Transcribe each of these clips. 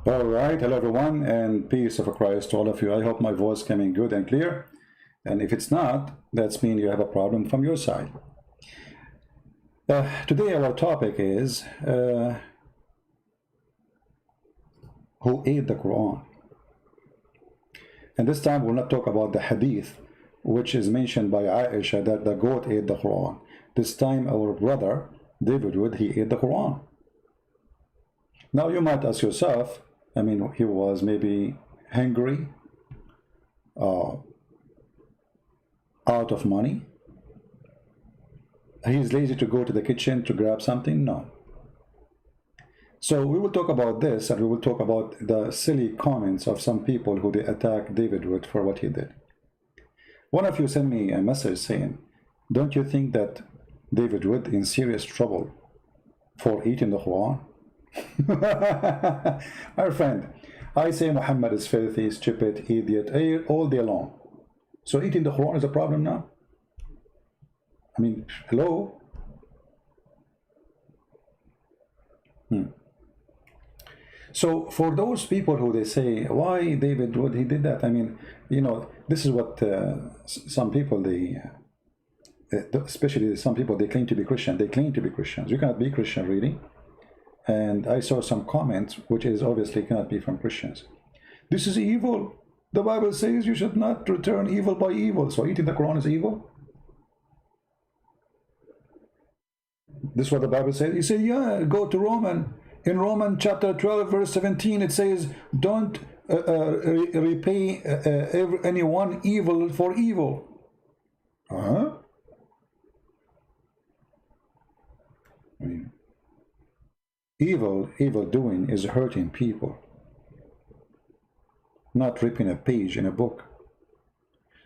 All right, hello everyone, and peace of Christ to all of you. I hope my voice coming good and clear. And if it's not, that's mean you have a problem from your side. Today our topic is who ate the Quran. And this time we'll not talk about the hadith, which is mentioned by Aisha that the goat ate the Quran. This time our brother, David Wood, he ate the Quran. Now you might ask yourself, I mean, he was maybe hungry, out of money. He's lazy to go to the kitchen to grab something? No. So we will talk about this, and we will talk about the silly comments of some people who they attack David Wood for what he did. One of you sent me a message saying, don't you think that David Wood in serious trouble for eating the Quran? My friend, I say Muhammad is filthy, stupid, idiot, all day long. So eating the Quran is a problem now? I mean, hello? So for those people who they say, why David Wood, he did that? I mean, you know, this is what some people, they, especially some people, they claim to be Christian. They claim to be Christians. You cannot be Christian, really. And I saw some comments, which is obviously cannot be from Christians. This is evil. The Bible says you should not return evil by evil. So eating the Quran is evil? This is what the Bible says. He said, yeah, go to Roman. In Romans chapter 12, verse 17, it says, don't repay anyone evil for evil. Huh? I mean, evil doing is hurting people, not ripping a page in a book.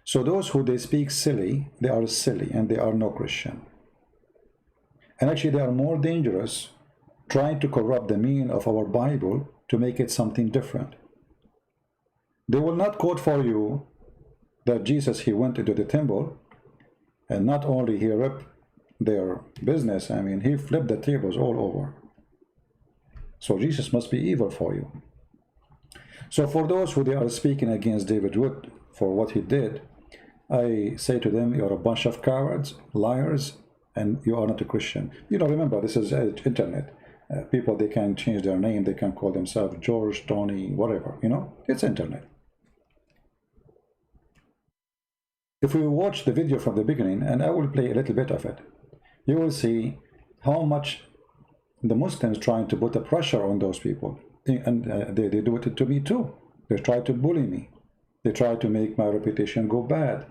So those who they speak silly, they are silly and they are no Christian. And actually they are more dangerous trying to corrupt the meaning of our Bible to make it something different. They will not quote for you that Jesus, he went into the temple and not only he ripped their business, I mean, he flipped the tables all over. So Jesus must be evil for you. So for those who they are speaking against David Wood for what he did, I say to them, you're a bunch of cowards, liars, and you are not a Christian. You know, remember, this is internet. People, they can change their name. They can call themselves George, Tony, whatever, you know, it's internet. If we watch the video from the beginning, and I will play a little bit of it, you will see how much the Muslims trying to put a pressure on those people, and they do it to me too. They try to bully me. They try to make my reputation go bad.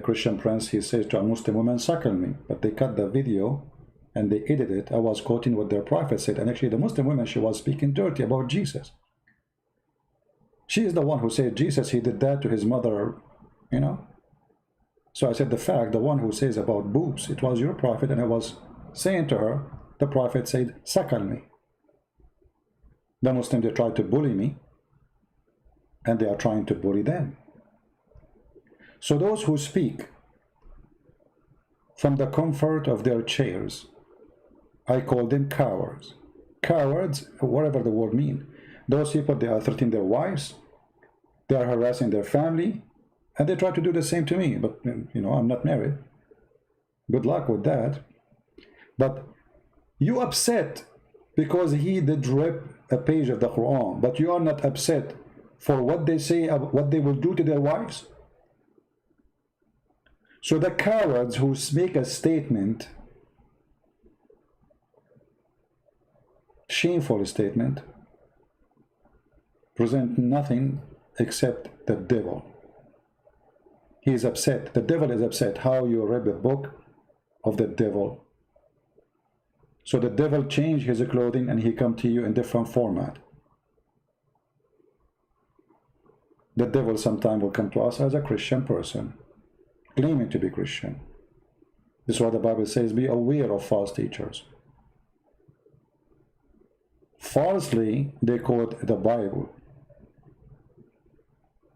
Christian Prince, he says to a Muslim woman, suckle me, but they cut the video and they edited it. I was quoting what their prophet said, and actually the Muslim woman, she was speaking dirty about Jesus. She is the one who said Jesus, he did that to his mother, you know. So I said the one who says about boobs, it was your prophet, and I was saying to her, the prophet said, suckle me. The Muslims, they try to bully me, and they are trying to bully them. So those who speak from the comfort of their chairs, I call them cowards. Cowards, whatever the word means. Those people, they are threatening their wives, they are harassing their family, and they try to do the same to me. But, you know, I'm not married. Good luck with that. But you upset because he did rip a page of the Quran, but you are not upset for what they say, what they will do to their wives. So the cowards who make a statement, shameful statement, present nothing except the devil. He is upset. The devil is upset how you read the book of the devil. So the devil changed his clothing and he come to you in different format. The devil sometime will come to us as a Christian person, claiming to be Christian. This is what the Bible says, be aware of false teachers. Falsely, they quote the Bible.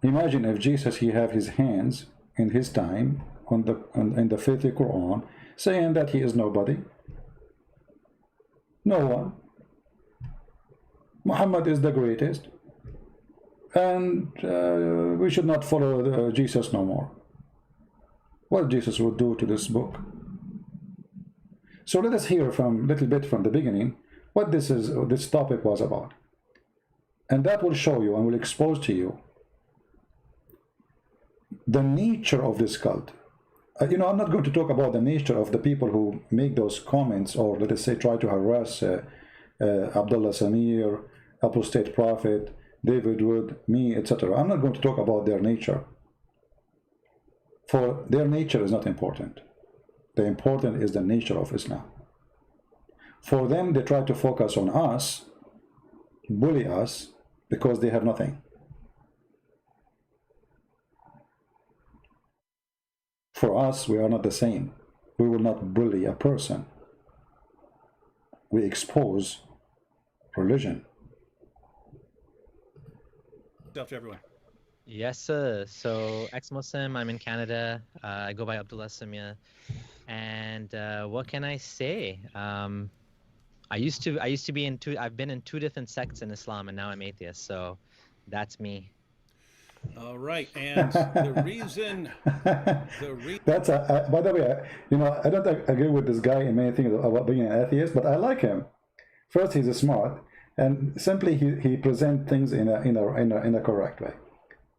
Imagine if Jesus, he have his hands in his time in the filthy Quran, saying that he is nobody. No one. Muhammad is the greatest. and we should not follow Jesus no more. What Jesus would do to this book. So let us hear from a little bit from the beginning what this topic was about. And that will show you and will expose to you the nature of this cult. You know, I'm not going to talk about the nature of the people who make those comments, or let us say try to harass Abdullah Samir, Apostate Prophet, David Wood, me, etc. I'm not going to talk about their nature. For their nature is not important. The important is the nature of Islam. For them, they try to focus on us, bully us, because they have nothing. For us, we are not the same. We will not bully a person. We expose religion. To everyone. Yes, sir. So, ex-Muslim, I'm in Canada. I go by Abdullah Samir. And what can I say? I used to be in I've been in 2 different sects in Islam, and now I'm atheist. So, that's me. All right, and the reason, that's by the way, you know, I don't agree with this guy in many things about being an atheist, but I like him. First, he's smart, and simply he presents things in a correct way.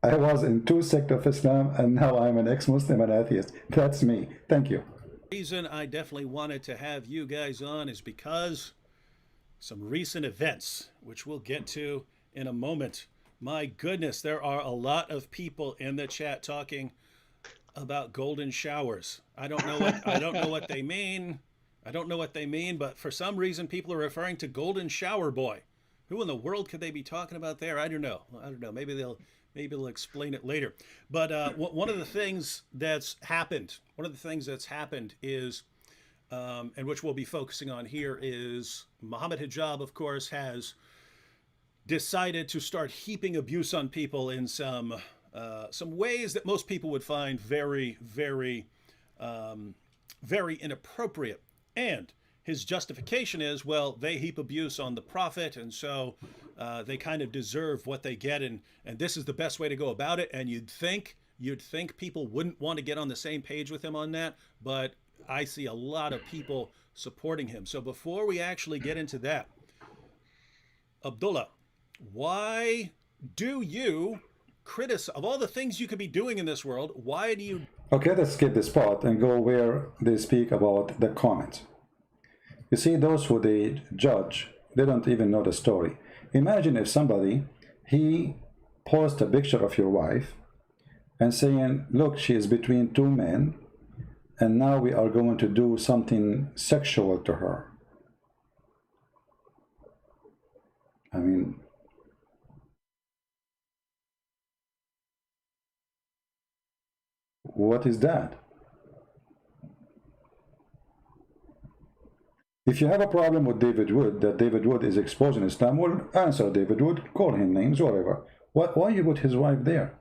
I was in 2 sects of Islam, and now I'm an ex-Muslim and atheist. That's me. Thank you. The reason I definitely wanted to have you guys on is because some recent events, which we'll get to in a moment. My goodness, there are a lot of people in the chat talking about golden showers. I don't know what they mean. I don't know what they mean, but for some reason people are referring to Golden Shower Boy. Who in the world could they be talking about there? I don't know. Maybe they'll explain it later. But one of the things that's happened is, and which we'll be focusing on here, is Muhammad Hijab, of course, has decided to start heaping abuse on people in some ways that most people would find very, very, very inappropriate. And his justification is, well, they heap abuse on the Prophet, and so they kind of deserve what they get, and this is the best way to go about it. And you'd think people wouldn't want to get on the same page with him on that, but I see a lot of people supporting him. So before we actually get into that, Abdullah, why do you criticize, of all the things you could be doing in this world, why do you... Okay, let's skip this part and go where they speak about the comments. You see, those who they judge, they don't even know the story. Imagine if somebody, he posts a picture of your wife and saying, look, she is between 2 men, and now we are going to do something sexual to her. I mean, what is that? If you have a problem with David Wood, that David Wood is exposing Islam, well, answer David Wood, call him names, whatever. Why you put his wife there?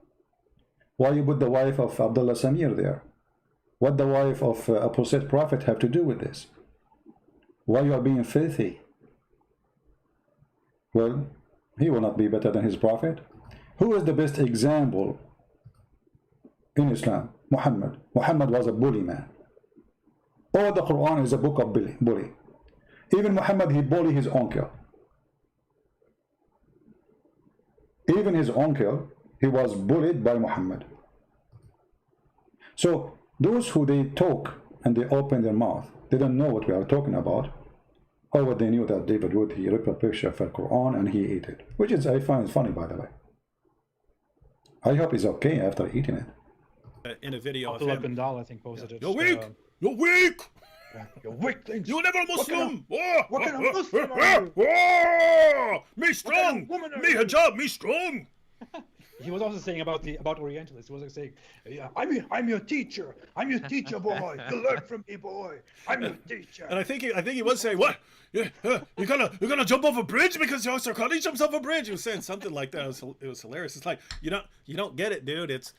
Why you put the wife of Abdullah Samir there? What the wife of Apostate Prophet have to do with this? Why you are being filthy? Well, he will not be better than his Prophet. Who is the best example in Islam? Muhammad. Muhammad was a bully man. All the Quran is a book of bully. Even Muhammad, he bullied his uncle. Even his uncle, he was bullied by Muhammad. So those who they talk and they open their mouth, they don't know what we are talking about. Or what they knew that David Wood, he ripped a picture of the Quran and he ate it. Which is, I find it funny, by the way. I hope he's okay after eating it. In a video Abdullah of him. Bindal, I think, posted it. You're weak! You're weak! You're weak things. You're never a Muslim! What kind of Muslim are you? Oh, me strong! kind of woman are Me you? hijab, me strong! He was also saying about Orientalists. He was saying, yeah, I'm your teacher. I'm your teacher, boy. You learn from me, boy. I'm your teacher. And I think he was saying, what? You're gonna jump off a bridge because Yasser Qadhi jumps off a bridge? He was saying something like that. It was hilarious. It's like, you don't get it, dude. It's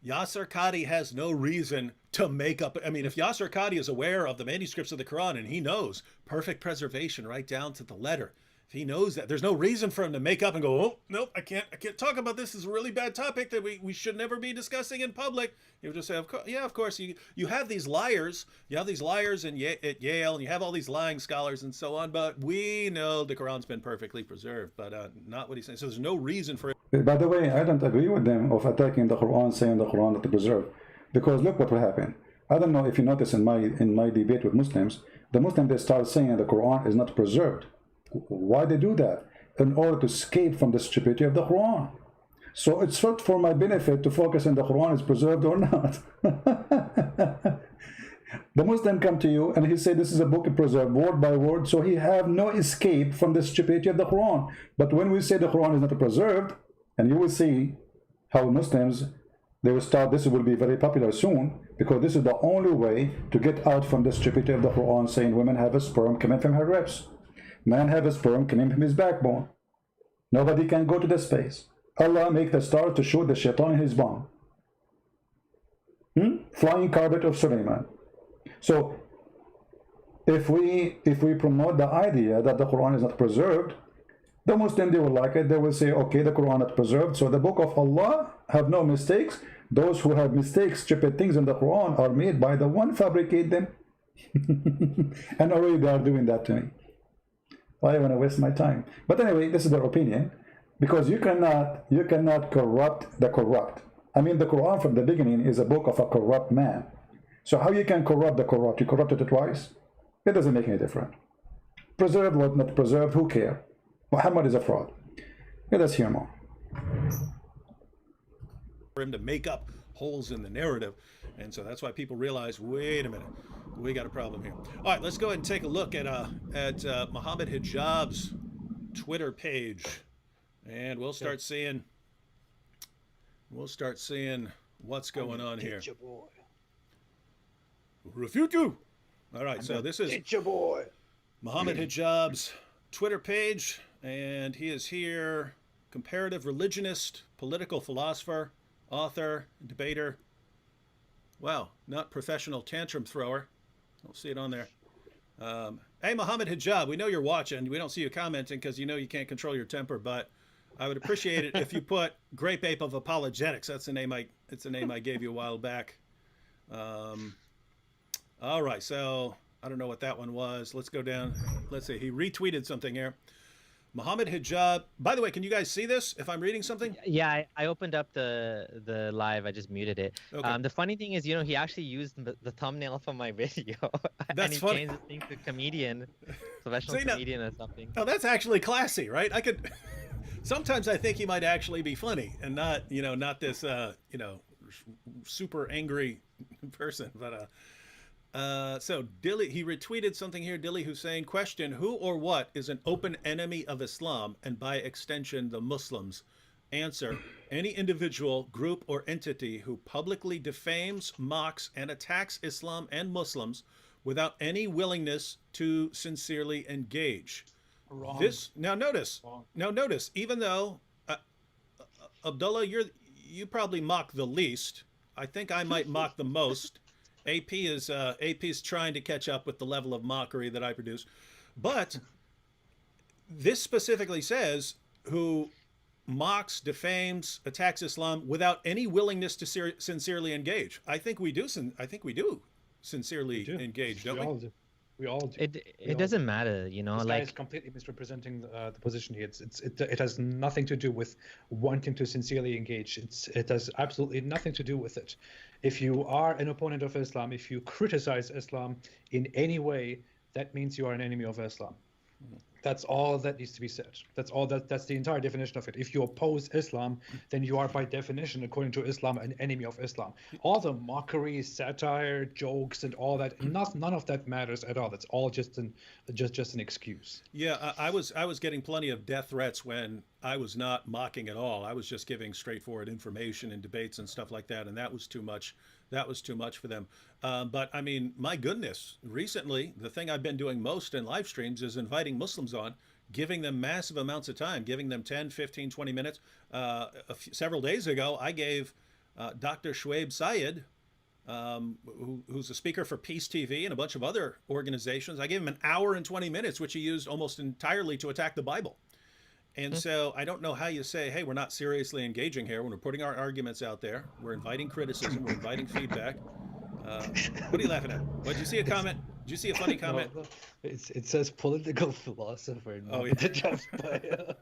Yasser Qadhi has no reason to make up. I mean, if Yasser Qadhi is aware of the manuscripts of the Quran and he knows perfect preservation right down to the letter, he knows that there's no reason for him to make up and go, oh nope, I can't talk about this. This is a really bad topic that we should never be discussing in public. He would just say, of course. You have these liars. You have these liars at Yale, and you have all these lying scholars and so on. But we know the Quran's been perfectly preserved, but not what he's saying. So there's no reason for it. By the way, I don't agree with them of attacking the Quran, saying the Quran not preserved, because look what will happen. I don't know if you notice in my debate with Muslims, the Muslims, they start saying the Quran is not preserved. Why they do that? In order to escape from the stupidity of the Quran. So it's not for my benefit to focus on the Quran is preserved or not. The Muslim come to you and he say this is a book preserved word by word, so he have no escape from the stupidity of the Quran. But when we say the Quran is not preserved, and you will see how Muslims, they will start, this will be very popular soon, because this is the only way to get out from the stupidity of the Quran, saying women have a sperm coming from her ribs. Man have a sperm coming from his backbone. Nobody can go to the space. Allah make the stars to show the shaitan in his bomb. Flying carpet of Sulaiman. So if we promote the idea that the Quran is not preserved, the Muslim, they will like it. They will say, okay, the Quran not preserved, so the book of Allah have no mistakes. Those who have mistakes, stupid things in the Quran are made by the one fabricate them. And already they are doing that to me. Why I want to waste my time? But anyway, this is their opinion, because you cannot corrupt the corrupt. I mean, the Quran from the beginning is a book of a corrupt man. So how you can corrupt the corrupt? You corrupted it twice? It doesn't make any difference. Preserved or not preserved, who cares? Muhammad is a fraud. Let us hear more. For him to make up holes in the narrative. And so that's why people realize, wait a minute, we got a problem here. All right, let's go ahead and take a look at Muhammad Hijab's Twitter page, and we'll start seeing what's going on here. Refute you. All right, so this is Muhammad Hijab's Twitter page, and he is here, comparative religionist, political philosopher, author, debater. Wow, not professional tantrum thrower. I'll see it on there. Hey, Muhammad Hijab, we know you're watching. We don't see you commenting because you know you can't control your temper, but I would appreciate it if you put Grape Ape of Apologetics. That's the name I gave you a while back. All right, so I don't know what that one was. Let's go down. Let's see. He retweeted something here. Muhammad Hijab. By the way, can you guys see this if I'm reading something? Yeah, I opened up the live. I just muted it. Okay. The funny thing is, he actually used the thumbnail for my video. That's and he funny. changed the thing to comedian, professional See, now- comedian or something. Oh, that's actually classy, right? I could. Sometimes I think he might actually be funny and not, not this, super angry person. But so Dilly, he retweeted something here. Dilly Hussein, question: who or what is an open enemy of Islam and by extension the Muslims? Answer: any individual, group, or entity who publicly defames, mocks, and attacks Islam and Muslims without any willingness to sincerely engage. Wrong. Now notice. Wrong. Now notice. Even though Abdullah, you probably mock the least. I think I might mock the most. AP is trying to catch up with the level of mockery that I produce, but this specifically says who mocks, defames, attacks Islam without any willingness to sincerely engage. I think we do. Sincerely engage, don't we? We all do. It doesn't matter, This guy is completely misrepresenting the position here. It has nothing to do with wanting to sincerely engage. It has absolutely nothing to do with it. If you are an opponent of Islam, if you criticize Islam in any way, that means you are an enemy of Islam. That's all that needs to be said. That's the entire definition of it. If you oppose Islam, then you are by definition, according to Islam, an enemy of Islam. All the mockery, satire, jokes, and all that, none of that matters at all. It's all just an excuse. Yeah, I was getting plenty of death threats when I was not mocking at all. I was just giving straightforward information and debates and stuff like that, and that was too much. That was too much for them. But I mean, my goodness, recently, the thing I've been doing most in live streams is inviting Muslims on, giving them massive amounts of time, giving them 10, 15, 20 minutes. Several days ago, I gave Dr. Shuaib Syed who's a speaker for Peace TV and a bunch of other organizations. I gave him an hour and 20 minutes, which he used almost entirely to attack the Bible. And so I don't know how you say, hey, we're not seriously engaging here when we're putting our arguments out there. We're inviting criticism. We're inviting feedback. What are you laughing at? Did you see a comment? Did you see a funny comment? No, it says political philosopher. Oh, Not yeah. Jeff Bio.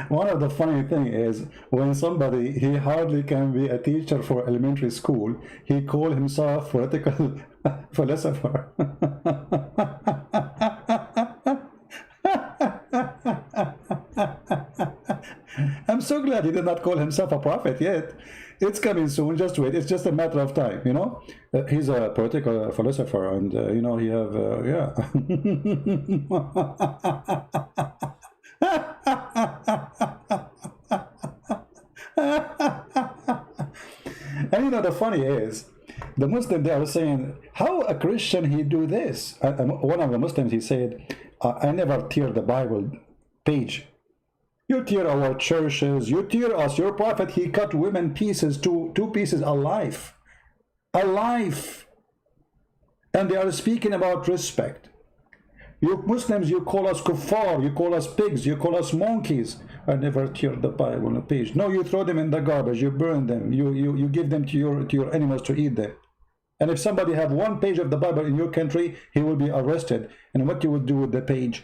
One of the funny thing is when somebody he hardly can be a teacher for elementary school, he called himself political philosopher. I'm so glad he did not call himself a prophet yet. It's coming soon. Just wait. It's just a matter of time. You know, he's a political philosopher, and you know he have yeah. And you know the funny is, the Muslim they are saying, how a Christian he do this? One of the Muslims he said, I never tear the Bible page. You tear our churches, you tear us. Your prophet he cut women pieces, two pieces alive, alive, and they are speaking about respect. You Muslims, you call us kuffar, you call us pigs, you call us monkeys. I never tear the Bible on a page. No, you throw them in the garbage, you burn them, you give them to your animals to eat them. And if somebody have one page of the Bible in your country, he will be arrested. And what you would do with the page?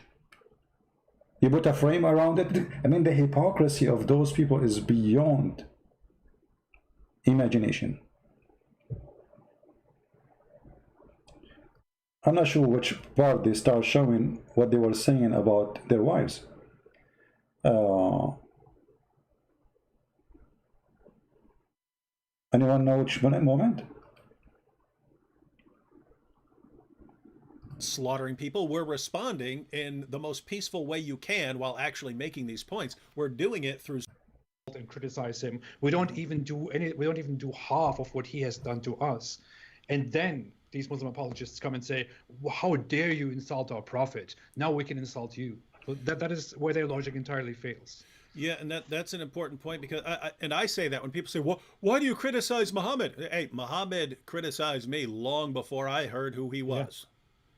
You put a frame around it? I mean, the hypocrisy of those people is beyond imagination. I'm not sure which part they start showing what they were saying about their wives. Anyone know which moment? Slaughtering people. We're responding in the most peaceful way you can while actually making these points. We're doing it through And criticize him. We don't even do half of what he has done to us. And then these Muslim apologists come and say, well, how dare you insult our prophet? Now we can insult you. So that is where their logic entirely fails. Yeah, and that's an important point, because I say that when people say, well, why do you criticize Muhammad? Hey, Muhammad criticized me long before I heard who he was.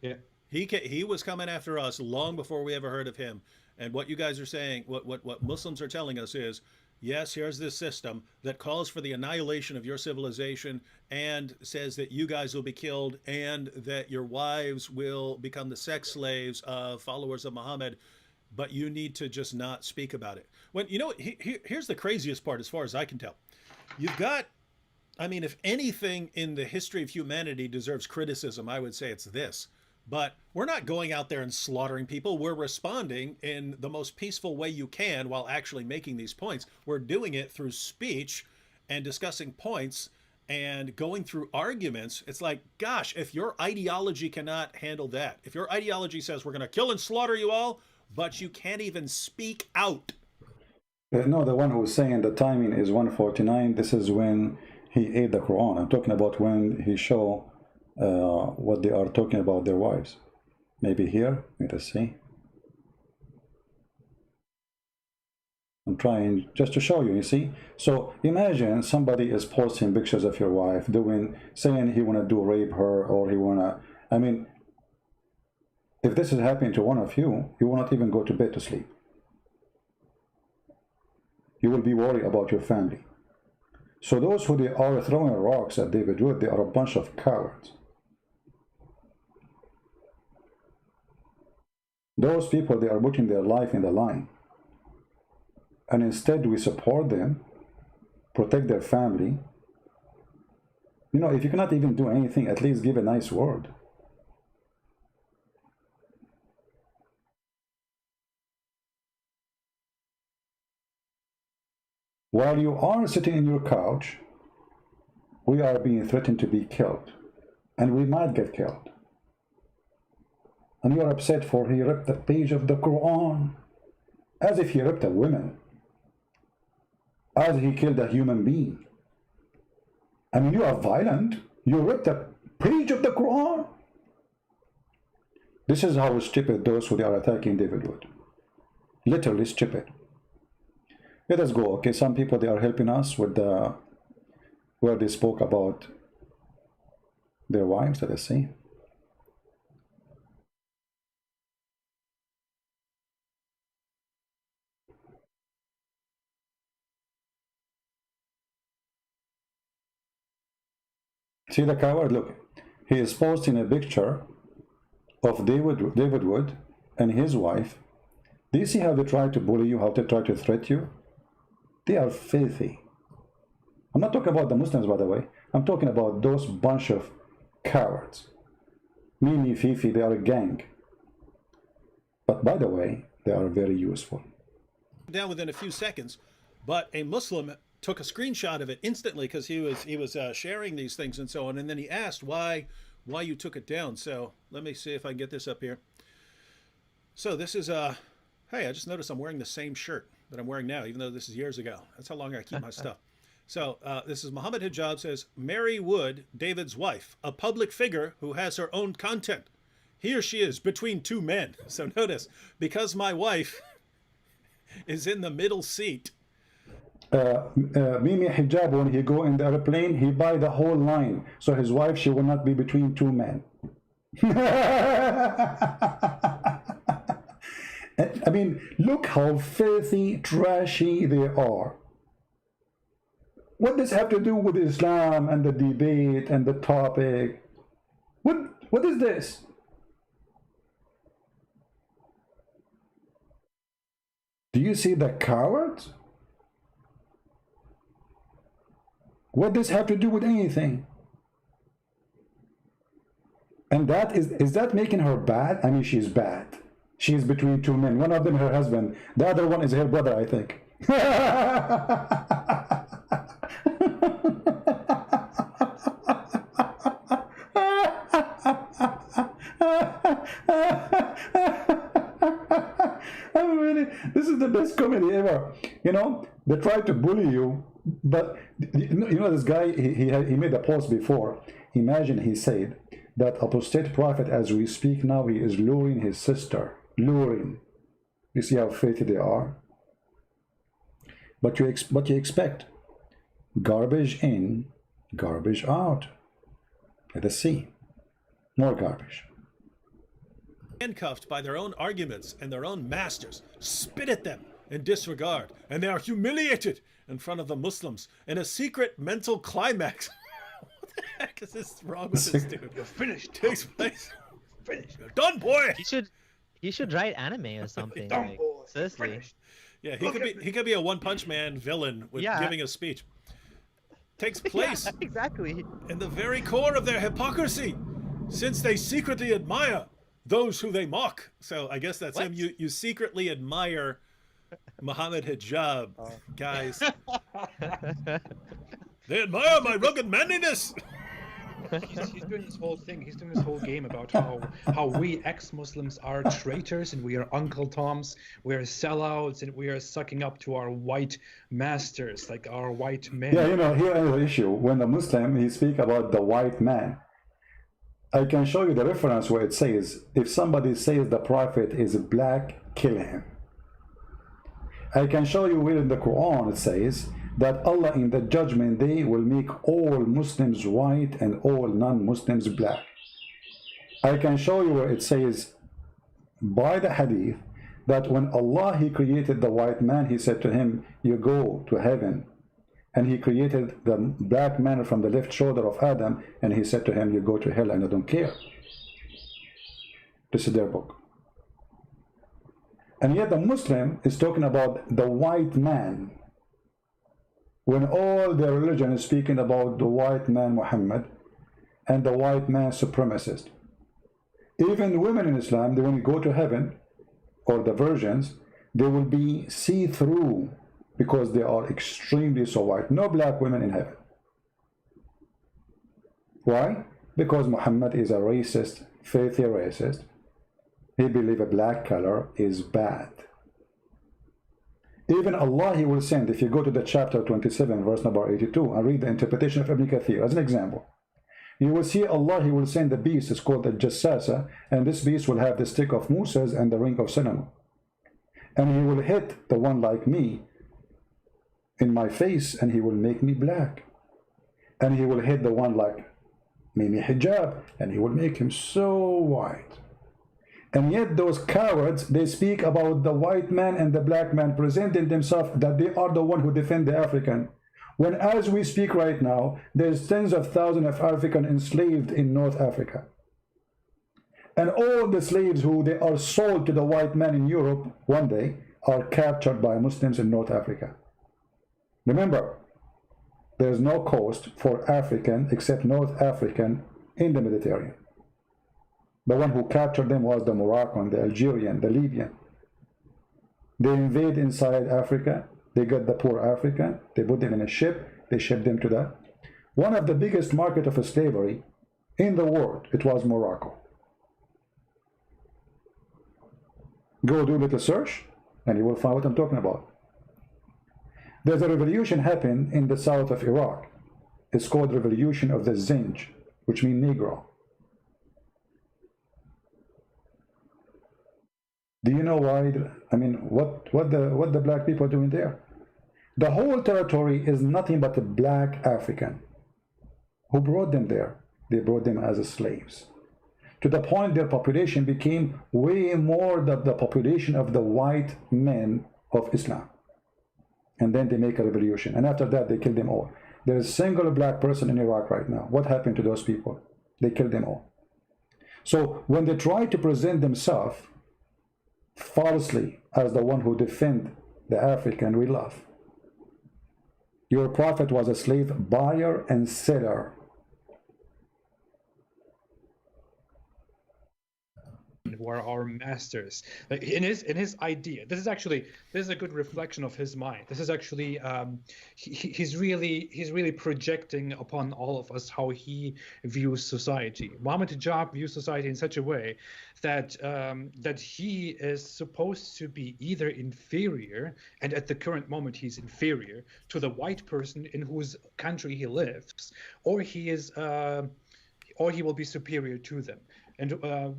Yeah. He was coming after us long before we ever heard of him. And what you guys are saying, what Muslims are telling us is, yes, here's this system that calls for the annihilation of your civilization and says that you guys will be killed and that your wives will become the sex slaves of followers of Muhammad, but you need to just not speak about it. When you know, here's the craziest part as far as I can tell. You've got, I mean, if anything in the history of humanity deserves criticism, I would say it's this. But we're not going out there and slaughtering people. We're responding in the most peaceful way you can while actually making these points. We're doing it through speech and discussing points and going through arguments. It's like, gosh, if your ideology cannot handle that, if your ideology says we're going to kill and slaughter you all, but you can't even speak out. No, the one who's saying the timing is 149. This is when he ate the Quran. I'm talking about when he showed what they are talking about their wives. Maybe here, let us see. I'm trying just to show you, you see. So imagine somebody is posting pictures of your wife saying he want to do rape her, or he want to, I mean, if this is happening to one of you, you will not even go to bed to sleep. You will be worried about your family. So those who they are throwing rocks at David Wood, they are a bunch of cowards. Those people, they are putting their life in the line. And instead we support them, protect their family. You know, if you cannot even do anything, at least give a nice word. While you are sitting in your couch, we are being threatened to be killed. And we might get killed. And you are upset for he ripped a page of the Quran, as if he ripped a woman, as he killed a human being. I mean, you are violent. You ripped a page of the Quran. This is how stupid those who are attacking David Wood. Literally stupid. Let us go. Okay, some people, they are helping us with the where they spoke about their wives. Let us see. See the coward? Look, he is posting a picture of David Wood and his wife. Do you see how they try to bully you, how they try to threat you? They are filthy. I'm not talking about the Muslims, by the way. I'm talking about those bunch of cowards. Mimi, Fifi, they are a gang. But by the way, they are very useful. Down within a few seconds, but a Muslim took a screenshot of it instantly because he was sharing these things and so on, and then he asked why you took it down. So let me see if I can get this up here. So this is hey, I just noticed I'm wearing the same shirt that I'm wearing now, even though this is years ago. That's how long I keep my stuff. So this is Muhammad Hijab says, Mary Wood, David's wife, a public figure who has her own content. Here she is between two men. So notice, because my wife is in the middle seat. Mimi Hijab, when he go in the airplane, he buy the whole line. So his wife, she will not be between two men. I mean, look how filthy, trashy they are. What does have to do with Islam and the debate and the topic? What is this? Do you see the cowards? What does have to do with anything? And that is that making her bad? I mean, she's bad. She's between two men. One of them her husband. The other one is her brother, I think. I'm really, this is the best comedy ever. You know, they try to bully you, but you know this guy, he made a post before. Imagine he said that apostate prophet, as we speak now, he is luring his sister. Luring. You see how filthy they are? But you expect garbage in, garbage out. Let us see. More garbage. Handcuffed by their own arguments and their own masters, spit at them in disregard, and they are humiliated in front of the Muslims in a secret mental climax. What the heck is this wrong with this dude? You're finished. Takes place. Finished. You're done, boy. He should write anime or something. Done, Like, boy. seriously. Finished. Yeah, he could be a One Punch Man villain with Yeah. giving a speech. Takes place Yeah, exactly. in the very core of their hypocrisy, since they secretly admire those who they mock. So I guess that's him. You secretly admire Muhammad Hijab, guys. They admire my rugged manliness. He's doing this whole thing. He's doing this whole game about how we ex-Muslims are traitors and we are Uncle Toms, we are sellouts, and we are sucking up to our white masters, like our white men. Yeah, you know, here is the issue. When the Muslim, he speak about the white man. I can show you the reference where it says, if somebody says the prophet is black, kill him. I can show you where in the Quran it says that Allah in the judgment day will make all Muslims white and all non-Muslims black. I can show you where it says by the hadith that when Allah, he created the white man, he said to him, you go to heaven. And he created the black man from the left shoulder of Adam, and he said to him, you go to hell and I don't care. This is their book. And yet the Muslim is talking about the white man, when all their religion is speaking about the white man Muhammad and the white man supremacist. Even women in Islam, they when you go to heaven, or the virgins, they will be see-through because they are extremely so white. No black women in heaven. Why? Because Muhammad is a racist, filthy racist. He believes a black color is bad. Even Allah, he will send, if you go to the chapter 27, verse number 82, and read the interpretation of Ibn Kathir, as an example, you will see Allah, he will send a beast, it's called the Jassasa, and this beast will have the stick of Moses and the ring of cinnamon. And he will hit the one like me, in my face and he will make me black. And he will hit the one like Mimi Hijab and he will make him so white. And yet those cowards, they speak about the white man and the black man, presenting themselves that they are the one who defend the African. When as we speak right now, there's tens of thousands of Africans enslaved in North Africa. And all the slaves who they are sold to the white man in Europe one day are captured by Muslims in North Africa. Remember, there's no coast for African except North African in the Mediterranean. The one who captured them was the Moroccan, the Algerian, the Libyan. They invade inside Africa. They get the poor African. They put them in a ship. They ship them to the one of the biggest market of slavery in the world. It was Morocco. Go do a little search, and you will find what I'm talking about. There's a revolution happened in the south of Iraq. It's called Revolution of the Zinj, which means Negro. Do you know why? I mean, what the black people are doing there? The whole territory is nothing but a black African. Who brought them there? They brought them as slaves. To the point their population became way more than the population of the white men of Islam. And then they make a revolution. And after that, they kill them all. There is a single black person in Iraq right now. What happened to those people? They killed them all. So when they try to present themselves falsely as the one who defend the African, we laugh. Your prophet was a slave buyer and seller. Who are our masters. Like, in his idea, this is a good reflection of his mind. This is actually he's really projecting upon all of us how he views society. Mohammed Hijab views society in such a way that that he is supposed to be either inferior, and at the current moment he's inferior to the white person in whose country he lives, or he is or he will be superior to them. And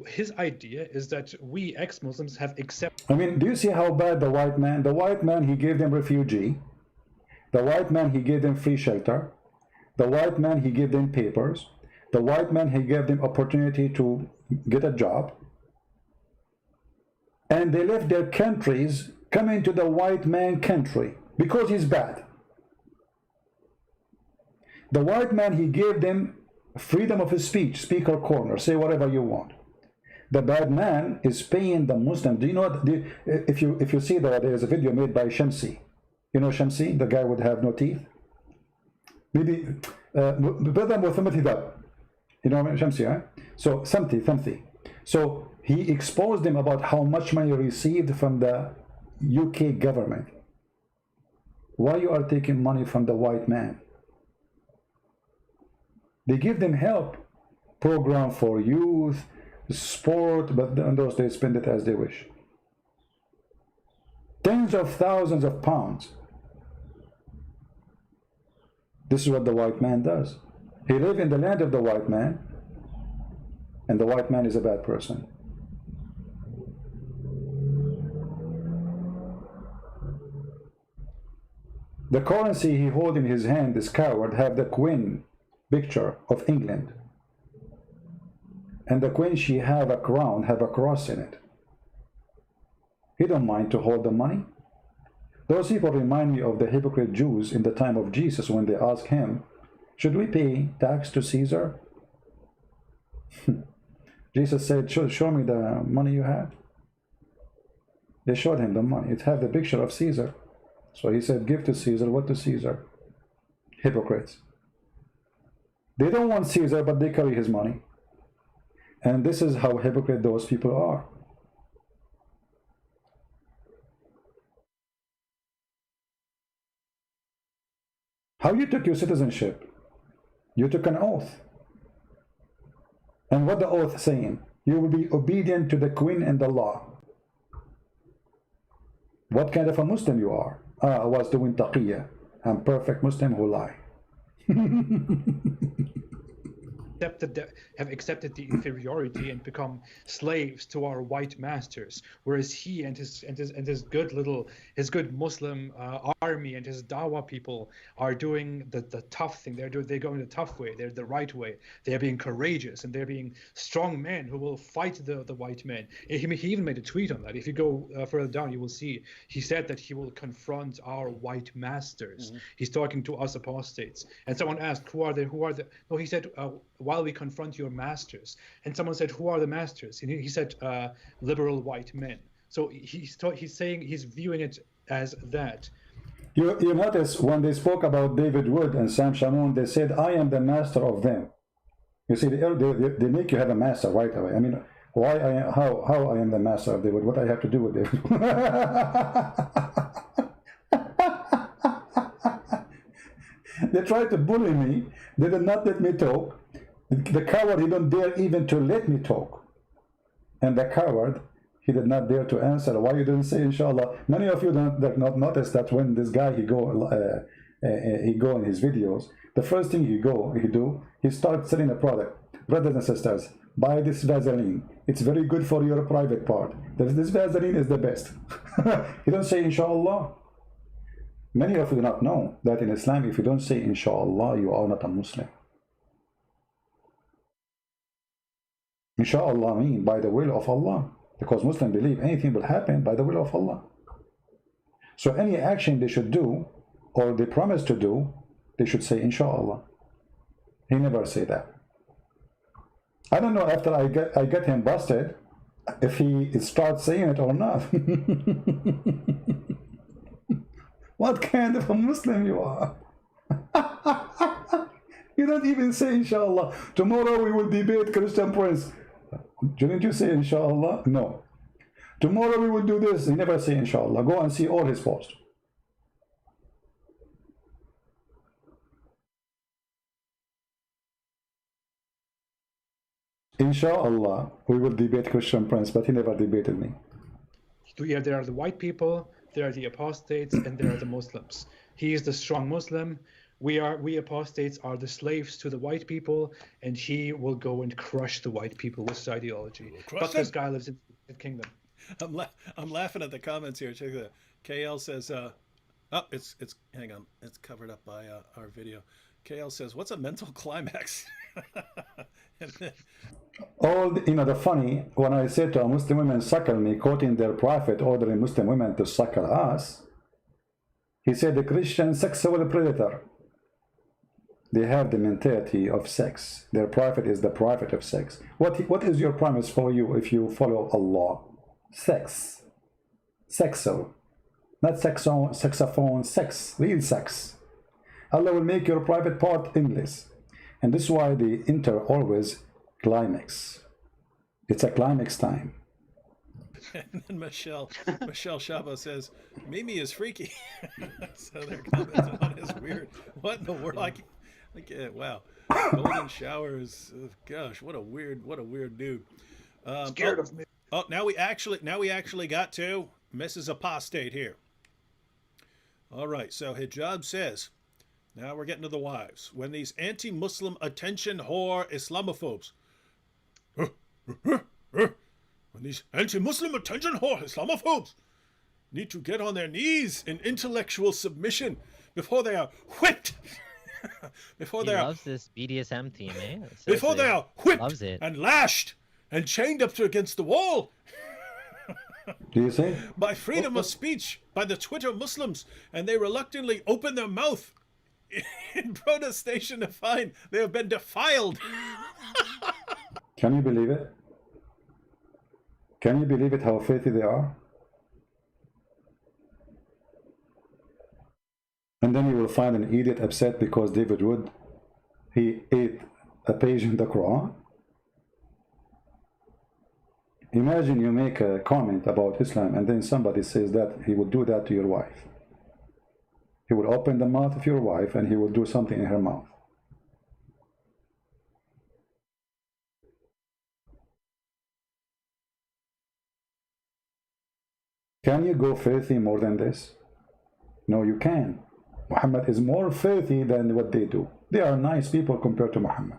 his idea is that we ex-Muslims have accepted. I mean, do you see how bad the white man, he gave them refugee. The white man, he gave them free shelter. The white man, he gave them papers. The white man, he gave them opportunity to get a job. And they left their countries coming to the white man country because he's bad. The white man, he gave them freedom of speech, speaker corner, say whatever you want. The bad man is paying the Muslim. Do you know what? If you see that there is a video made by Shamsi. You know Shamsi, the guy would have no teeth. Maybe brother Muhammad Hidab. You know Shamsi, huh? So Thamthi. So he exposed them about how much money received from the UK government. Why you are taking money from the white man? They give them help, program for youth, sport, but on those they spend it as they wish. Tens of thousands of pounds. This is what the white man does. He lives in the land of the white man, and the white man is a bad person. The currency he holds in his hand, this coward, have the Queen picture of England, and the Queen, she have a crown, have a cross in it. He don't mind to hold the money. Those people remind me of the hypocrite Jews in the time of Jesus when they asked him, should we pay tax to Caesar? Jesus said, show me the money you have. They showed him the money. It have the picture of Caesar. So he said, give to Caesar what to Caesar. Hypocrites. They don't want Caesar, but they carry his money. And this is how hypocrite those people are. How you took your citizenship? You took an oath. And what the oath saying? You will be obedient to the Queen and the law. What kind of a Muslim you are? I was doing taqiyya. I'm perfect Muslim who lie. have accepted the inferiority and become slaves to our white masters, whereas he and his good Muslim army and his Dawa people are doing the tough thing. They're going the tough way. They're the right way. They're being courageous and they're being strong men who will fight the white men. He even made a tweet on that. If you go further down, you will see he said that he will confront our white masters. He's talking to us apostates. And someone asked, who are they? No, he said, while we confront your masters. And someone said, who are the masters? And he said, liberal white men. So he's saying, he's viewing it as that. You notice when they spoke about David Wood and Sam Shamoun, they said, I am the master of them. You see, they make you have a master right away. I mean, how I am the master of David? What I have to do with David? They tried to bully me. They did not let me talk. The coward, he don't dare even to let me talk. And the coward, he did not dare to answer. Why you didn't say inshallah? Many of you did not notice that when this guy he go in his videos, the first thing he starts selling a product. Brothers and sisters, buy this Vaseline. It's very good for your private part. This Vaseline is the best. He don't say inshallah. Many of you do not know that in Islam, if you don't say inshallah, you are not a Muslim. Inshallah means by the will of Allah, because Muslims believe anything will happen by the will of Allah. So any action they should do, or they promise to do, they should say inshallah. He never say that. I don't know after I get him busted if he starts saying it or not. What kind of a Muslim you are? You don't even say inshallah. Tomorrow we will debate Christian Prince. Didn't you say inshallah? No. Tomorrow we will do this. He never say inshallah. Go and see all his posts. Inshallah, we will debate Christian Prince, but he never debated me. Yeah, there are the white people, there are the apostates, and there are the Muslims. He is the strong Muslim. We apostates are the slaves to the white people, and he will go and crush the white people with his ideology. But this guy lives in the kingdom. I'm laughing at the comments here. Check that. KL says, hang on, it's covered up by our video. KL says, what's a mental climax? And then, the funny, when I said to Muslim women, suckle me, quoting their prophet ordering Muslim women to suckle us, he said the Christian sexual predator. They have the mentality of sex. Their prophet is the prophet of sex. What is your promise for you if you follow Allah? Sex. Sexual. Not saxophone, sex. Real sex. Allah will make your private part endless. And this is why they enter always climax. It's a climax time. And then Michelle Shaba says, Mimi is freaky. So they're commenting on his weird. What in the world? Wow. Golden showers. Gosh, what a weird dude. Scared of me. Oh, now we actually got to Mrs. Apostate here. All right. So Hijab says, now we're getting to the wives. When these anti-Muslim attention whore Islamophobes, when these anti-Muslim attention whore Islamophobes need to get on their knees in intellectual submission before they are whipped. Before he they loves this BDSM theme, eh? Before they are whipped loves it. and lashed and chained up against the wall. Do you say? By freedom of speech, by the Twitter Muslims, and they reluctantly open their mouth in protestation to find they have been defiled. Can you believe it? Can you believe it how filthy they are? And then you will find an idiot upset because David Wood, he ate a page in the Quran. Imagine you make a comment about Islam and then somebody says that he would do that to your wife. He will open the mouth of your wife and he will do something in her mouth. Can you go filthy more than this? No, you can. Muhammad is more filthy than what they do. They are nice people compared to Muhammad.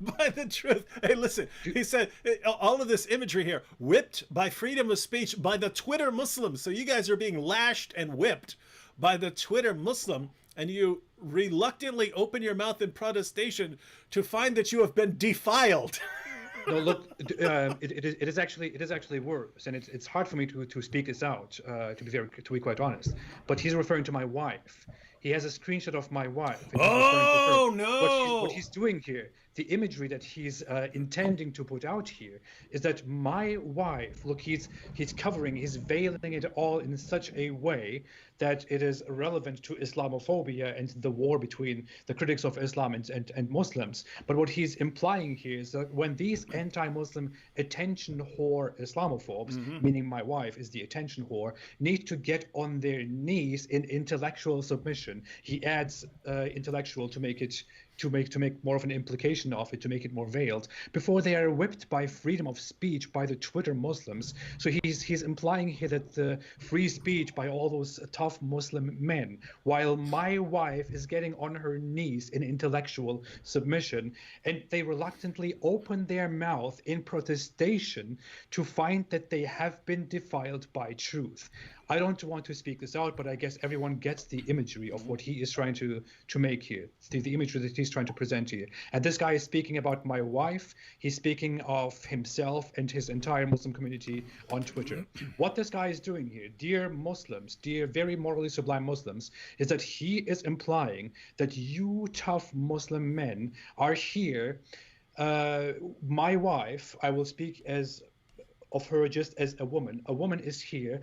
by the truth. Hey, listen, he said all of this imagery here, whipped by freedom of speech by the Twitter Muslims. So you guys are being lashed and whipped by the Twitter Muslim, and you reluctantly open your mouth in protestation to find that you have been defiled. No, look, it is actually worse, and it's hard for me to speak this out, to be quite honest. But he's referring to my wife. He has a screenshot of my wife. And he's Oh, referring to her. no! What he's doing here, the imagery that he's intending to put out here, is that my wife. Look, he's covering, he's veiling it all in such a way that it is relevant to Islamophobia and the war between the critics of Islam and Muslims. But what he's implying here is that when these anti-Muslim attention whore Islamophobes, meaning my wife is the attention whore, need to get on their knees in intellectual submission. He adds intellectual to make more of an implication of it, to make it more veiled, before they are whipped by freedom of speech by the Twitter Muslims. So he's implying here that the free speech by all those tough Muslim men, while my wife is getting on her knees in intellectual submission, and they reluctantly open their mouth in protestation to find that they have been defiled by truth. I don't want to speak this out, but I guess everyone gets the imagery of what he is trying to make here, the imagery that he's trying to present here. And this guy is speaking about my wife. He's speaking of himself and his entire Muslim community on Twitter. What this guy is doing here, dear Muslims, dear very morally sublime Muslims, is that he is implying that you tough Muslim men are here. My wife, I will speak of her just as a woman. A woman is here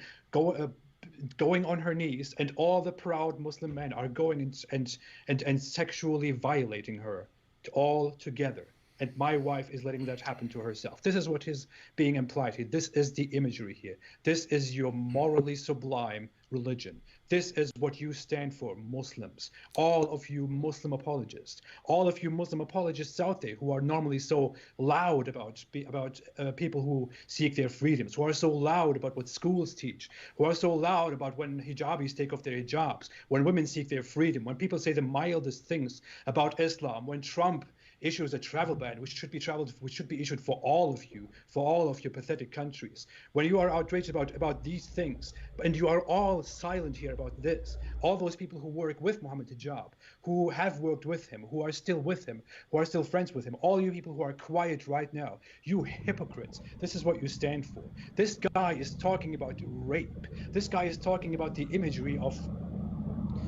going on her knees, and all the proud Muslim men are going and sexually violating her all together. And my wife is letting that happen to herself. This is what is being implied here. This is the imagery here. This is your morally sublime religion. This is what you stand for, Muslims. All of you Muslim apologists. All of you Muslim apologists out there who are normally so loud about people who seek their freedoms, who are so loud about what schools teach, who are so loud about when hijabis take off their hijabs, when women seek their freedom, when people say the mildest things about Islam, when Trump issues a travel ban, which should be issued for all of you, for all of your pathetic countries. When you are outraged about these things, and you are all silent here about this, all those people who work with Mohammed Hijab, who have worked with him, who are still with him, who are still friends with him, all you people who are quiet right now, you hypocrites, this is what you stand for. This guy is talking about rape. This guy is talking about the imagery of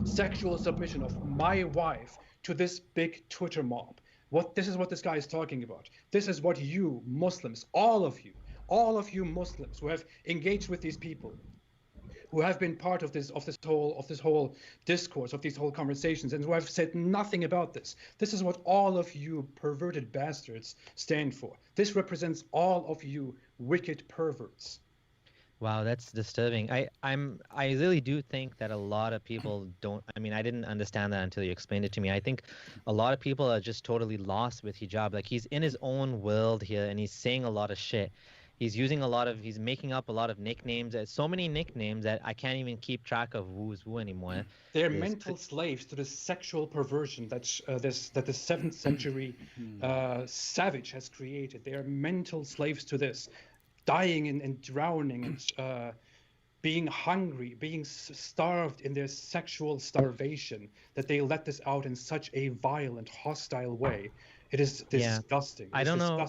sexual submission of my wife to this big Twitter mob. This is what this guy is talking about. This is what you Muslims, all of you Muslims who have engaged with these people, who have been part of this whole discourse, of these whole conversations, and who have said nothing about this. This is what all of you perverted bastards stand for. This represents all of you wicked perverts. Wow, that's disturbing. I really do think that a lot of people don't. I mean, I didn't understand that until you explained it to me. I think a lot of people are just totally lost with hijab. Like, he's in his own world here, and he's saying a lot of shit. He's making up a lot of nicknames. There's so many nicknames that I can't even keep track of who's who anymore. They're mental slaves to the sexual perversion that the 7th century savage has created. They are mental slaves to this. Dying and drowning and being hungry, being starved in their sexual starvation, that they let this out in such a violent, hostile way. It is disgusting. I don't know.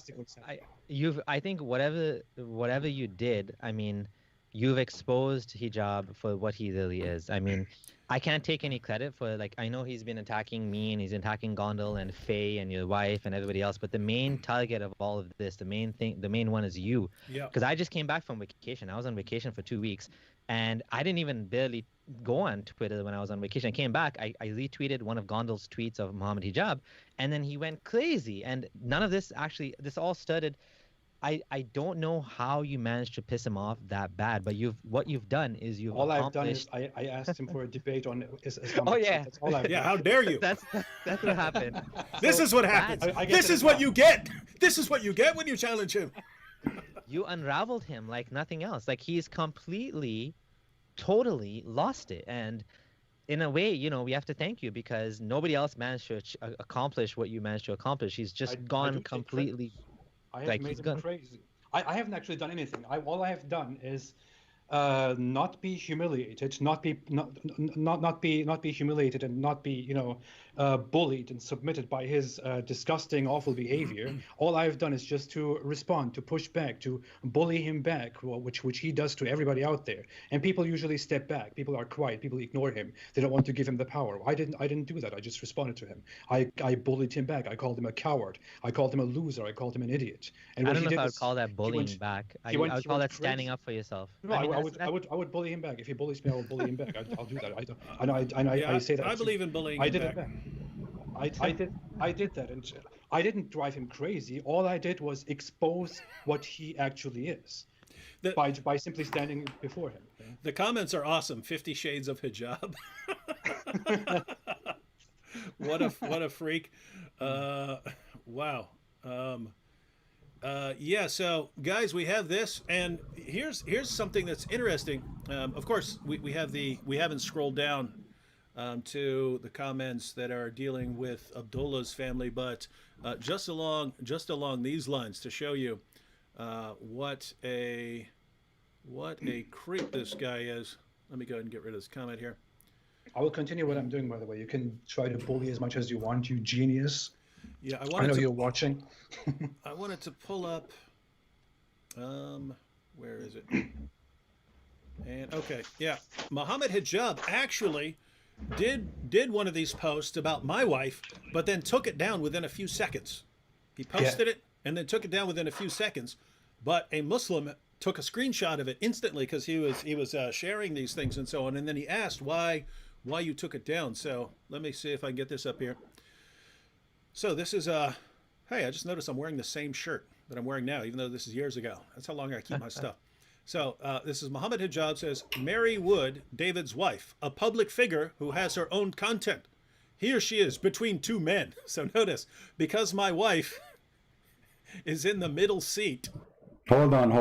I think whatever you did, I mean, you've exposed hijab for what he really is. I mean, I can't take any credit for, like, I know he's been attacking me and he's attacking Gondal and Faye and your wife and everybody else, but the main target of all of this, the main one is you. Yeah. Because I just came back from vacation. I was on vacation for 2 weeks, and I didn't even barely go on Twitter when I was on vacation. I came back, I retweeted one of Gondal's tweets of Mohammed Hijab, and then he went crazy. And none of this this all started. I don't know how you managed to piss him off that bad, but what you've done is you've all I've done is I asked him for a debate on Islam. Oh yeah, that's all I've done. How dare you? That's what happened. This is what happens. This is what you get. This is what you get when you challenge him. You unraveled him like nothing else. Like, he's completely, totally lost it. And in a way, we have to thank you because nobody else managed to accomplish what you managed to accomplish. He's I just I gone don't take credit. completely, I have like made he's him gone. crazy. I haven't actually done anything. All I have done is not be humiliated, not be humiliated, and not be bullied and submitted by his disgusting, awful behavior. All I've done is just to respond, to push back, to bully him back, which he does to everybody out there. And people usually step back. People are quiet. People ignore him. They don't want to give him the power. I didn't do that. I just responded to him. I bullied him back. I called him a coward. I called him a loser. I called him an idiot. And I what don't he know if did I would was call that he bullying went back. I he went I would he call went that standing crazy. up for yourself. No, I mean, I would bully him back. If he bullies me, I will bully him back. I'll do that. I Yeah, say that I too. believe in bullying I him did back. it back. I did that, and I didn't drive him crazy. All I did was expose what he actually is The, by simply standing before him. the comments are awesome. 50 Shades of Hijab. What a freak. Wow. Yeah, so guys, we have this, and here's something that's interesting. Of course, we haven't scrolled down to the comments that are dealing with Abdullah's family, but just along these lines to show you what a creep this guy is. Let me go ahead and get rid of this comment here. I will continue what I'm doing, by the way. You can try to bully as much as you want, you genius. Yeah, I know you're watching. I wanted to pull up. Where is it? And okay, yeah, Muhammad Hijab actually did one of these posts about my wife, but then took it down within a few seconds. He posted it and then took it down within a few seconds. But a Muslim took a screenshot of it instantly because he was sharing these things and so on. And then he asked why you took it down. So let me see if I can get this up here. So this is hey, I just noticed I'm wearing the same shirt that I'm wearing now, even though this is years ago. That's how long I keep my stuff. So this is Muhammad Hijab says, Mary Wood, David's wife, a public figure who has her own content. Here she is between two men. So notice, because my wife is in the middle seat. Hold on.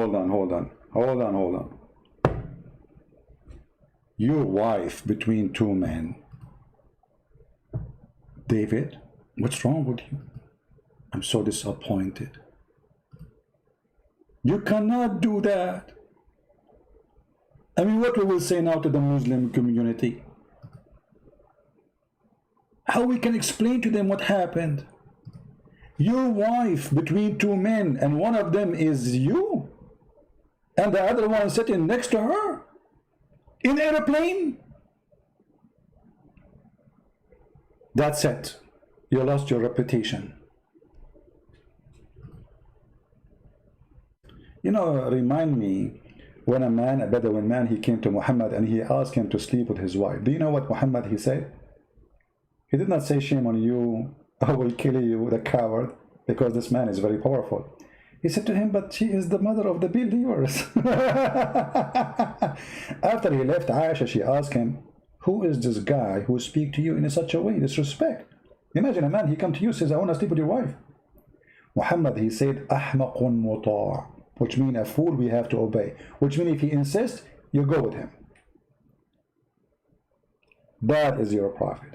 Your wife between two men. David, what's wrong with you? I'm so disappointed. You cannot do that. I mean, what we will say now to the Muslim community? How we can explain to them what happened? Your wife between two men, and one of them is you, and the other one sitting next to her in airplane. That's it. You lost your reputation. Remind me when a Bedouin man, he came to Muhammad and he asked him to sleep with his wife. Do you know what Muhammad he said? He did not say, shame on you, I will kill you, the coward, because this man is very powerful. He said to him, but she is the mother of the believers. After he left Aisha, she asked him, who is this guy who speaks to you in such a way, disrespect? Imagine a man, he come to you, says, I want to sleep with your wife. Muhammad, he said, أحمق مطاع, which means a fool we have to obey. Which means if he insists, you go with him. That is your prophet.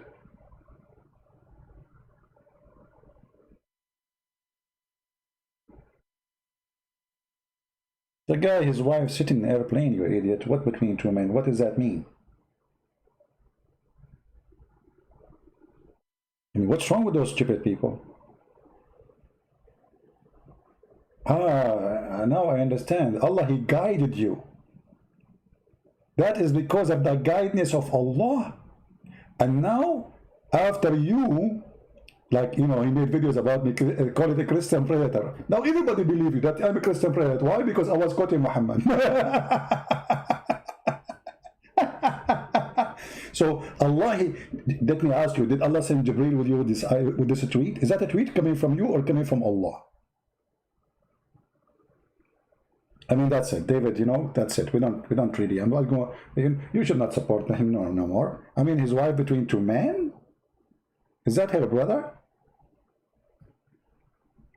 The guy, his wife sitting in an airplane, you idiot. What between two men? What does that mean? I mean, what's wrong with those stupid people? Now I understand. Allah, He guided you. That is because of the guidance of Allah. And now, after you, like, he made videos about me, call it a Christian predator. Now everybody believes you that I'm a Christian predator. Why? Because I was quoting Muhammad. So Allah, let me ask you, did Allah send Jibreel with you with this tweet? Is that a tweet coming from you or coming from Allah? I mean, that's it, David. That's it. We don't really. I'm not going. You should not support him no more. I mean, his wife between two men. Is that her brother?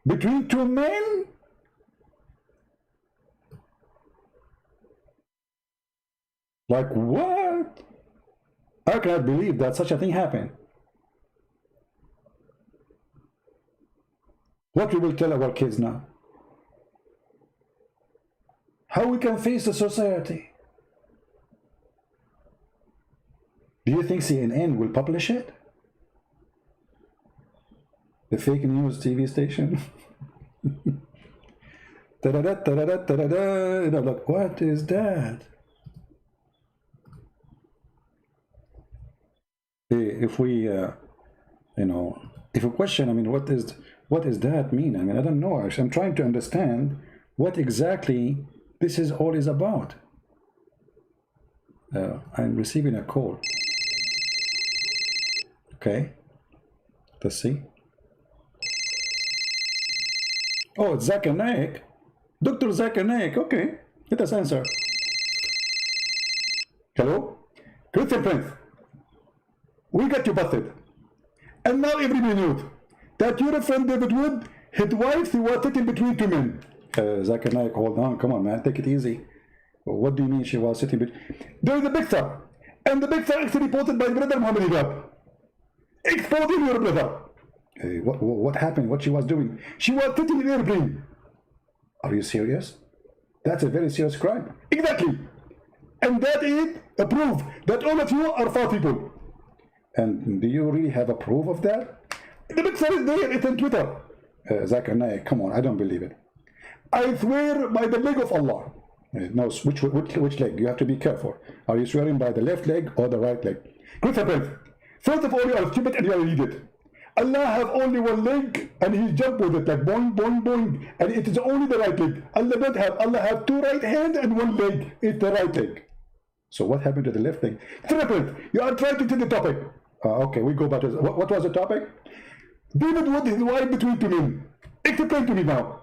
Between two men? Like what? I cannot believe that such a thing happened. What we will tell our kids now? How we can face the society? Do you think CNN will publish it? The fake news TV station? Da-da-da, da-da-da, da-da-da. You know, like, what is that? If we, you know, if we question, I mean, what does that mean? I mean, I don't know. Actually, I'm trying to understand what exactly this is all is about. I'm receiving a call. Okay. Let's see. Oh, it's Zakir Naik. Dr. Zakir Naik. Okay. Let us answer. Hello? Christian Prince. We got you busted. And now everybody knows that your friend David Wood, his wife, he was sitting between two men. Zakir Naik, hold on. Come on, man. Take it easy. What do you mean she was sitting between? There is a picture. And the picture actually posted by brother Muhammad Hijab. Exposing your brother. What happened? What she was doing? She was sitting in an airplane. Are you serious? That's a very serious crime. Exactly. And that is a proof that all of you are false people. And do you really have a proof of that? The picture is there. It's on Twitter. Zakir Naik, come on. I don't believe it. I swear by the leg of Allah. No, which leg? You have to be careful. Are you swearing by the left leg or the right leg? Christian Prince, first of all, you are stupid and you are an idiot. Allah have only one leg and he jumped with it like boing, boing, boing. And it is only the right leg. Allah have two right hands and one leg. It's the right leg. So what happened to the left leg? Christian Prince, you are trying to take the topic. Okay, we go back to what was the topic? David Wood, his wife between two men. Explain to me now.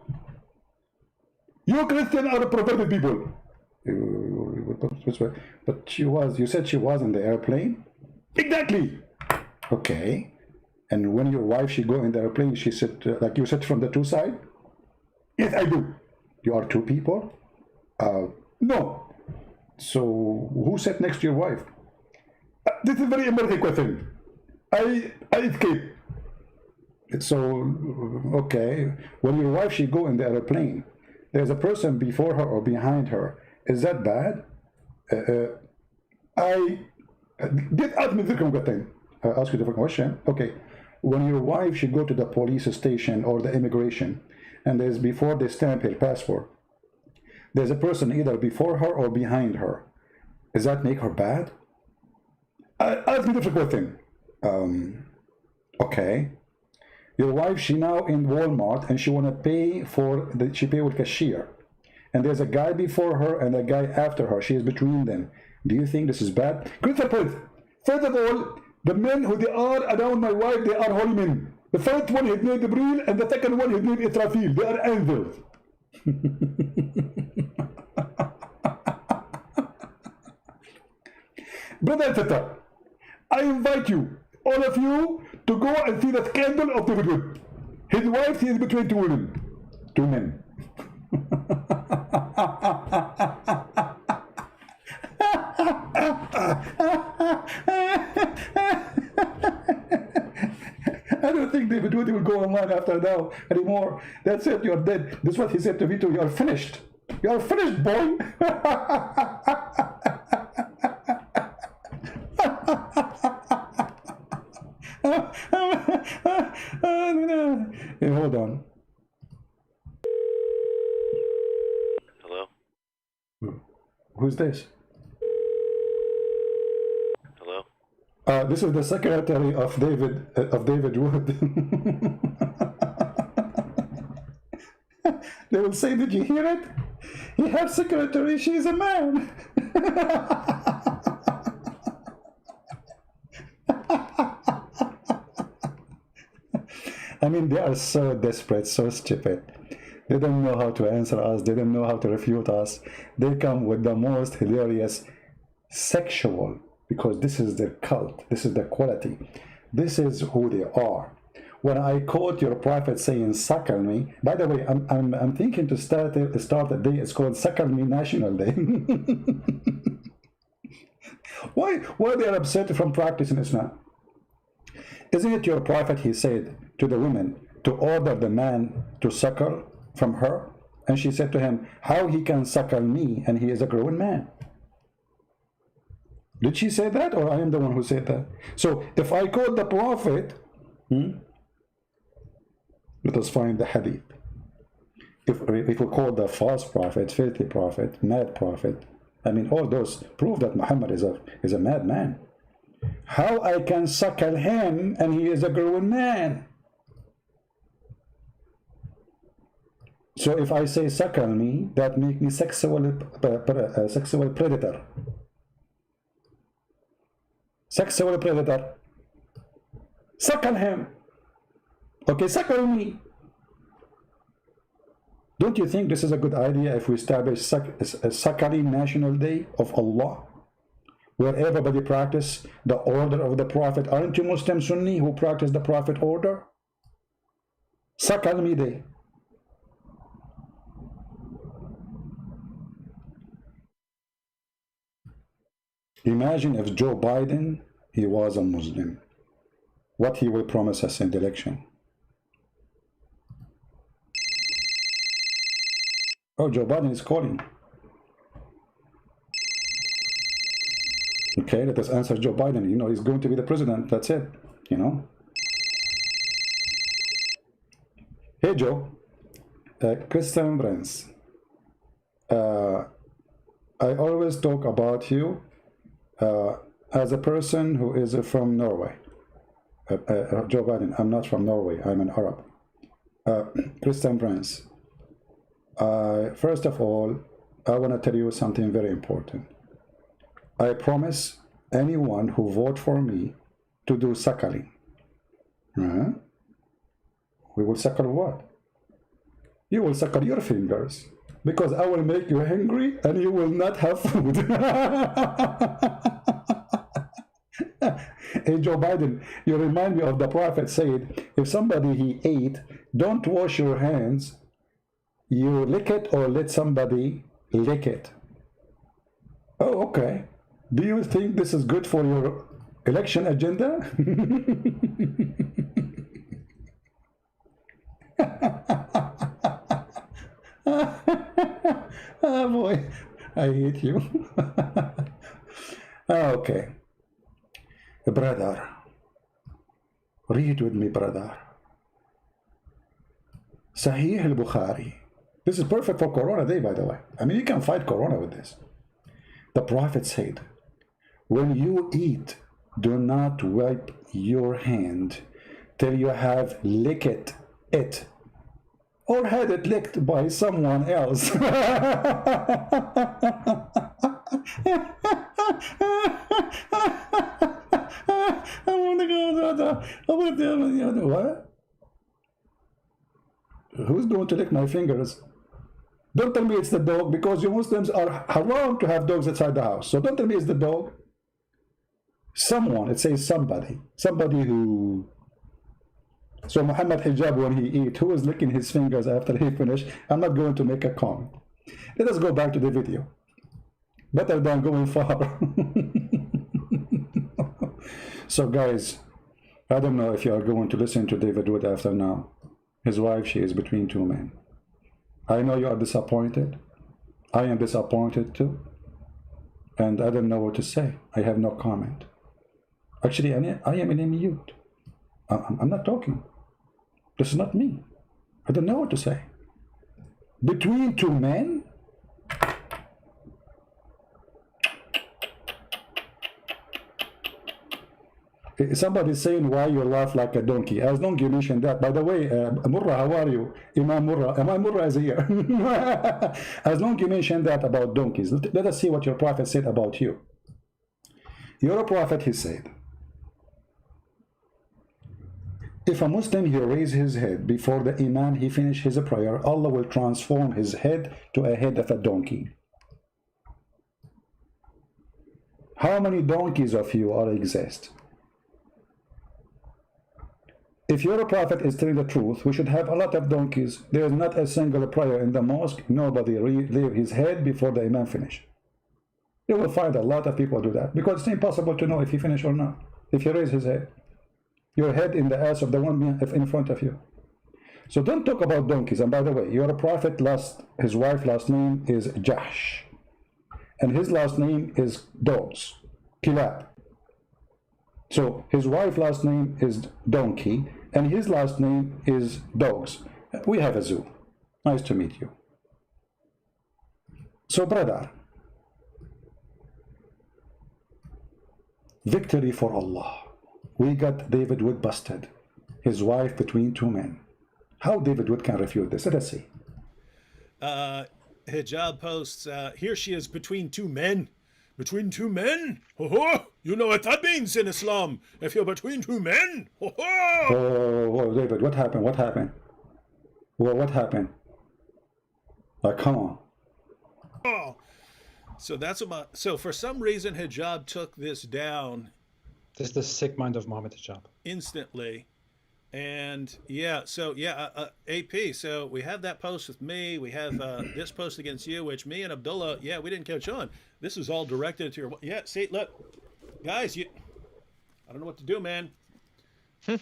You Christians are perverted people. But you said she was in the airplane? Exactly. Okay. And when your wife, she go in the airplane, she sit, like you sit from the two side? Yes, I do. You are two people? No. So who sat next to your wife? This is a very American question. I escaped. So, okay. When your wife, she go in the airplane, there's a person before her or behind her. Is that bad? Ask me a different thing. Ask you a different question. Okay. When your wife should go to the police station or the immigration, and there's before they stamp her passport, there's a person either before her or behind her. Does that make her bad? Ask me a different question. Okay. Your wife, she now in Walmart and she wanna pay for she pay with cashier, and there's a guy before her and a guy after her. She is between them. Do you think this is bad? Christian Prince, first of all, the men who they are around my wife, they are holy men. The first one, his name is Jibreel, and the second one, his name is Israfil. They are angels. Brother and sister, I invite you, all of you, to go and see the scandal of David Wood. His wife, he is between two women. Two men. I don't think David Wood will go online after now anymore. That's it, you're dead. This is what he said to Vito, you're finished. You're finished, boy. Hey, hold on. Hello? Who's this? Hello? This is the secretary of David Wood. They will say, did you hear it? He has secretary, she's a man. I mean, they are so desperate, so stupid. They don't know how to answer us. They don't know how to refute us. They come with the most hilarious sexual, because this is their cult. This is their quality. This is who they are. When I quote your prophet saying, suckle me, by the way, I'm thinking to start a day, it's called Suckle Me National Day. Why they are upset from practicing Islam? Isn't it your prophet, he said to the woman, to order the man to suckle from her? And she said to him, how he can suckle me, and he is a grown man? Did she say that, or I am the one who said that? So if I call the prophet, let us find the hadith. If we call the false prophet, filthy prophet, mad prophet, I mean, all those prove that Muhammad is a madman. How I can suckle him, and he is a grown man? So if I say suckle me, that makes me sexual predator. Sexual predator. Suckle him. Okay, suckle me. Don't you think this is a good idea if we establish a suckling national day of Allah, where everybody practice the order of the Prophet? Aren't you Muslim Sunni who practice the Prophet order? Suckle me day. Imagine if Joe Biden, he was a Muslim, what he will promise us in the election. Oh, Joe Biden is calling. Okay, let us answer Joe Biden. You know, he's going to be the president. That's it, you know. Hey, Joe. Christian Brands. I always talk about you as a person who is from Norway. Joe Biden, I'm not from Norway. I'm an Arab. Christian Brands. First of all, I want to tell you something very important. I promise anyone who vote for me to do suckling. We will suckle what? You will suckle your fingers, because I will make you hungry and you will not have food. Hey, Joe Biden, you remind me of the Prophet said, if somebody he ate, don't wash your hands, you lick it or let somebody lick it. Oh, okay. Do you think this is good for your election agenda? Oh boy, I hate you. Okay. Brother, read with me, brother. Sahih al-Bukhari. This is perfect for Corona Day, by the way. I mean, you can fight Corona with this. The Prophet said, when you eat, do not wipe your hand till you have licked it or had it licked by someone else. What? Who's going to lick my fingers? Don't tell me it's the dog, because you Muslims are haram to have dogs outside the house. So don't tell me it's the dog. Someone, it says somebody who. So Muhammad Hijab, when he eat, who is licking his fingers after he finished? I'm not going to make a comment. Let us go back to the video. Better than going far. So guys, I don't know if you are going to listen to David Wood after now. His wife, she is between two men. I know you are disappointed. I am disappointed too. And I don't know what to say. I have no comment. Actually, I am in a mute. I'm not talking. This is not me. I don't know what to say. Between two men? Somebody is saying why you laugh like a donkey. As long as you mentioned that. By the way, Murrah, how are you? Imam Murrah. Imam Murrah is here. As long as you mentioned that about donkeys. Let us see what your prophet said about you. Your prophet, he said, if a Muslim, he raise his head before the Imam, he finish his prayer, Allah will transform his head to a head of a donkey. How many donkeys of you are exist? If your prophet is telling the truth, we should have a lot of donkeys. There is not a single prayer in the mosque. Nobody leave his head before the Imam finish. You will find a lot of people do that because it's impossible to know if he finished or not. If he raised his head, your head in the ass of the one in front of you. So don't talk about donkeys. And by the way, your prophet his wife last name is Jahsh, and his last name is dogs, Kilab. So his wife last name is donkey, and his last name is dogs. We have a zoo. Nice to meet you. So brother, victory for Allah. We got David Wood busted, his wife between two men. How David Wood can refute this? Let us see. Hijab posts, here she is between two men. Between two men? Ho-ho! You know what that means in Islam. If you're between two men. Ho-ho! Oh, David, what happened? What happened? Well, what happened? Like, come on. Oh. So that's about. So for some reason, Hijab took this down. This is the sick mind of Mohammed Hijab. Instantly. And yeah, so yeah, AP. So we have that post with me. We have this post against you, which me and Abdullah, yeah, we didn't catch on. This is all directed to your. Yeah, see, look, guys, I don't know what to do, man. I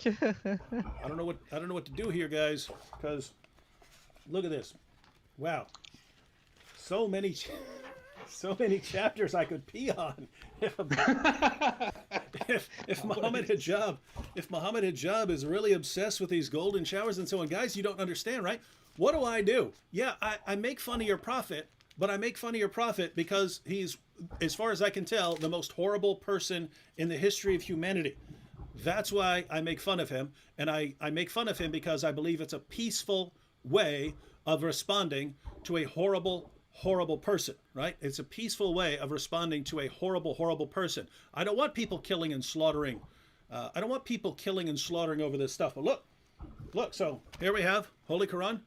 don't know what to do here, guys, because look at this. Wow, so many chapters I could pee on. If Mohammed Hijab is really obsessed with these golden showers and so on, guys, you don't understand, right? What do? Yeah, I make fun of your prophet, but I make fun of your prophet because he's, as far as I can tell, the most horrible person in the history of humanity. That's why I make fun of him, and I make fun of him because I believe it's a peaceful way of responding to a horrible person, right? It's a peaceful way of responding to a horrible person. I don't want people killing and slaughtering. I don't want people killing and slaughtering over this stuff. But look, so here we have Holy Quran.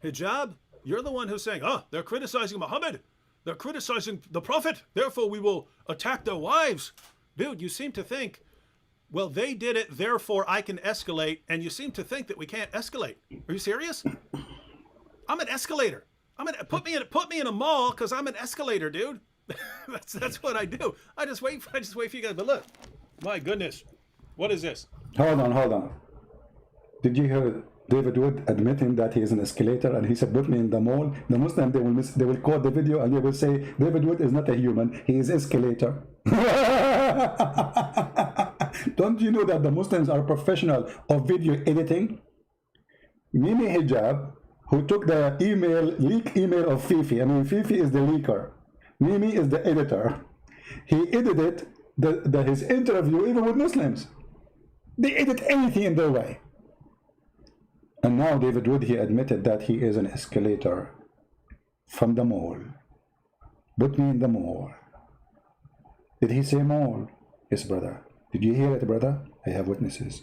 Hijab, you're the one who's saying, they're criticizing Muhammad. They're criticizing the Prophet. Therefore, we will attack their wives. Dude, you seem to think, well, they did it, therefore I can escalate. And you seem to think that we can't escalate. Are you serious? I'm an escalator. Put me in a mall because I'm an escalator, dude. that's what I do. I just wait for you guys. But look, my goodness, what is this? Hold on. Did you hear David Wood admitting that he is an escalator and he said, "Put me in the mall"? The Muslim they will quote the video and they will say David Wood is not a human. He is escalator. Don't you know that the Muslims are professional of video editing? Mimi Hijab, who took the leak email of Fifi. I mean, Fifi is the leaker. Mimi is the editor. He edited his interview even with Muslims. They edit anything in their way. And now David Wood, he admitted that he is an escalator from the mall. Put me in the mall. Did he say mall? Yes, brother. Did you hear it, brother? I have witnesses.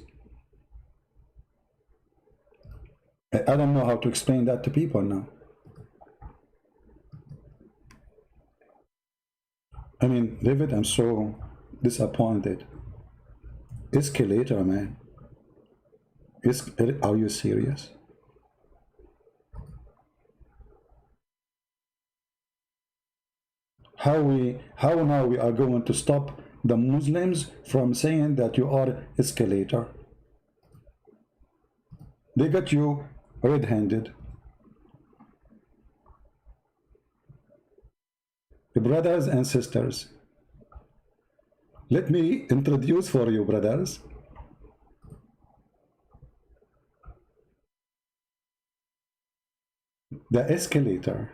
I don't know how to explain that to people now. I mean, David, I'm so disappointed. Escalator, man. Are you serious? How now we are going to stop the Muslims from saying that you are escalator? They got you red-handed. Brothers and sisters, let me introduce for you, brothers, the escalator.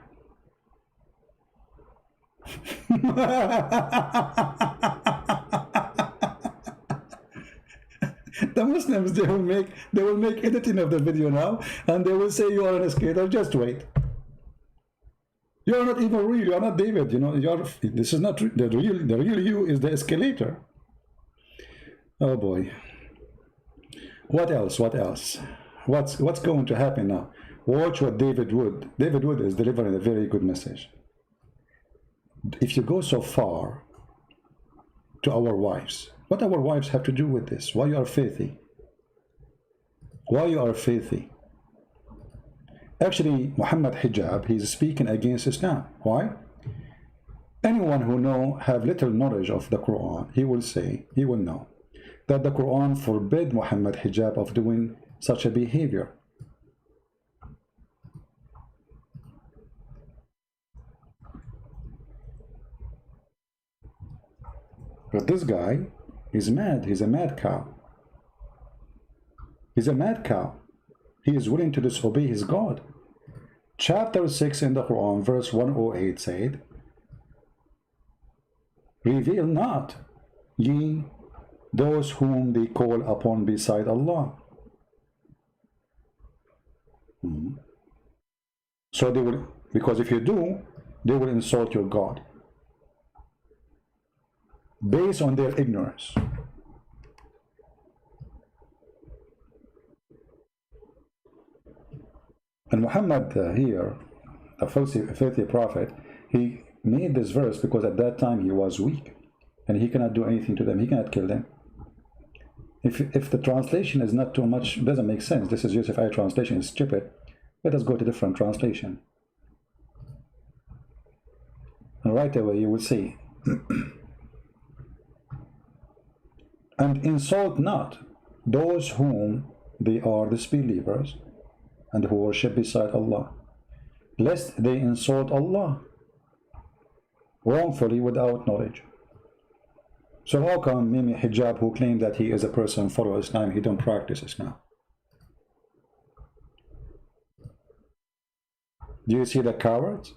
The Muslims, they will make editing of the video now, and they will say you are an escalator. Just wait. You are not even real. You are not David. You know, this is not the real. The real you is the escalator. Oh boy. What else? What's going to happen now? Watch what David Wood. David Wood is delivering a very good message. If you go so far to our wives, what our wives have to do with this? Why you are filthy? Why you are filthy? Actually, Muhammad Hijab, he's speaking against Islam. Why? anyone who have little knowledge of the Quran, he will know that the Quran forbid Muhammad hijab of doing such a behavior. But this guy is mad. He's a mad cow. He's a mad cow. He is willing to disobey his God. Chapter 6 in the Quran, verse 108 said, reveal not ye those whom they call upon beside Allah. So they will, because if you do, they will insult your God based on their ignorance. And Muhammad here, a filthy prophet, he made this verse because at that time he was weak and he cannot do anything to them. He cannot kill them. If the translation is not too much, doesn't make sense. This is Yusuf I translation, is stupid. Let us go to different translation. And right away you will see. And insult not those whom they are disbelievers and who worship beside Allah, lest they insult Allah wrongfully without knowledge. So how come Mimi Hijab, who claimed that he is a person follow Islam, he don't practice Islam? Do you see the cowards?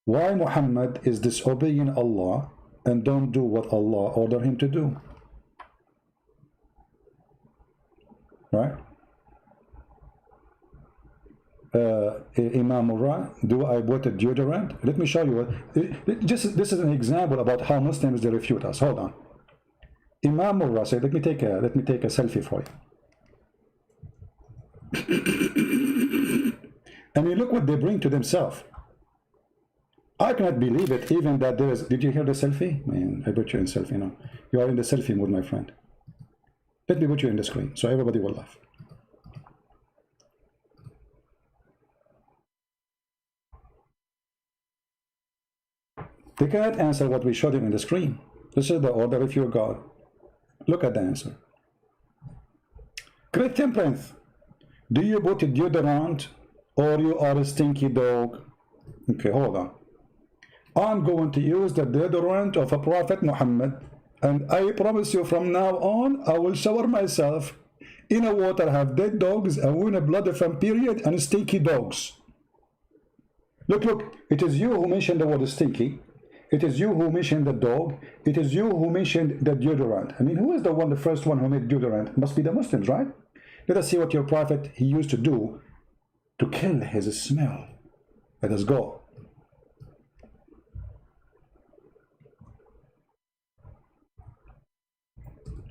Why Muhammad is disobeying Allah and don't do what Allah ordered him to do? Right? Imam Murrah, do I put a deodorant? Let me show you what. This is an example about how Muslims they refute us. Hold on. Imam Murrah said, let me take a selfie for you. I mean, look what they bring to themselves. I cannot believe it, even that there is. Did you hear the selfie? Man, I put you in selfie now. You are in the selfie mood, my friend. Let me put you in the screen so everybody will laugh. They cannot answer what we showed him in the screen. This is the order of your God. Look at the answer. Great temperance. Do you put a deodorant or you are a stinky dog? Okay, hold on. I'm going to use the deodorant of a Prophet Muhammad, and I promise you from now on, I will shower myself in a water, have dead dogs, and win a blood from period, and stinky dogs. Look, it is you who mentioned the word stinky. It is you who mentioned the dog. It is you who mentioned the deodorant. I mean, who is the first one who made deodorant? Must be the Muslims, right? Let us see what your prophet, he used to do to kill his smell. Let us go.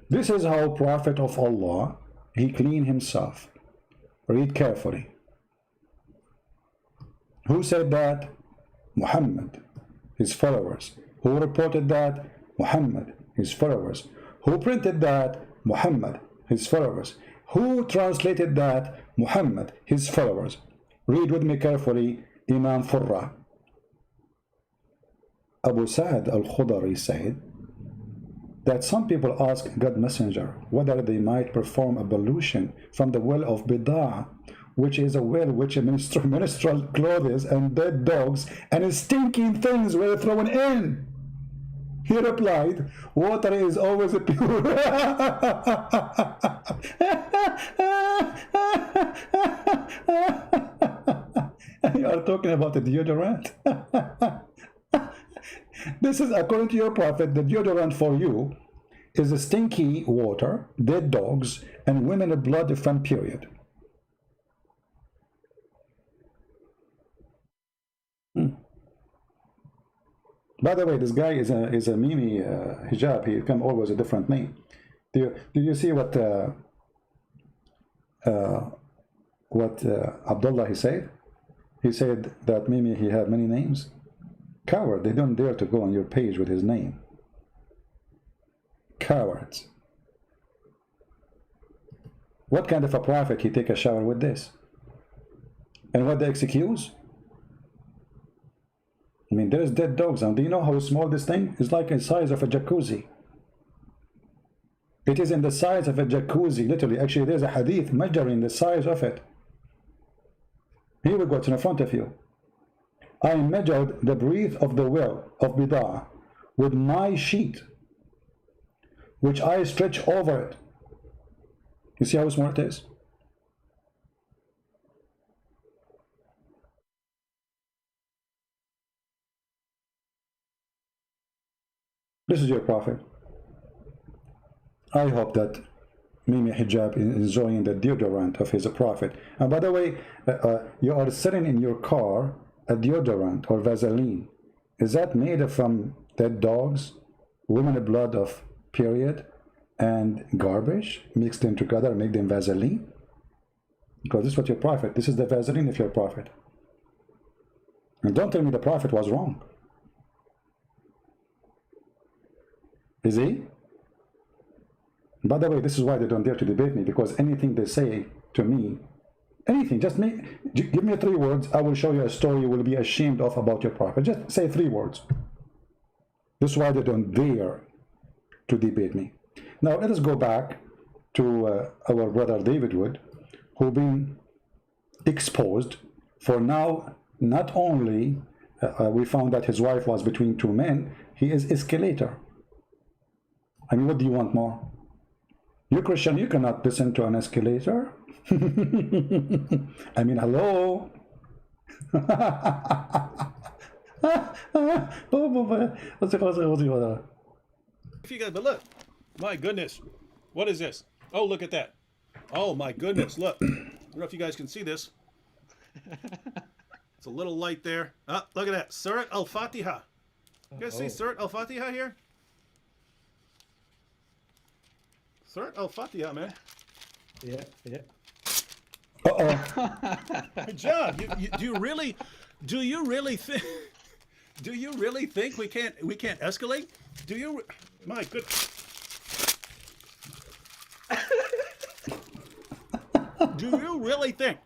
This is how Prophet of Allah, he cleaned himself. Read carefully. Who said that? Muhammad, his followers. Who reported that? Muhammad, his followers. Who printed that? Muhammad, his followers. Who translated that? Muhammad, his followers. Read with me carefully, Imam Furra. Abu Sa'd al-Khudari said that some people ask God Messenger whether they might perform ablution from the well of Bid'ah, which is a well which menstrual clothes and dead dogs and stinking things were thrown in. He replied, water is always pure. You are talking about the deodorant. This is according to your prophet. The deodorant for you is a stinky water, dead dogs, and women of blood from period. By the way, this guy is a Mimi Hijab. He come always a different name. Do you see what Abdullah he said? He said that Mimi he had many names. Coward, they don't dare to go on your page with his name. Cowards. What kind of a prophet he take a shower with this? And what the excuse? I mean, there's dead dogs. And do you know how small this thing is? Like the size of a jacuzzi. It is in the size of a jacuzzi, literally. Actually, there's a hadith measuring the size of it. Here we go, it's in front of you. I measured the breadth of the well of Bida'ah with my sheet, which I stretch over it. You see how small it is? This is your prophet. I hope that Mimi Hijab is enjoying the deodorant of his prophet. And by the way, you are sitting in your car a deodorant or Vaseline. Is that made from dead dogs, women blood of period, and garbage mixed in together, make them Vaseline? Because this is what your prophet. This is the Vaseline of your prophet. And don't tell me the prophet was wrong. Is he? By the way, this is why they don't dare to debate me, because anything they say to me, anything, just give me 3 words, I will show you a story you will be ashamed of about your prophet. Just say 3 words. This is why they don't dare to debate me. Now, let us go back to our brother David Wood, who been exposed for now. Not only we found that his wife was between 2 men, he is escalator. I mean, what do you want more? You Christian, you cannot listen to an escalator. I mean, hello. If you guys, but look, my goodness, what is this? Oh, look at that. Oh my goodness, look. I don't know if you guys can see this. It's a little light there. Ah, look at that. Surat Al-Fatiha. You guys see Surat Al-Fatiha here? Surat Al-Fatiha, man. Yeah, yeah. Good job. Do you really think we can't escalate? Do you? My goodness. Do you really think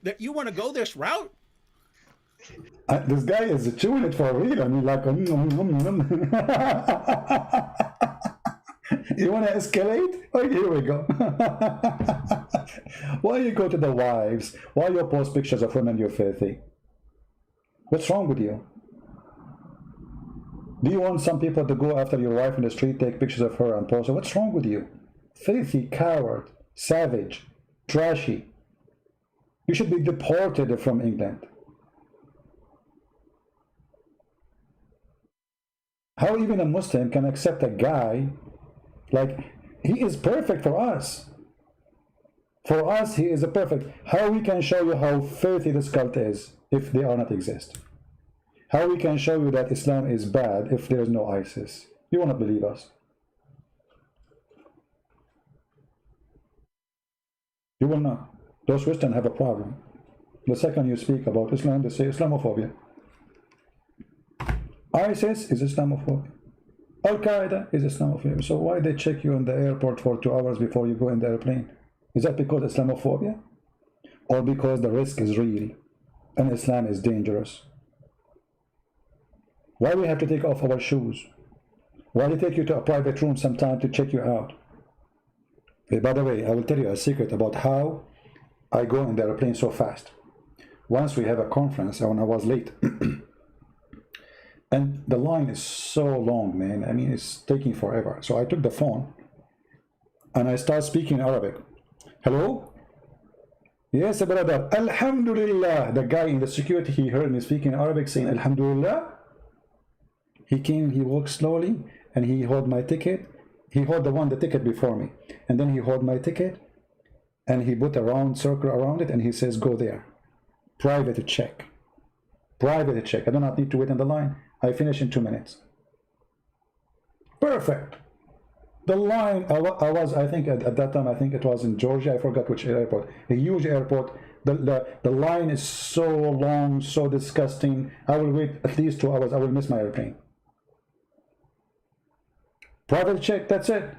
that you want to go this route? This guy is chewing it for real. I mean, like, you want to escalate? Oh, here we go. Why you go to the wives? Why you post pictures of women you're filthy? What's wrong with you? Do you want some people to go after your wife in the street, take pictures of her and post it? What's wrong with you? Filthy, coward, savage, trashy. You should be deported from England. How even a Muslim can accept a guy like he is perfect for us? For us, he is a perfect. How we can show you how filthy this cult is if they are not exist? How we can show you that Islam is bad if there is no ISIS? You will not believe us. You will not. Those Christians have a problem. The second you speak about Islam, they say Islamophobia. ISIS is Islamophobia. Al-Qaeda is Islamophobia. So why they check you in the airport for 2 hours before you go in the airplane? Is that because Islamophobia? Or because the risk is real and Islam is dangerous? Why we have to take off our shoes? Why they take you to a private room sometime to check you out? Hey, by the way, I will tell you a secret about how I go in the airplane so fast. Once we have a conference and I was late. And the line is so long, man. I mean, it's taking forever. So I took the phone and I started speaking Arabic. Hello? Yes, brother. Alhamdulillah. The guy in the security, he heard me speaking Arabic saying Alhamdulillah. He came, he walked slowly and he held my ticket. He held the ticket before me. And then he held my ticket and he put a round circle around it and he says, go there. Private check. Private check. I do not need to wait in the line. I finish in 2 minutes. Perfect. The line, I think at that time, I think it was in Georgia. I forgot which airport. A huge airport. The line is so long, so disgusting. I will wait at least 2 hours. I will miss my airplane. Private check, that's it.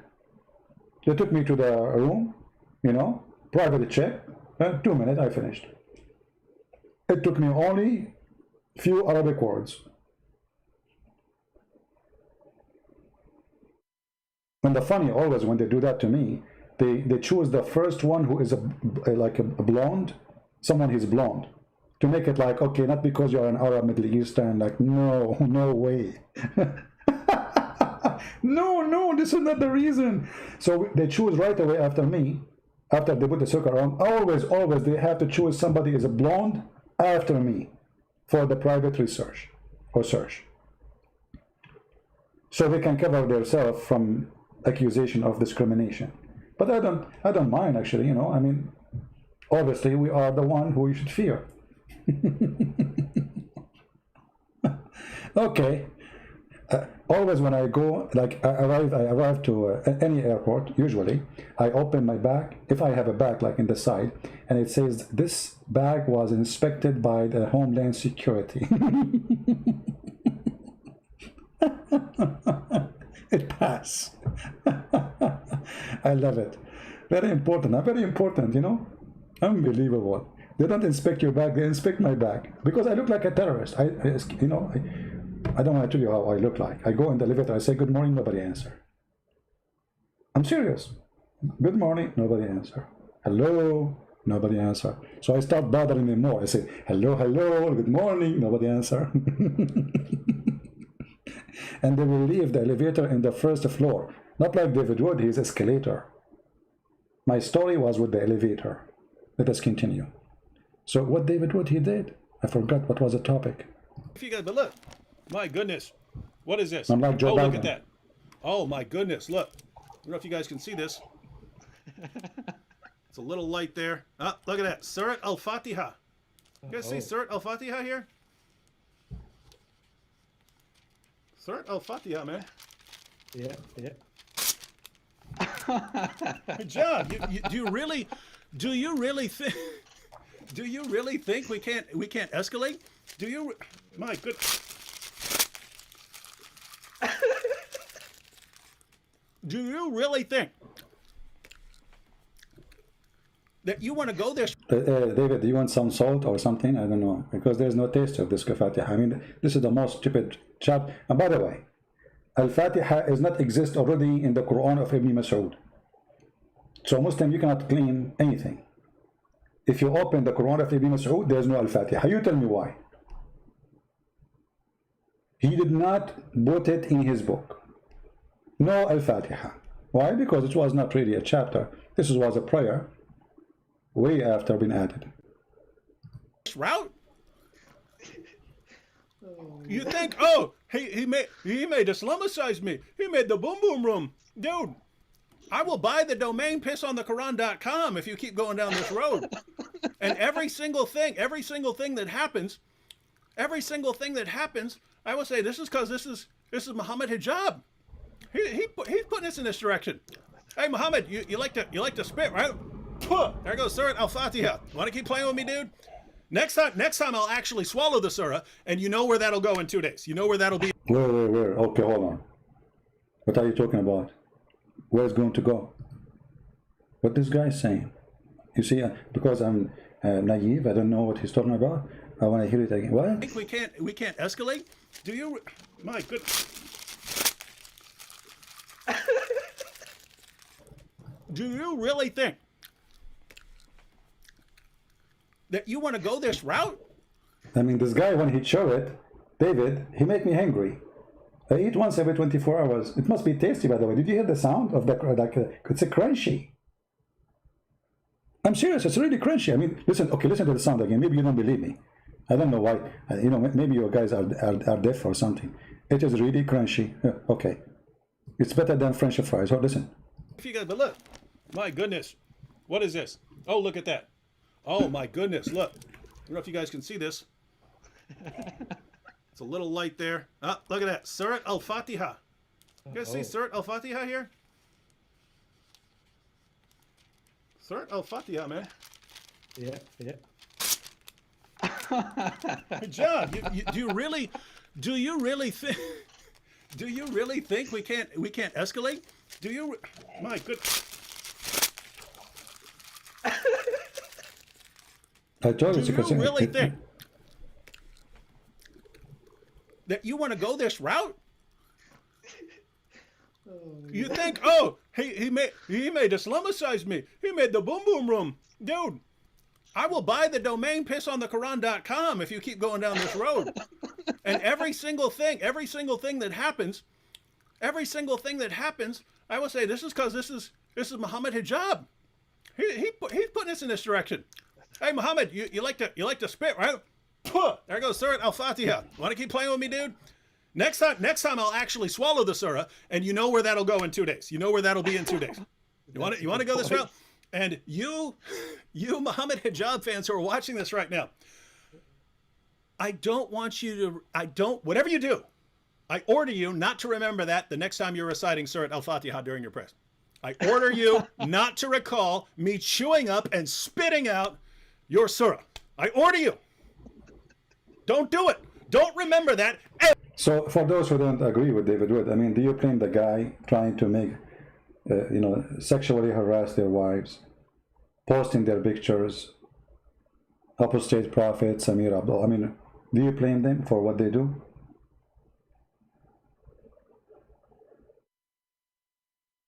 They took me to the room, you know, private check. 2 minutes, I finished. It took me only few Arabic words. And the funny, always when they do that to me, they choose the first one who is like a blonde, someone who's blonde, to make it like, okay, not because you're an Arab, Middle Eastern, like, no, no way. No, this is not the reason. So they choose right away after me, after they put the circle around. Always they have to choose somebody is a blonde after me for the private research or search, so they can cover themselves from accusation of discrimination. But I don't mind, actually, you know. I mean, obviously we are the one who you should fear. Okay. Always when I go, like I arrive to any airport, usually I open my bag, if I have a bag like in the side, and it says this bag was inspected by the Homeland Security. It passed. I love it. Very important, you know. Unbelievable. They don't inspect your bag, they inspect my bag because I look like a terrorist. I don't want to tell you how I look like. I go in the elevator, I say good morning, nobody answer. I'm serious. Good morning, nobody answer. Hello, nobody answer. So I start bothering them more. I say hello, good morning, nobody answer. And they will leave the elevator in the first floor. Not like David Wood, he's escalator. My story was with the elevator. Let us continue. So what David Wood he did, I forgot what was the topic. If you guys, but look, my goodness, what is this? I'm like Joe Look Biden. at that. Oh my goodness, look. I don't know if you guys can see this. It's a little light there. Ah, look at that. Surat al-Fatiha. You guys see Surat al-Fatiha here? Surat al-Fatiha, man. Yeah. Good job. Do you really think? Do you really think we can't escalate? Do you? My goodness. Do you really think that you want to go there? David, do you want some salt or something? I don't know, because there's no taste of this Fatiha. I mean, this is the most stupid chat. And by the way, Al-Fatiha does not exist already in the Quran of Ibn Mas'ud. So Muslim, you cannot claim anything. If you open the Quran of Ibn Mas'ud, there's no Al-Fatiha. You tell me why. He did not put it in his book. No Al-Fatiha. Why? Because it was not really a chapter. This was a prayer way after being added. Route? You think? Oh, he made Islamicize me. He made the boom boom room, dude. I will buy the domain pissonthequran.com if you keep going down this road. And every single thing that happens, I will say this is because this is Muhammad Hijab. He's putting us in this direction. Hey Muhammad, you like to spit, right? There goes Surat al-Fatiha. Want to keep playing with me, dude? Next time I'll actually swallow the surah, and you know where that'll go in 2 days. You know where that'll be. Where? Okay, hold on. What are you talking about? Where it's going to go? What this guy is saying? You see, because I'm naive, I don't know what he's talking about. I want to hear it again. What? I think we can't escalate. Do you? My goodness. Do you really think that you want to go this route? I mean, this guy, when he showed it, David, he made me hungry. I eat once every 24 hours. It must be tasty, by the way. Did you hear the sound of the, like, it's a crunchy. I'm serious, it's really crunchy. I mean, listen to the sound again. Maybe you don't believe me. I don't know why. You know, maybe you guys are deaf or something. It is really crunchy. Okay. It's better than French fries. Oh, listen. If you guys, but look, my goodness, what is this? Oh, look at that. Oh my goodness, look. I don't know if you guys can see this. It's a little light there. Ah, look at that. Surat al-Fatiha. You guys see Surat al-Fatiha here? Surat al-Fatiha, man. Yeah. Good job. Do you really think? Do you really think we can't escalate? Do you? My goodness. I told Do you you really think that you want to go this route? You think, oh, he made Islamicize me. He made the boom boom room. Dude, I will buy the domain pissonthequran.com if you keep going down this road. And every single thing that happens, I will say this is because this is Muhammad Hijab. He's putting us in this direction. Hey Muhammad, you like to spit, right? There goes Surah Al-Fatiha. Want to keep playing with me, dude? Next time I'll actually swallow the surah, and you know where that'll go in 2 days. You know where that'll be in 2 days. You want to go this route? And you Muhammad Hijab fans who are watching this right now, I don't want you to, whatever you do, I order you not to remember that the next time you're reciting Surah Al-Fatiha during your prayer. I order you not to recall me chewing up and spitting out your surah. I order you. Don't do it. Don't remember that. So for those who don't agree with David Wood, I mean, do you blame the guy trying to make, sexually harass their wives, posting their pictures, apostate prophets, Amir Abdul? I mean, do you blame them for what they do?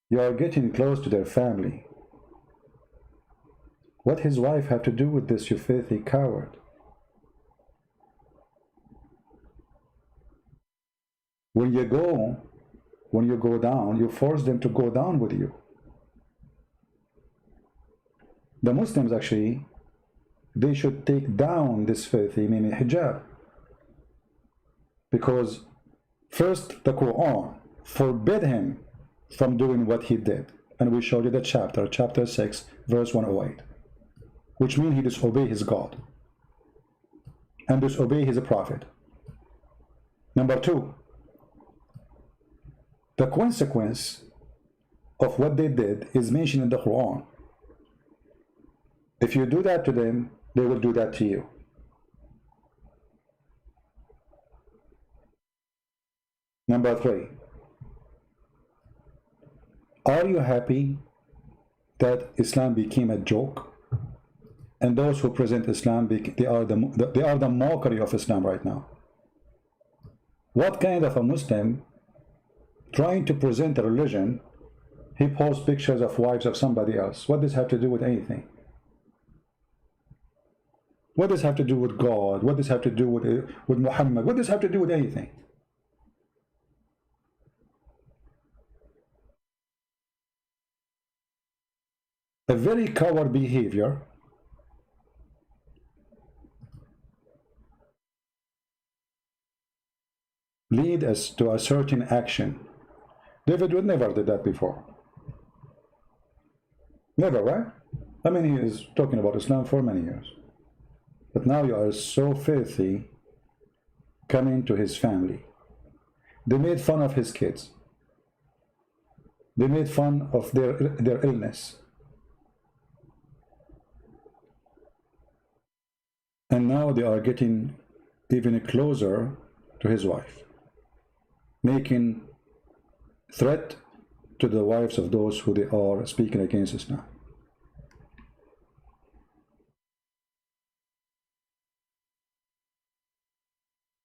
You are getting close to their family. What his wife have to do with this, you filthy coward? When you go down, you force them to go down with you. The Muslims actually, they should take down this filthy Mimi hijab. Because first the Quran forbid him from doing what he did. And we showed you the chapter 6, verse 108. Which means he disobeyed his God. And disobeyed his prophet. Number 2. The consequence of what they did is mentioned in the Quran. If you do that to them, they will do that to you. Number 3. Are you happy that Islam became a joke? And those who present Islam, they are the mockery of Islam right now. What kind of a Muslim trying to present a religion, he posts pictures of wives of somebody else? What does this have to do with anything? What does this have to do with God? What does this have to do with Muhammad? What does this have to do with anything? A very coward behavior lead us to a certain action. David Wood never did that before. Never, right? I mean, he is talking about Islam for many years. But now you are so filthy coming to his family. They made fun of his kids. They made fun of their illness. And now they are getting even closer to his wife, making threat to the wives of those who they are speaking against Islam.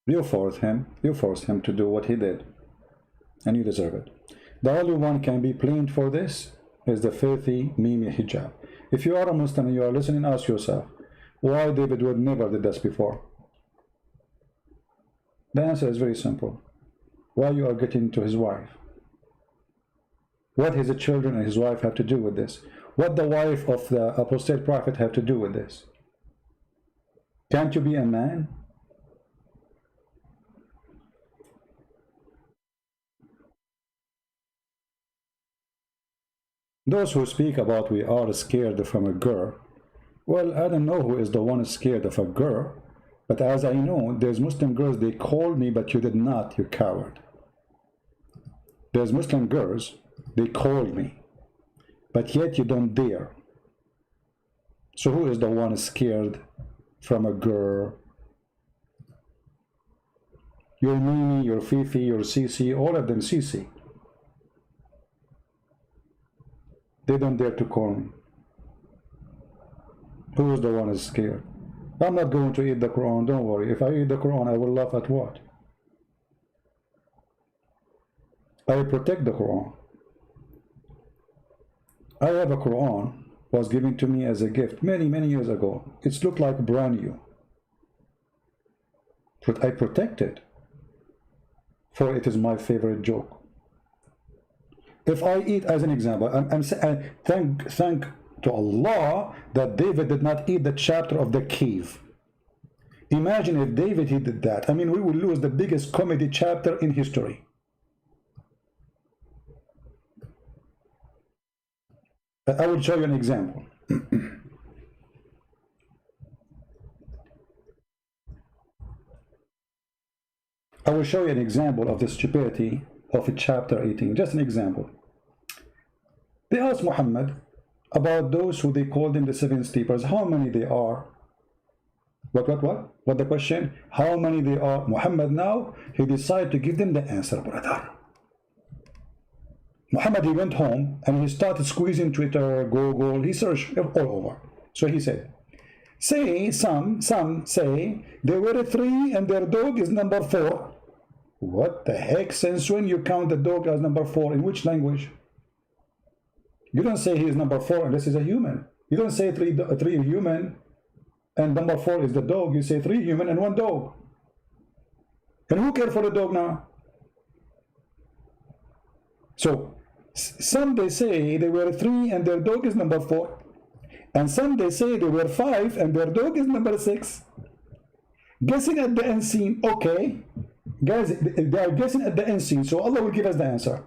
You forced him to do what he did, and you deserve it. The only one can be blamed for this is the filthy Mimi hijab. If you are a Muslim and you are listening, ask yourself, why David Wood never did this before? The answer is very simple. Why you are getting to his wife? What his children and his wife have to do with this? What the wife of the apostate prophet have to do with this? Can't you be a man? Those who speak about we are scared from a girl, well, I don't know who is the one scared of a girl, but as I know, there's Muslim girls, they called me, but you did not, you coward. There's Muslim girls, they called me, but yet you don't dare. So who is the one scared from a girl? Your Mimi, your Fifi, your Sisi, all of them Sisi. They don't dare to call me. Who is the one is scared? I'm not going to eat the Quran, don't worry. If I eat the Quran, I will laugh at what? I protect the Quran. I have a Quran, was given to me as a gift many years ago. It's looked like brand new. But I protect it, for it is my favorite joke. If I eat, as an example, I'm saying, thank to Allah that David did not eat the chapter of the cave. Imagine if David he did that. I mean, we would lose the biggest comedy chapter in history. I will show you an example. I will show you an example of the stupidity of a chapter 18. Just an example. They asked Muhammad about those who they called in the seven sleepers, how many they are. What the question? How many they are? Muhammad now, he decided to give them the answer, brother. Muhammad, he went home and he started squeezing Twitter, Google, he searched all over. So he said, some say they were 3 and their dog is number 4. What the heck? Since when you count the dog as number 4? In which language? You don't say he is number 4 unless he's a human. You don't say three human and number 4 is the dog. You say 3 human and 1 dog. And who cares for the dog now? So some they say they were 3 and their dog is number 4. And some they say they were 5 and their dog is number 6. Guessing at the unseen. Okay, guys, they are guessing at the unseen, so Allah will give us the answer.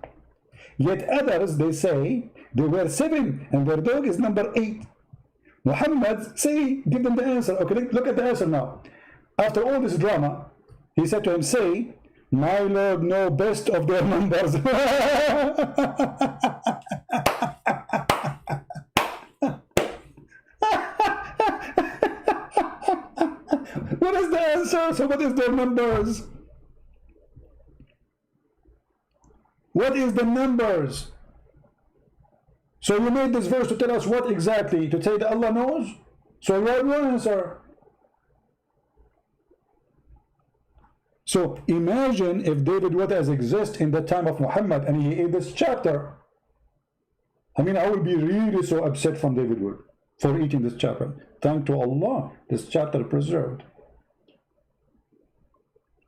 Yet others, they say they were 7 and their dog is number 8. Muhammad say, give them the answer. Okay, look at the answer now. After all this drama, he said to him, say, my Lord know best of their numbers. What is the answer? So what is their numbers? What is the numbers? So you made this verse to tell us what exactly? To say that Allah knows? So what will answer? So imagine if David would has exist in the time of Muhammad and he ate this chapter. I mean, I will be really so upset from David Wood for eating this chapter. Thank to Allah, this chapter preserved.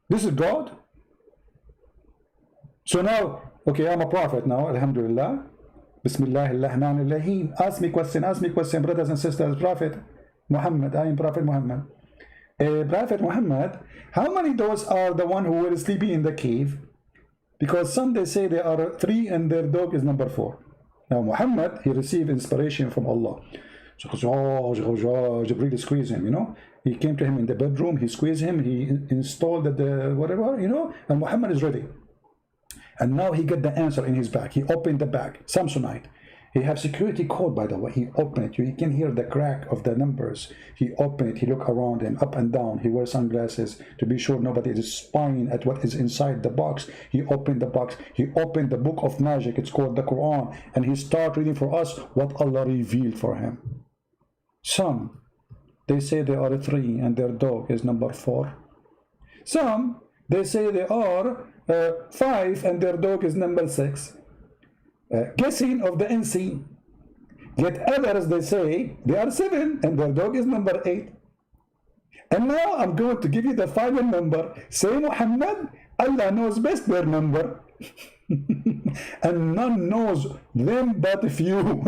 This is God. So now, okay, I'm a prophet now, alhamdulillah. Bismillah ar-Rahman ar-Rahim. Ask me question, brothers and sisters. Prophet Muhammad, I am Prophet Muhammad. Prophet Muhammad, how many those are the one who were sleeping in the cave? Because some they say they are 3 and their dog is number 4. Now Muhammad, he received inspiration from Allah. So Jibreel squeezed him, you know. He came to him in the bedroom, he squeezed him, he installed the whatever, you know, and Muhammad is ready. And now he got the answer in his bag. He opened the bag, Samsonite. He have security code, by the way. He opened it. You can hear the crack of the numbers. He opened it. He looked around him, up and down. He wears sunglasses to be sure nobody is spying at what is inside the box. He opened the box. He opened the book of magic. It's called the Quran. And he started reading for us what Allah revealed for him. Some, they say they are 3 and their dog is number 4. Some, they say they are 5 and their dog is number 6. Guessing of the unseen. Yet others, they say they are 7 and their dog is number 8. And now I'm going to give you the final number. Say Muhammad, Allah knows best their number. And none knows them but few.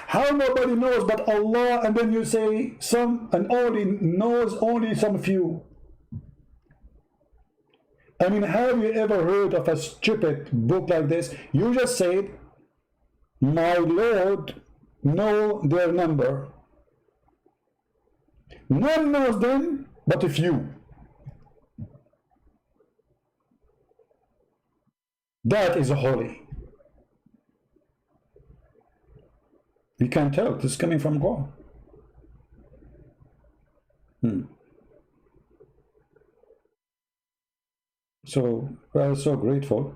How nobody knows but Allah, and then you say some and only knows only some few. I mean, have you ever heard of a stupid book like this? You just said, my Lord know their number. None knows them but a few. That is holy. You can tell this is coming from God. So I was so grateful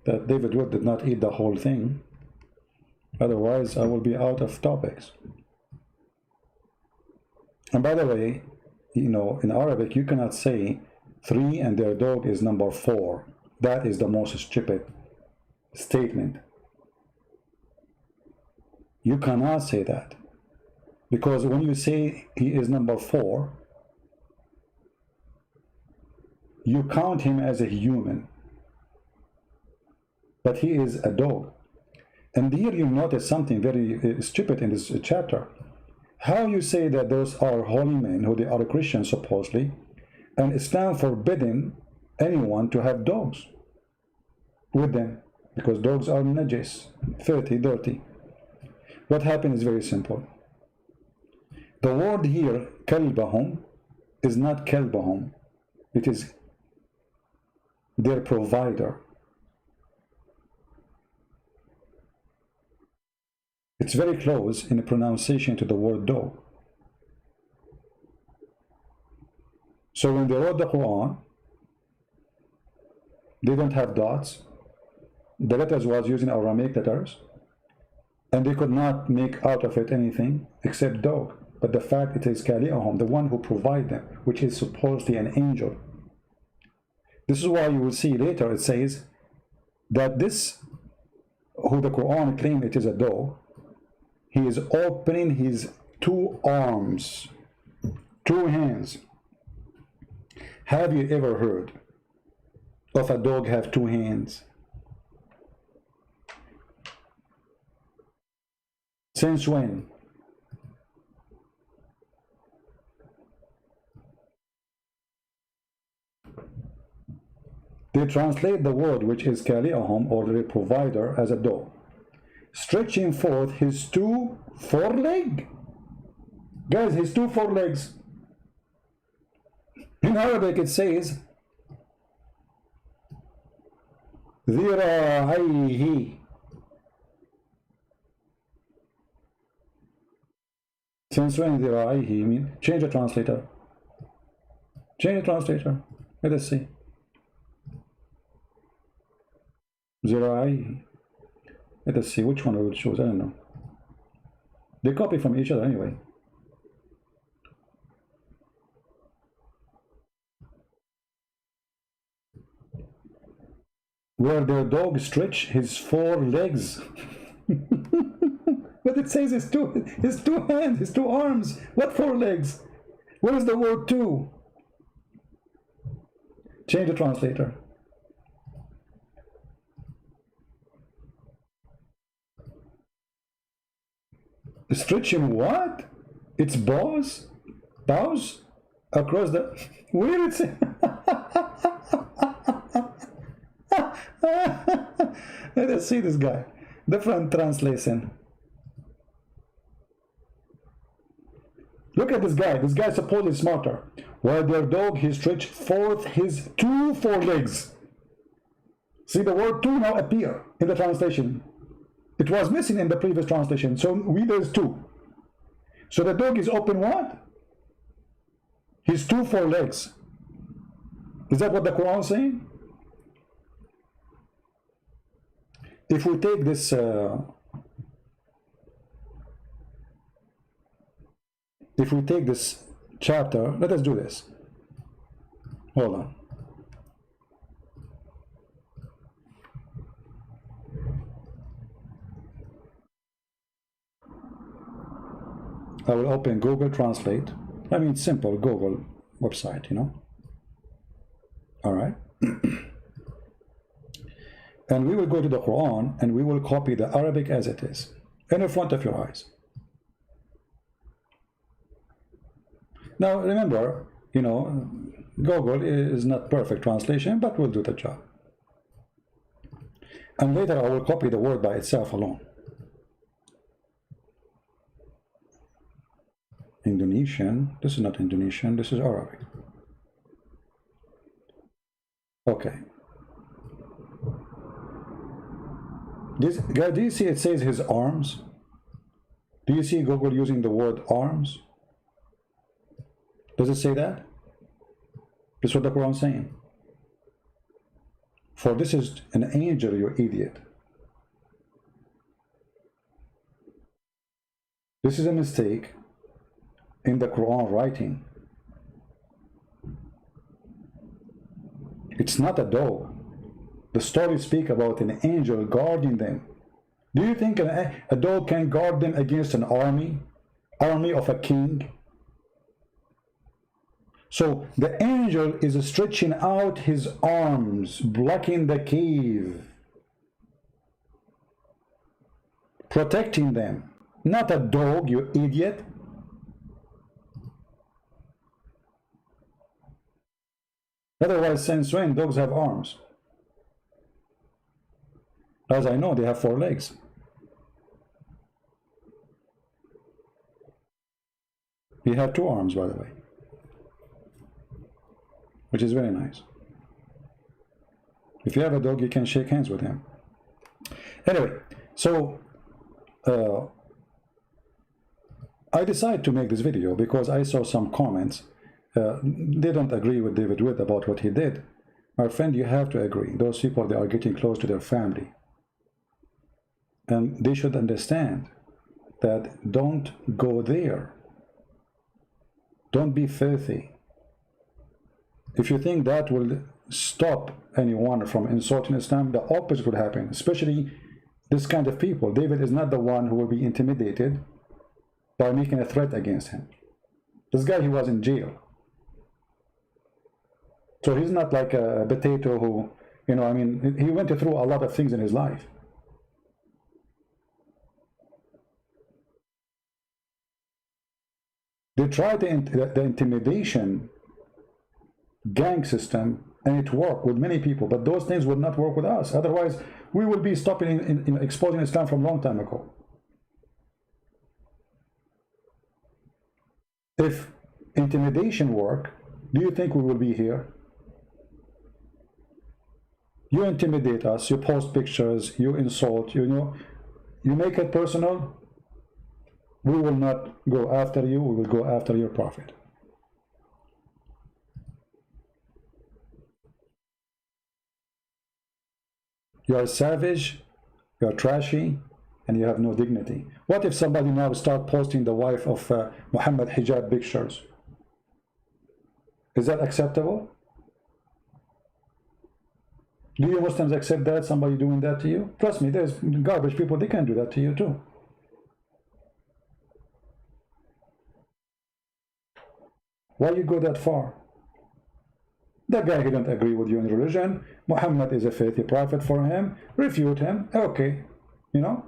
that David Wood did not eat the whole thing. Otherwise, I will be out of topics. And by the way, you know, in Arabic, you cannot say 3 and their dog is number 4. That is the most stupid statement. You cannot say that, because when you say he is number 4, you count him as a human, but he is a dog. And here you notice something very stupid in this chapter. How you say that those are holy men, who they are Christians supposedly, and Islam forbidden anyone to have dogs with them, because dogs are najis, filthy, dirty. What happened is very simple. The word here, kalbahum, is not kalbahum. It is their provider. It's very close in the pronunciation to the word dog. So when they wrote the Quran, they don't have dots. The letters was using Aramaic letters, and they could not make out of it anything except dog. But the fact it is Kali'ahum, the one who provides them, which is supposedly an angel. This is why you will see later it says that this, who the Quran claims it is a dog, he is opening his 2 arms, 2 hands. Have you ever heard of a dog have 2 hands? Since when? They translate the word which is Kali'ahum, or the provider, as a dog, stretching forth his 2 forelegs. Guys, his 2 forelegs. In Arabic it says ذراعيه. Since when ذراعيه mean? Change the translator. Change the translator. Let us see. ذراعيه. Let us see which one I will choose. I don't know. They copy from each other anyway. Where their dog stretch his 4 legs. But it says his 2 hands, his 2 arms. What 4 legs? Where is the word 2? Change the translator. Stretching what? It's bows across the. Where it say? Let us see this guy. Different translation. Look at this guy. This guy is supposedly smarter. While their dog, he stretched forth his 2 forelegs. See, the word 2 now appear in the translation. It was missing in the previous translation. So there's 2. So the dog is open what? His 2 forelegs. Is that what the Quran is saying? If we take this chapter, let us do this. Hold on. I will open Google Translate. I mean, simple Google website, you know. All right. And we will go to the Quran and we will copy the Arabic as it is in front of your eyes. Now remember, you know, Google is not perfect translation, but will do the job. And later I will copy the word by itself alone. Indonesian, this is not Indonesian, this is Arabic. Okay. Guys, do you see it says his arms? Do you see Google using the word arms? Does it say that? That's what the Quran is saying. For this is an angel, you idiot. This is a mistake in the Quran writing. It's not a dog. The stories speak about an angel guarding them. Do you think a dog can guard them against an army of a king? So the angel is stretching out his arms, blocking the cave, protecting them. Not a dog, you idiot. Otherwise, since when dogs have arms? As I know, they have 4 legs. He had 2 arms, by the way, which is very nice. If you have a dog, you can shake hands with him. Anyway, so I decided to make this video because I saw some comments. They don't agree with David Wood about what he did. My friend, you have to agree. Those people, they are getting close to their family. And they should understand that don't go there. Don't be filthy. If you think that will stop anyone from insulting Islam, the opposite would happen, especially this kind of people. David is not the one who will be intimidated by making a threat against him. This guy, he was in jail. So he's not like a potato who, you know, I mean, he went through a lot of things in his life. They tried the intimidation gang system, and it worked with many people, but those things would not work with us. Otherwise, we would be stopping in exposing Islam from a long time ago. If intimidation worked, do you think we will be here? You intimidate us, you post pictures, you insult, you know, you make it personal. We will not go after you, we will go after your prophet. You are savage, you are trashy, and you have no dignity. What if somebody now start posting the wife of Muhammad hijab pictures? Is that acceptable? Do you Muslims accept that, somebody doing that to you? Trust me, there's garbage people, they can do that to you too. Why you go that far? That guy, he don't agree with you in religion. Muhammad is a faithful prophet for him. Refute him. Okay. You know?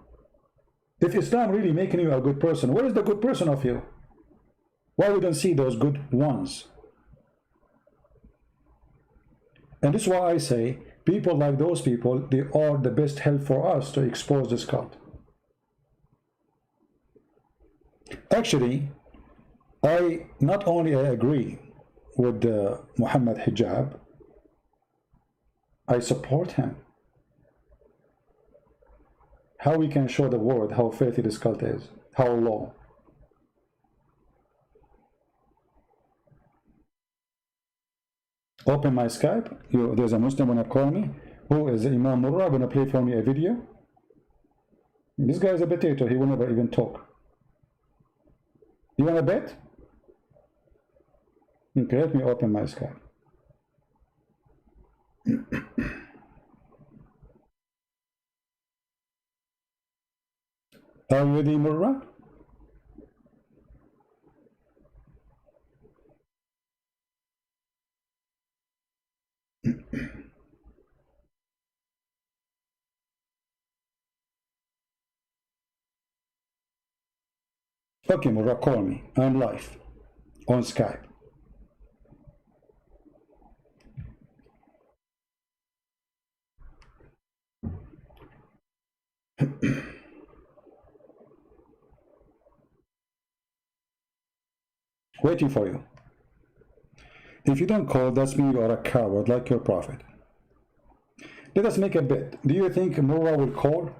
If Islam really making you a good person, where is the good person of you? Why we don't see those good ones? And this is why I say, people like those people, they are the best help for us to expose this cult. Actually, I not only agree with Muhammad hijab, I support him. How we can show the world how filthy this cult is, how low. Open my Skype. There's a Muslim wanna call me. Who is Imam Murra gonna play for me a video? This guy is a potato. He will never even talk. You wanna bet? Okay, let me open my Skype. Are you ready, Murra? Okay, Murra, call me. I'm live on Skype. Waiting for you. If you don't call, that's mean you are a coward like your prophet. Let us make a bet. Do you think Murra will call?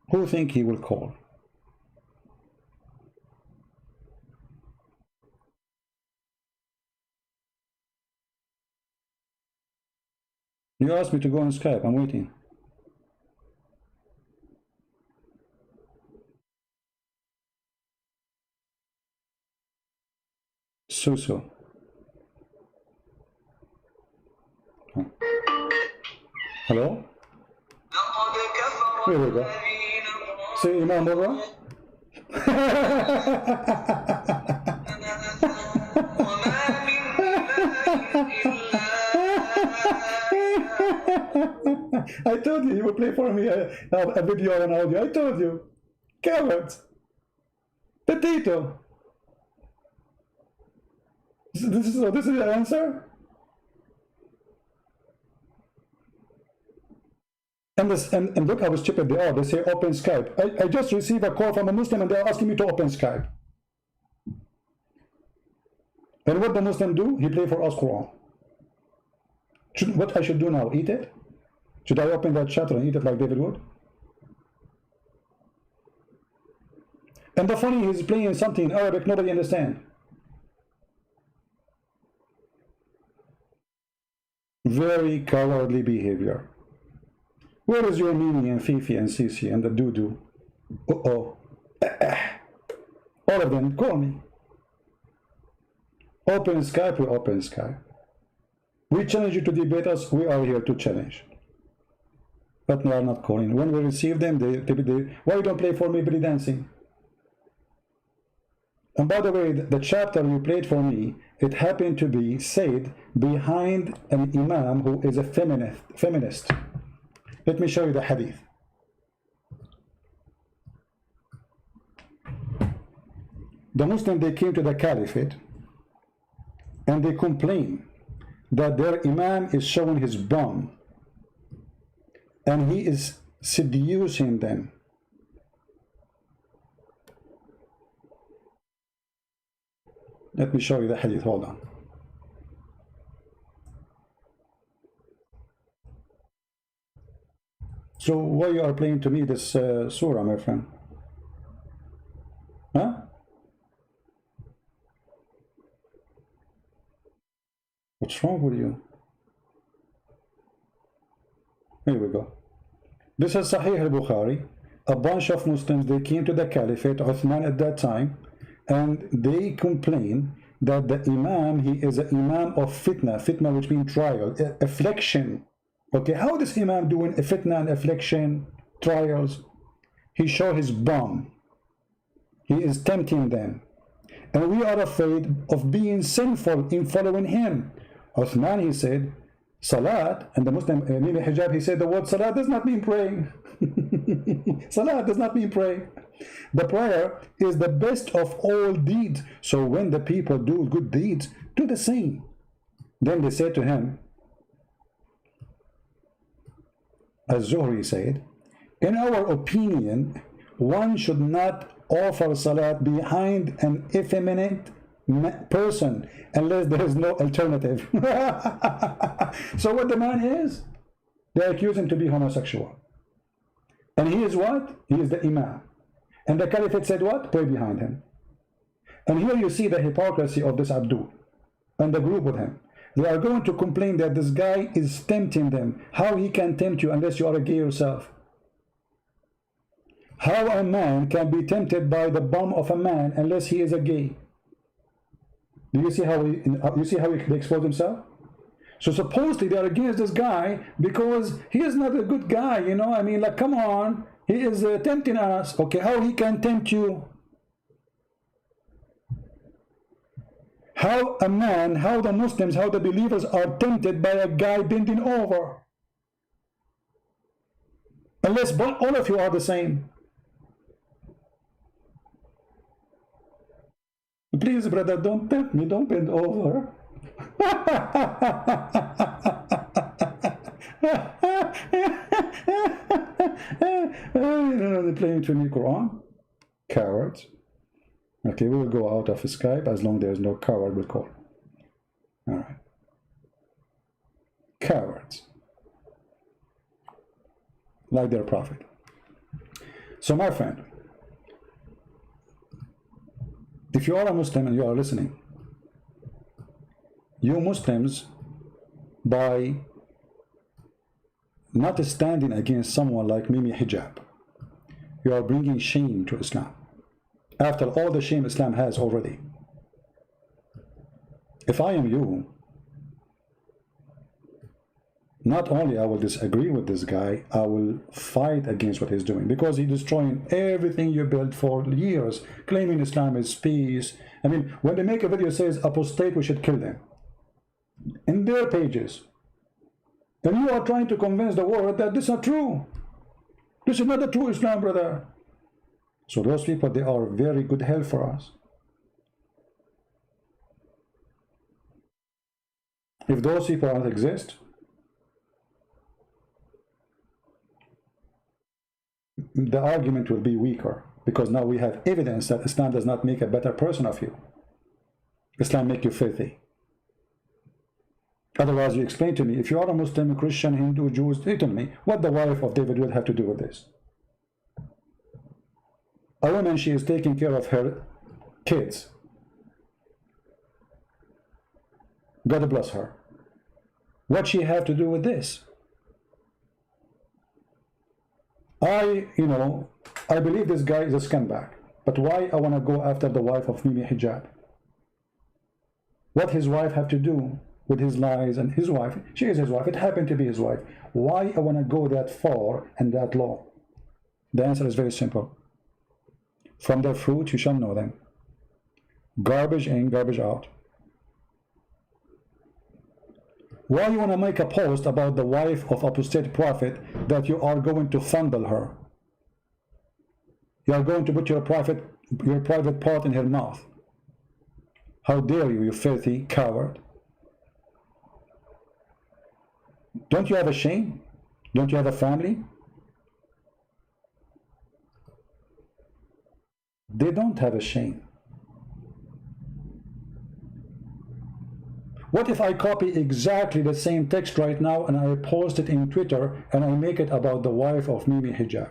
Who think he will call? You asked me to go on Skype. I'm waiting. So. Hello? Here we go. See Imam Murrah? I told you he would play for me a video and audio. I told you. Cowards. Potato. This is the answer? And look how stupid they are. They say open Skype. I just received a call from a Muslim and they're asking me to open Skype. And what the Muslim do? He play for us Quran. What I should do now? Eat it? Should I open that chapter and eat it like David would? And the funny, he's playing something in Arabic nobody understands. Very cowardly behavior. Where is your Mimi and Fifi and Sisi and the Dudu? All of them, call me. Open Skype, we open Skype. We challenge you to debate us, we are here to challenge. But they are not calling. When we receive them, they why you don't play for me belly dancing? And by the way, the chapter you played for me, it happened to be said behind an imam who is a feminist. Let me show you the hadith. The Muslims, they came to the caliphate and they complain that their imam is showing his bum and he is seducing them. Let me show you the hadith, hold on. So why you are playing to me this surah, my friend? Huh? What's wrong with you? Here we go. This is Sahih al-Bukhari. A bunch of Muslims, they came to the Caliphate, Uthman at that time, and they complain that the Imam, he is an Imam of fitna, which means trial, affliction. Okay, how does Imam doing a fitna and affliction, trials? He show his bum. He is tempting them. And we are afraid of being sinful in following him. Uthman, he said, Salat, and the Muslim, Mimi Hijab, he said the word Salat does not mean praying. Salat does not mean praying. The prayer is the best of all deeds. So when the people do good deeds, do the same. Then they said to him, Az-Zuhri said, in our opinion, one should not offer salat behind an effeminate person unless there is no alternative. So what the man is, they accuse him to be homosexual. And he is what? He is the Imam. And the Caliphate said what? Pray behind him. And here you see the hypocrisy of this Abdul and the group with him. They are going to complain that this guy is tempting them. How he can tempt you unless you are a gay yourself? How a man can be tempted by the bum of a man unless he is a gay? Do you see how he exposed himself? So supposedly they are against this guy because he is not a good guy, you know. I mean, like, come on, he is tempting us. Okay, how he can tempt you? How a man, how the Muslims, how the believers are tempted by a guy bending over? Unless all of you are the same. Please, brother, don't tempt me, don't bend over. They're playing to me Quran. Cowards. Okay, we will go out of Skype as long as there is no coward will call. All right. Cowards. Like their prophet. So my friend, if you are a Muslim and you are listening, you Muslims, by not standing against someone like Mimi Hijab, you are bringing shame to Islam. After all the shame Islam has already. If I am you, not only I will disagree with this guy, I will fight against what he's doing, because he's destroying everything you built for years, claiming Islam is peace. I mean, when they make a video that says apostate, we should kill them, in their pages, and you are trying to convince the world that this is not true. This is not the true Islam, brother. So those people, they are very good help for us. If those people don't exist, the argument will be weaker, because now we have evidence that Islam does not make a better person of you. Islam make you filthy. Otherwise, you explain to me, if you are a Muslim, a Christian, Hindu, Jews, tell me what the wife of David will have to do with this. A woman, she is taking care of her kids. God bless her. What she have to do with this? I believe this guy is a scumbag, but why I want to go after the wife of Mimi Hijab? What his wife have to do with his lies? And his wife, she is his wife, it happened to be his wife. Why I want to go that far and that low? The answer is very simple. From their fruit you shall know them. Garbage in, garbage out. Why you want to make a post about the wife of apostate prophet that you are going to fondle her? You are going to put your private part in her mouth. How dare you, you filthy coward? Don't you have a shame? Don't you have a family? They don't have a shame. What if I copy exactly the same text right now and I post it in Twitter and I make it about the wife of Mimi Hijab?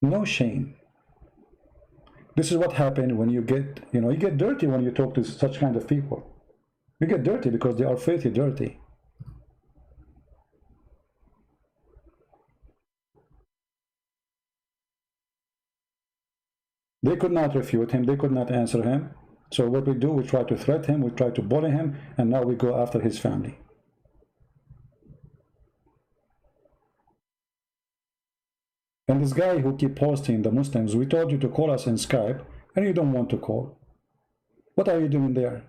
No shame. This is what happened when you get, you get dirty when you talk to such kind of people. You get dirty because they are filthy dirty. They could not refute him, they could not answer him. So what we do, we try to threat him, we try to bully him, and now we go after his family. And this guy who keep posting the Muslims, we told you to call us in Skype, and you don't want to call. What are you doing there?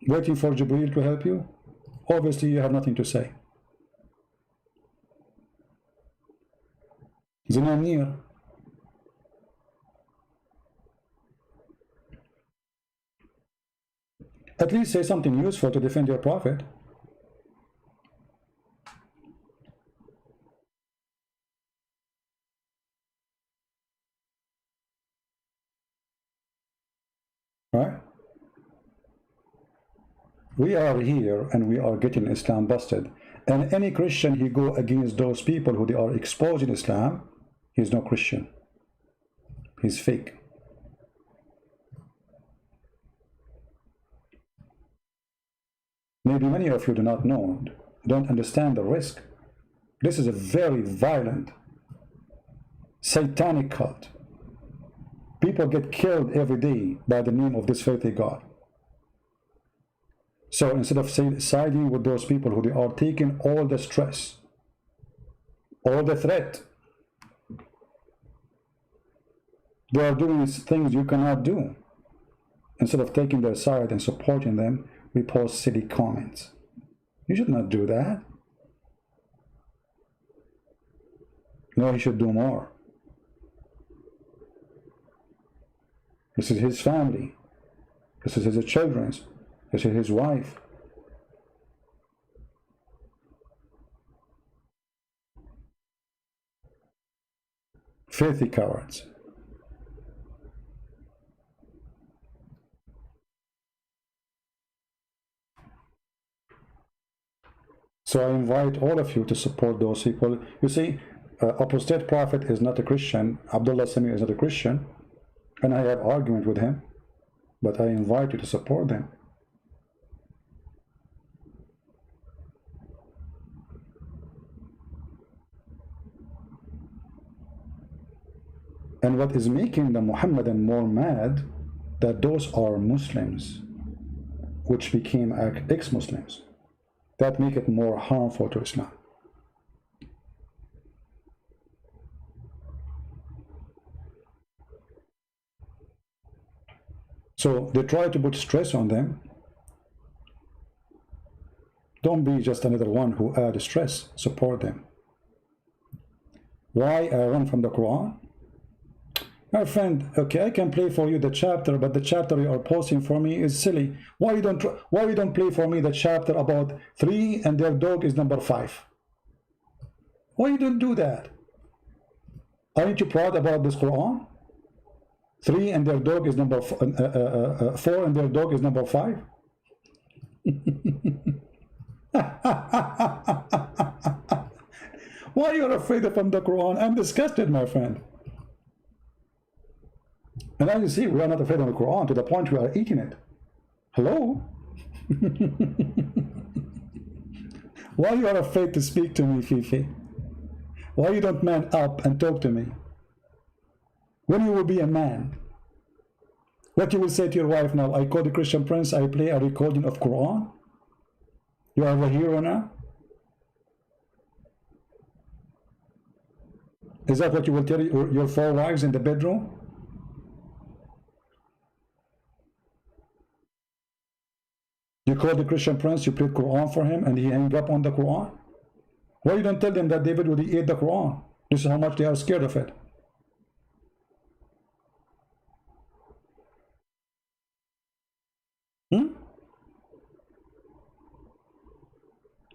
Waiting for Jibreel to help you? Obviously you have nothing to say. Zinanir. At least say something useful to defend your prophet. Right? We are here and we are getting Islam busted. And any Christian, he go against those people who they are exposing Islam, he's no Christian. He's fake. Maybe many of you do not know, don't understand the risk. This is a very violent, satanic cult. People get killed every day by the name of this filthy God. So instead of siding with those people who they are taking all the stress, all the threat, they are doing things you cannot do. Instead of taking their side and supporting them, we post silly comments. You should not do that. No, he should do more. This is his family. This is his children. This is his wife. Filthy cowards. So I invite all of you to support those people. You see, apostate prophet is not a Christian. Abdullah Sami is not a Christian. And I have argument with him. But I invite you to support them. And what is making the Muhammadan more mad, that those are Muslims which became ex-Muslims. That make it more harmful to Islam. So they try to put stress on them. Don't be just another one who add stress. Support them. Why I run from the Quran? My friend, okay, I can play for you the chapter, but the chapter you are posting for me is silly. Why you don't play for me the chapter about 3 and their dog is number 5? Why you don't do that? Aren't you proud about this Quran? 3 and their dog is number 4 and their dog is number 5. Why you're afraid of the Quran? I'm disgusted, my friend. And as you see, we are not afraid of the Quran to the point we are eating it. Hello? Why you are afraid to speak to me, Fifi? Why you don't man up and talk to me? When you will be a man? What you will say to your wife now? I call the Christian Prince, I play a recording of Quran? You are the hero now? Is that what you will tell your 4 wives in the bedroom? You call the Christian Prince, you played Quran for him, and he hung up on the Quran? Why you don't tell them that David would eat the Quran? This is how much they are scared of it. Hmm?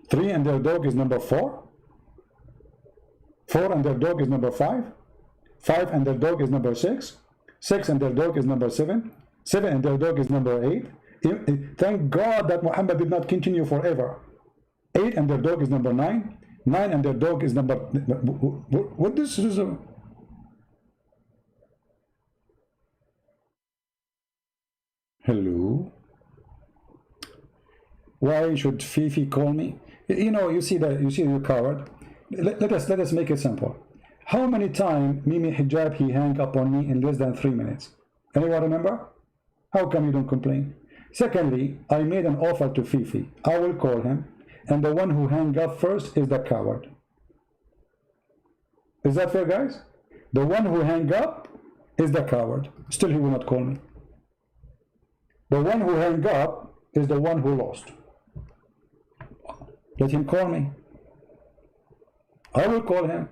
3 and their dog is number 4? 4 and their dog is number 5? 5 and their dog is number 6? 6 and their dog is number 7? 7 and their dog is number 8? Thank God that Muhammad did not continue forever. 8 and their dog is number 9. 9 and their dog is number... What this is... Hello? Why should Fifi call me? You know, you see you coward. Let us make it simple. How many times Mimi Hijab he hang up on me in less than 3 minutes? Anyone remember? How come you don't complain? Secondly, I made an offer to Fifi. I will call him, and the one who hang up first is the coward. Is that fair, guys? The one who hang up is the coward. Still, he will not call me. The one who hang up is the one who lost. Let him call me. I will call him.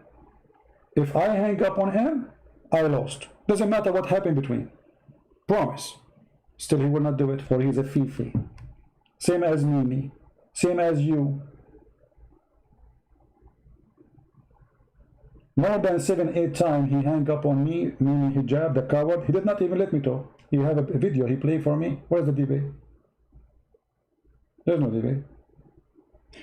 If I hang up on him, I lost. Doesn't matter what happened between. Promise. Still, he will not do it, for he is a Fifi. Same as Mimi. Same as you. More than 7-8 times he hung up on me, Mimi Hijab, the coward. He did not even let me talk. You have a video he played for me. Where's the debate? There's no debate.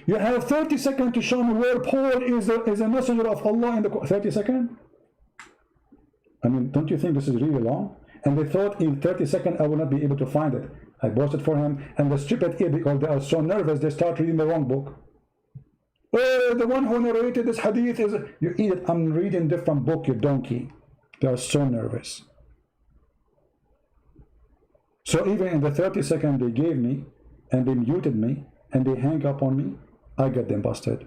You have 30 seconds to show me where Paul is a messenger of Allah in the 30 seconds? I mean, don't you think this is really long? And they thought in 30 seconds I will not be able to find it. I posted for him, and the stupid idiot, because they are so nervous, they start reading the wrong book. Oh, the one who narrated this hadith is... You idiot, I'm reading different book, you donkey. They are so nervous. So even in the 30 seconds they gave me, and they muted me, and they hang up on me, I get them busted.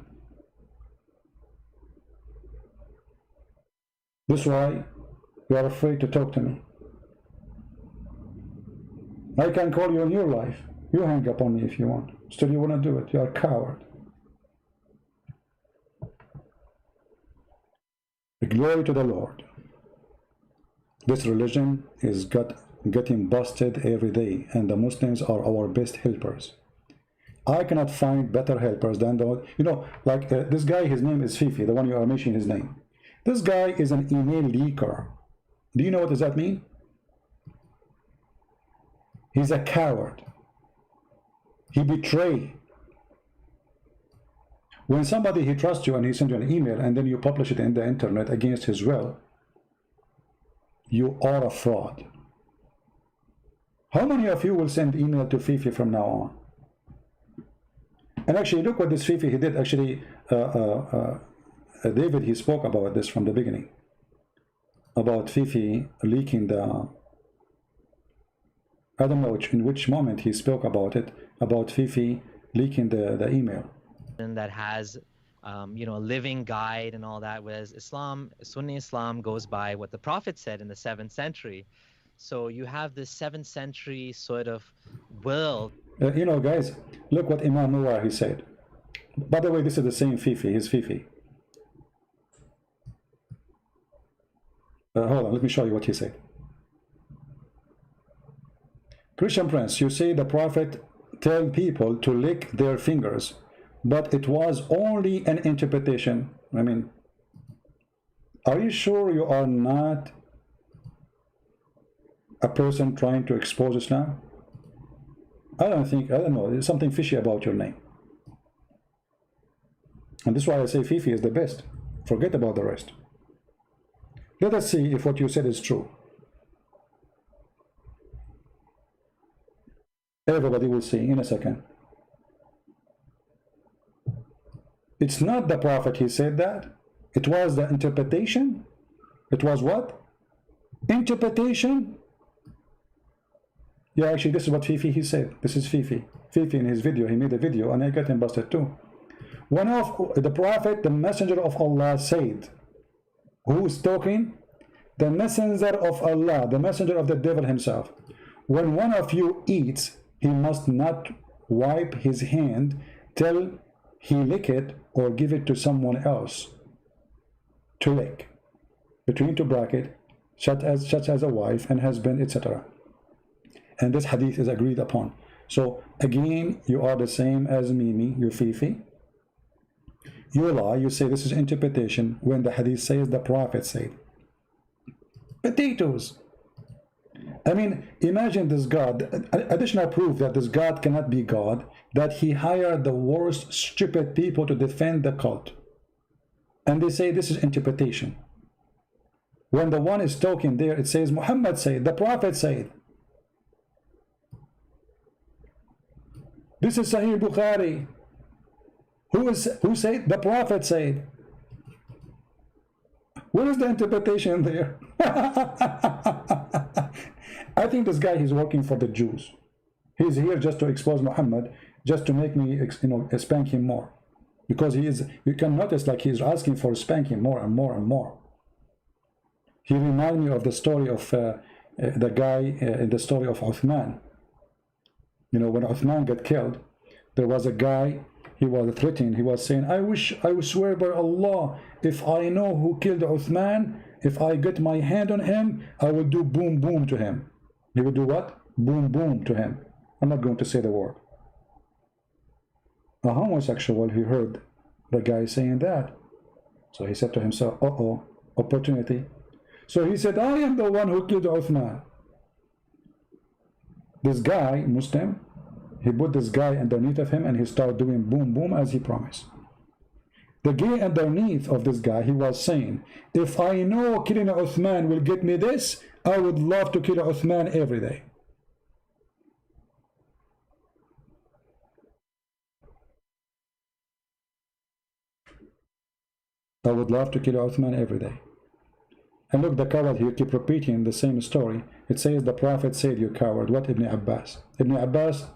This is why you are afraid to talk to me. I can call you in your life. You hang up on me if you want. Still, you want to do it. You are a coward. Glory to the Lord. This religion is getting busted every day, and the Muslims are our best helpers. I cannot find better helpers than the... You know, like this guy, his name is Fifi, the one you are mentioning his name. This guy is an email leaker. Do you know what does that mean? He's a coward. He betrays. When somebody he trusts you and he sends you an email and then you publish it in the internet against his will, you are a fraud. How many of you will send email to Fifi from now on? And actually, look what this Fifi he did. Actually, David, he spoke about this from the beginning. about Fifi leaking the, I don't know in which moment he spoke about it, about Fifi leaking the email. that has you know, a living guide and all that, whereas Islam, Sunni Islam, goes by what the Prophet said in the 7th century. So you have this 7th century sort of world. You know, guys, look what Imam Nawar he said. By the way, this is the same Fifi, his Fifi. Hold on, let me show you what he said. Christian Prince, you say the Prophet tell people to lick their fingers, but it was only an interpretation. I mean, are you sure you are not a person trying to expose Islam? I don't know, there's something fishy about your name. And this is why I say Fifi is the best. Forget about the rest. Let us see if what you said is true. Everybody will see in a second. It's not the Prophet he said that. It was the interpretation. It was what? Interpretation. Yeah, actually, this is what Fifi he said. This is Fifi. Fifi in his video, he made a video, and I got him busted too. One of the Prophet, the Messenger of Allah, said, who is talking? The Messenger of Allah, the Messenger of the devil himself. When one of you eats, he must not wipe his hand till he lick it or give it to someone else to lick. Between two brackets, such as a wife and husband, etc. And this hadith is agreed upon. So again, you are the same as Mimi, you Fifi. You lie, you say this is interpretation when the hadith says the Prophet said. Potatoes. I mean, imagine this God, additional proof that this God cannot be God, that he hired the worst stupid people to defend the cult. And they say this is interpretation. When the one is talking there, it says Muhammad said, the Prophet said. This is Sahih Bukhari. Who said? The Prophet said. What is the interpretation there? I think this guy, he's working for the Jews. He's here just to expose Muhammad, just to make me, spank him more. Because he is, you can notice like he's asking for spanking more and more and more. He reminds me of the story of the guy in the story of Uthman. You know, when Uthman got killed, there was a guy, he was threatening, he was saying, I would swear by Allah, if I know who killed Uthman, if I get my hand on him, I will do boom boom to him. He will do what? Boom boom to him. I'm not going to say the word. A homosexual, he heard the guy saying that. So he said to himself, uh-oh, opportunity. So he said, I am the one who killed Uthman. This guy, Muslim, he put this guy underneath of him and he started doing boom boom as he promised. The guy underneath of this guy, he was saying, if I know killing Uthman will get me this, I would love to kill Uthman every day. I would love to kill Uthman every day. And look, the coward here keep repeating the same story. It says the Prophet said, you coward. What Ibn Abbas? Ibn Abbas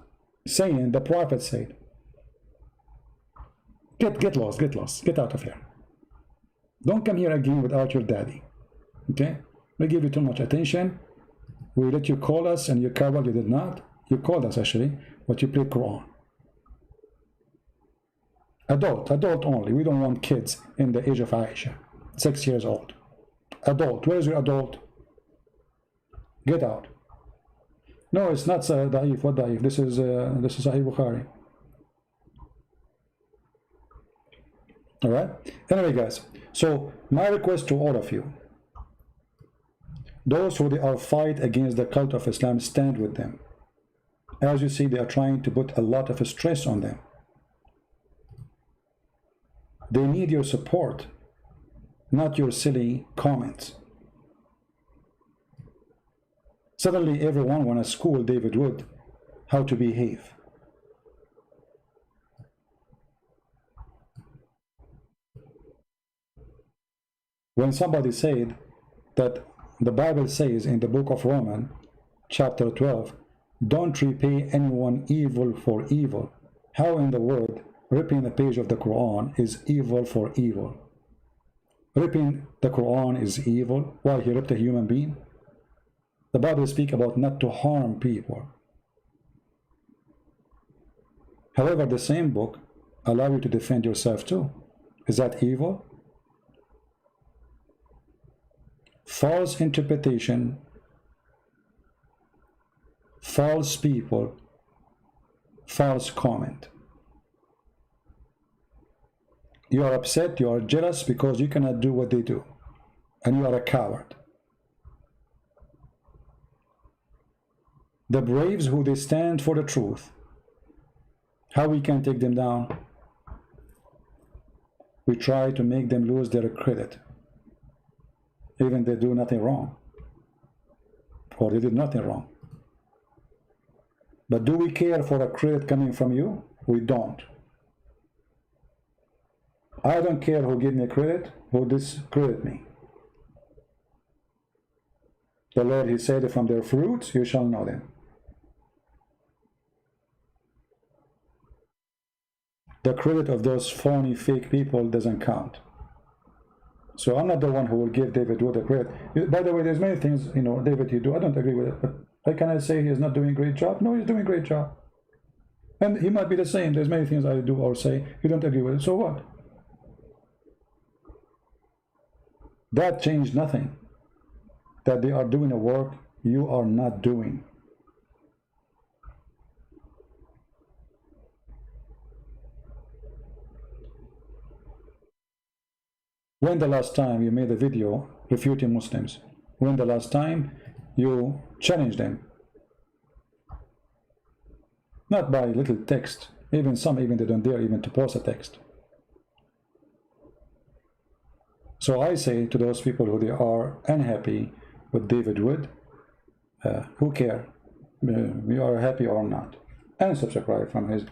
saying the Prophet said. Get lost, get out of here. Don't come here again without your daddy. Okay? We give you too much attention. We let you call us and you coward, you did not. You called us actually, but you played Quran. Adult only. We don't want kids in the age of Aisha, 6 years old. Adult. Where is your adult? Get out. No, it's not Da'if. What Da'if? This is Sahih Bukhari. All right. Anyway, guys. So my request to all of you, those who they are fight against the cult of Islam, stand with them. As you see, they are trying to put a lot of stress on them. They need your support, not your silly comments. Suddenly everyone wants to school David Wood how to behave. When somebody said that the Bible says in the book of Romans, chapter 12, don't repay anyone evil for evil. How in the world ripping a page of the Quran is evil for evil? Ripping the Quran is evil. Why? He ripped a human being? The Bible speaks about not to harm people. However, the same book allows you to defend yourself too. Is that evil? False interpretation, false people, false comment. You are upset, you are jealous because you cannot do what they do, and you are a coward. The braves who they stand for the truth, how we can take them down? We try to make them lose their credit, even they do nothing wrong, or they did nothing wrong. But do we care for a credit coming from you? We don't. I don't care who give me credit, who discredit me. The Lord, he said, from their fruits you shall know them. The credit of those phony, fake people doesn't count. So I'm not the one who will give David Wood the credit. By the way, there's many things, David, you do. I don't agree with it, but how can I say he's not doing a great job? No, he's doing a great job. And he might be the same. There's many things I do or say you don't agree with it. So what? That changed nothing. That they are doing a work you are not doing. When the last time you made a video refuting Muslims? When the last time you challenged them? Not by little text. Even they don't dare even to post a text. So I say to those people who they are unhappy with David Wood, who care? We are happy or not. Unsubscribe from his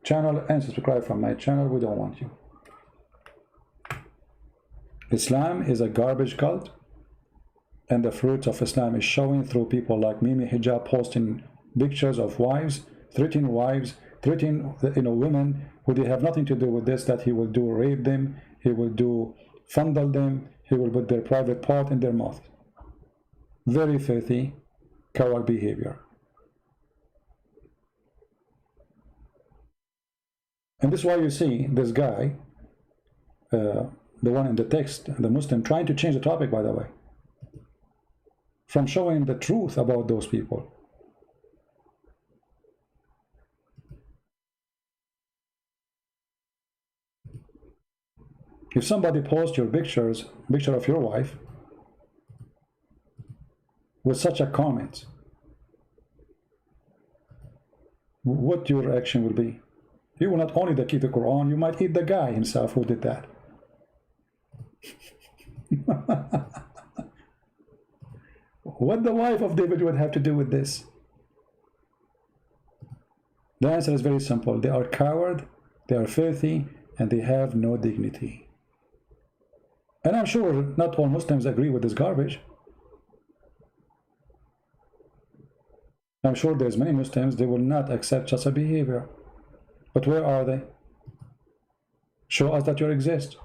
channel, unsubscribe from my channel. We don't want you. Islam is a garbage cult, and the fruits of Islam is showing through people like Mimi Hijab posting pictures of wives, threatening women who they have nothing to do with this, that he will do rape them, he will do fondle them, he will put their private part in their mouth. Very filthy, coward behavior. And this is why you see this guy, the one in the text, the Muslim, trying to change the topic, by the way, from showing the truth about those people. If somebody posts your picture of your wife with such a comment, what your reaction will be? You will not only keep the Quran, you might eat the guy himself who did that. What the wife of David would have to do with this? The answer is very simple. They are coward, they are filthy, and they have no dignity. And I'm sure not all Muslims agree with this garbage. I'm sure there's many Muslims, they will not accept such a behavior. But where are they? Show us that you exist.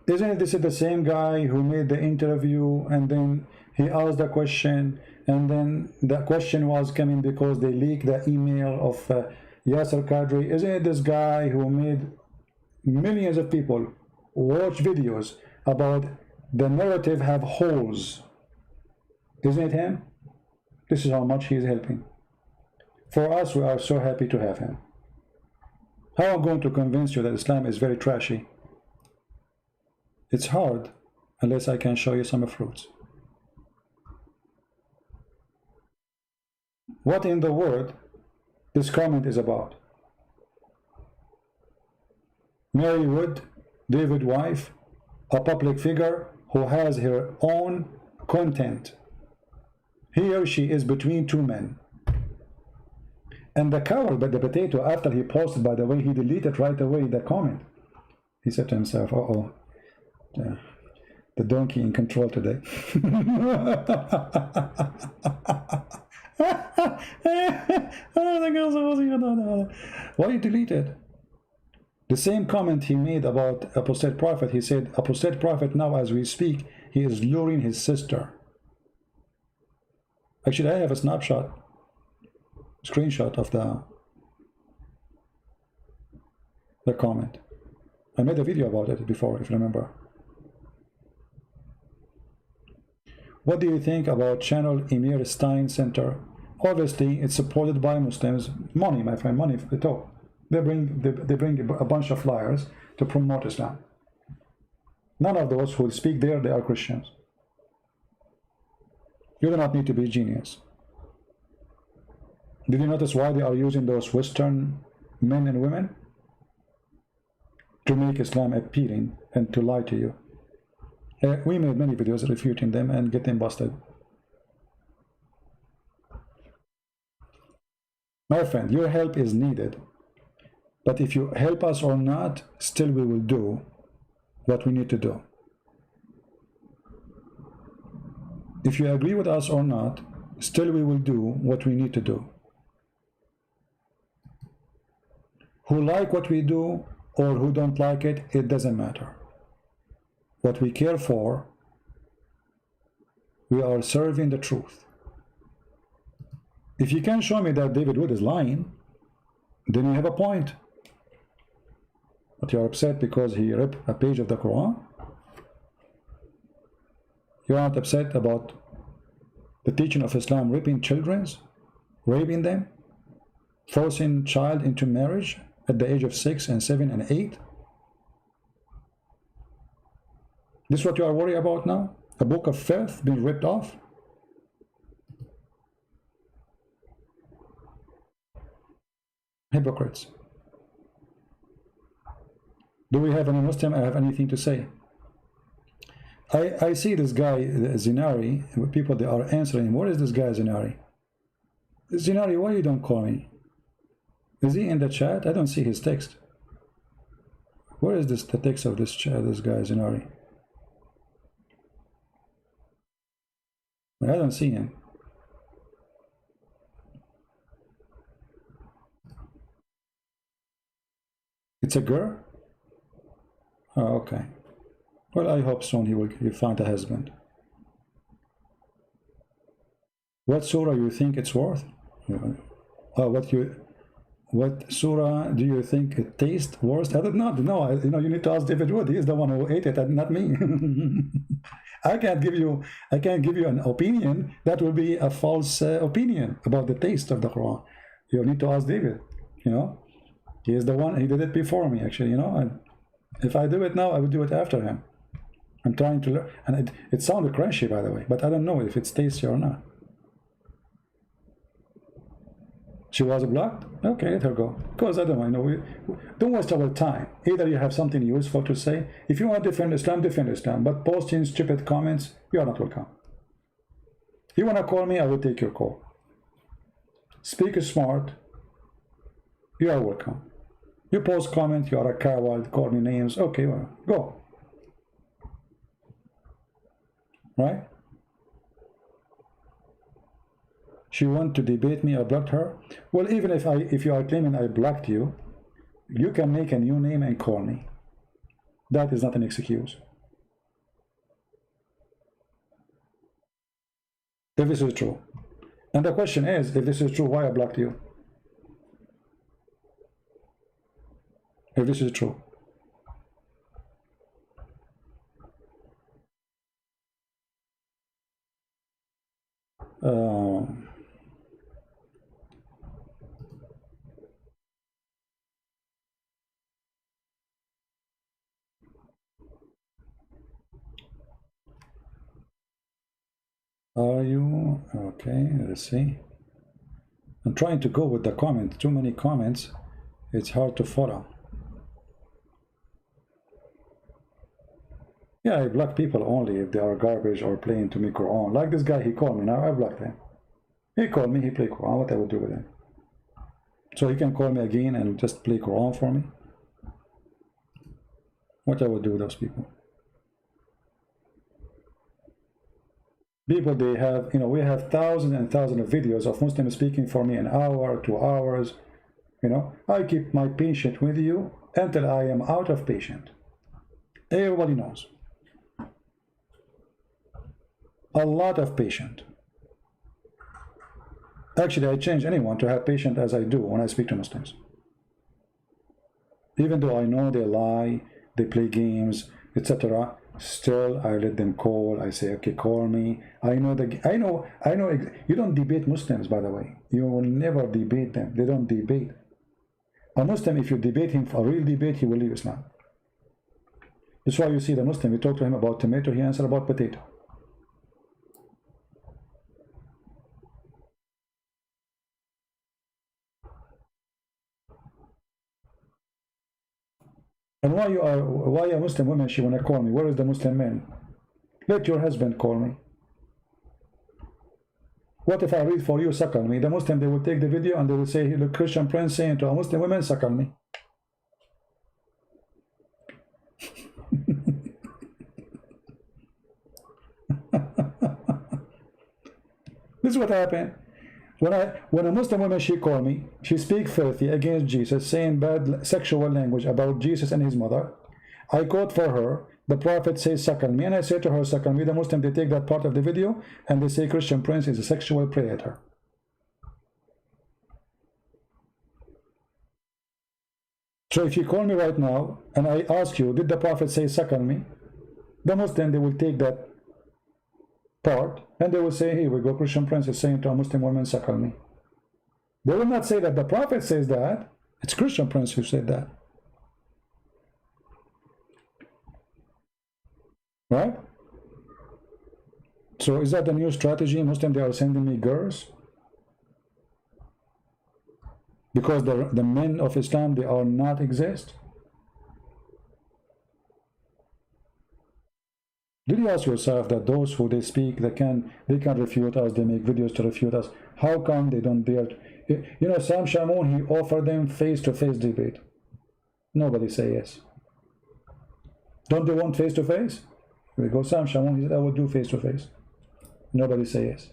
Isn't this the same guy who made the interview and then he asked the question, and then the question was coming because they leaked the email of Yasser Qadri? Isn't it this guy who made millions of people watch videos about the narrative have holes? Isn't it him? This is how much he is helping. For us, we are so happy to have him. How I'm going to convince you that Islam is very trashy? It's hard unless I can show you some fruits. What in the world this comment is about? Mary Wood, David's wife, a public figure who has her own content. He or she is between two men. And the coward, but the potato, after he posted, by the way, he deleted right away the comment. He said to himself, uh-oh, the donkey in control today. Why you delete it? The same comment he made about apostate prophet, he said, apostate prophet now as we speak, he is luring his sister. Actually, I have a screenshot of the comment. I made a video about it before, if you remember. What do you think about channel Emir Stein Center? Obviously, it's supported by Muslims. Money, my friend, money for the top. They bring a bunch of liars to promote Islam. None of those who speak there, they are Christians. You do not need to be a genius. Did you notice why they are using those Western men and women? To make Islam appealing and to lie to you. We made many videos refuting them and get them busted. My friend, your help is needed. But if you help us or not, still we will do what we need to do. If you agree with us or not, still we will do what we need to do. Who like what we do or who don't like it, it doesn't matter. What we care for, we are serving the truth. If you can show me that David Wood is lying, then you have a point. But you're upset because he ripped a page of the Quran? You aren't upset about the teaching of Islam ripping children, raping them, forcing child into marriage at the age of 6 and 7 and 8? This is what you are worried about now? A book of filth being ripped off? Hypocrites. Do we have any Muslim? I have anything to say. I see this guy, Zinari, people they are answering. What is this guy, Zinari? Zinari, why you don't call me? Is he in the chat? I don't see his text. Where is the text of this chat, this guy, Zinari? I don't see him. It's a girl? Oh, okay. Well, I hope soon he will find a husband. What surah you think it's worth? What surah do you think it tastes worst? I don't know. You need to ask David Wood. He's the one who ate it, and not me. I can't give you an opinion. That will be a false opinion about the taste of the Quran. You need to ask David. He is the one. He did it before me, actually. And if I do it now, I will do it after him. I'm trying to learn, and it sounded crunchy, by the way, but I don't know if it's tasty or not. She was blocked? Okay, let her go. Because I don't know, don't waste our time. Either you have something useful to say. If you want to defend Islam, but posting stupid comments, you are not welcome. You want to call me, I will take your call. Speak smart, you are welcome. You post comment, you are a coward, call me names, okay, well, go. Right? She want to debate me, I blocked her. Well, even if you are claiming I blocked you, you can make a new name and call me. That is not an excuse. If this is true. And the question is, if this is true, why I blocked you? If this is true. Are you okay? Let's see. I'm trying to go with the comment. Too many comments. It's hard to follow. Yeah, I block people only if they are garbage or playing to me Quran. Like this guy, he called me. Now I blocked him. He called me, he played Quran. What I will do with him? So he can call me again and just play Quran for me. What I would do with those people? People, they have, you know, we have thousands and thousands of videos of Muslims speaking for me an hour, 2 hours. You know, I keep my patience with you until I am out of patience. Everybody knows. A lot of patience. Actually, I change anyone to have patience as I do when I speak to Muslims. Even though I know they lie, they play games, etc., still I let them call. I say, okay, call me. I know. You don't debate Muslims, by the way. You will never debate them. They don't debate. A Muslim, if you debate him for a real debate, he will leave Islam. That's why you see the Muslim, you talk to him about tomato, he answers about potato. And why a Muslim woman, she wanna call me? Where is the Muslim man? Let your husband call me. What if I read for you, suckle me? The Muslim, they will take the video and they will say, the Christian prince saying to a Muslim woman, suckle me. This is what happened. When a Muslim woman, she called me, she speak filthy against Jesus, saying bad sexual language about Jesus and his mother. I quote for her, the Prophet says, suckle me. And I say to her, suckle me. The Muslim, they take that part of the video and they say Christian prince is a sexual predator. So if you call me right now and I ask you, did the Prophet say suckle me? The Muslim, they will take that part and they will say, here we go, Christian prince is saying to a Muslim woman, suckle me. They will not say that the Prophet says that. It's Christian prince who said that. Right? So is that the new strategy? Muslim, they are sending me girls? Because the men of Islam, they are not exist? Did you ask yourself that those who they speak, they can refute us, they make videos to refute us? How come they don't dare? You know, Sam Shamoun, he offered them face-to-face debate. Nobody say yes. Don't they want face-to-face? Here we go, Sam Shamoun, he said, I will do face-to-face. Nobody say yes.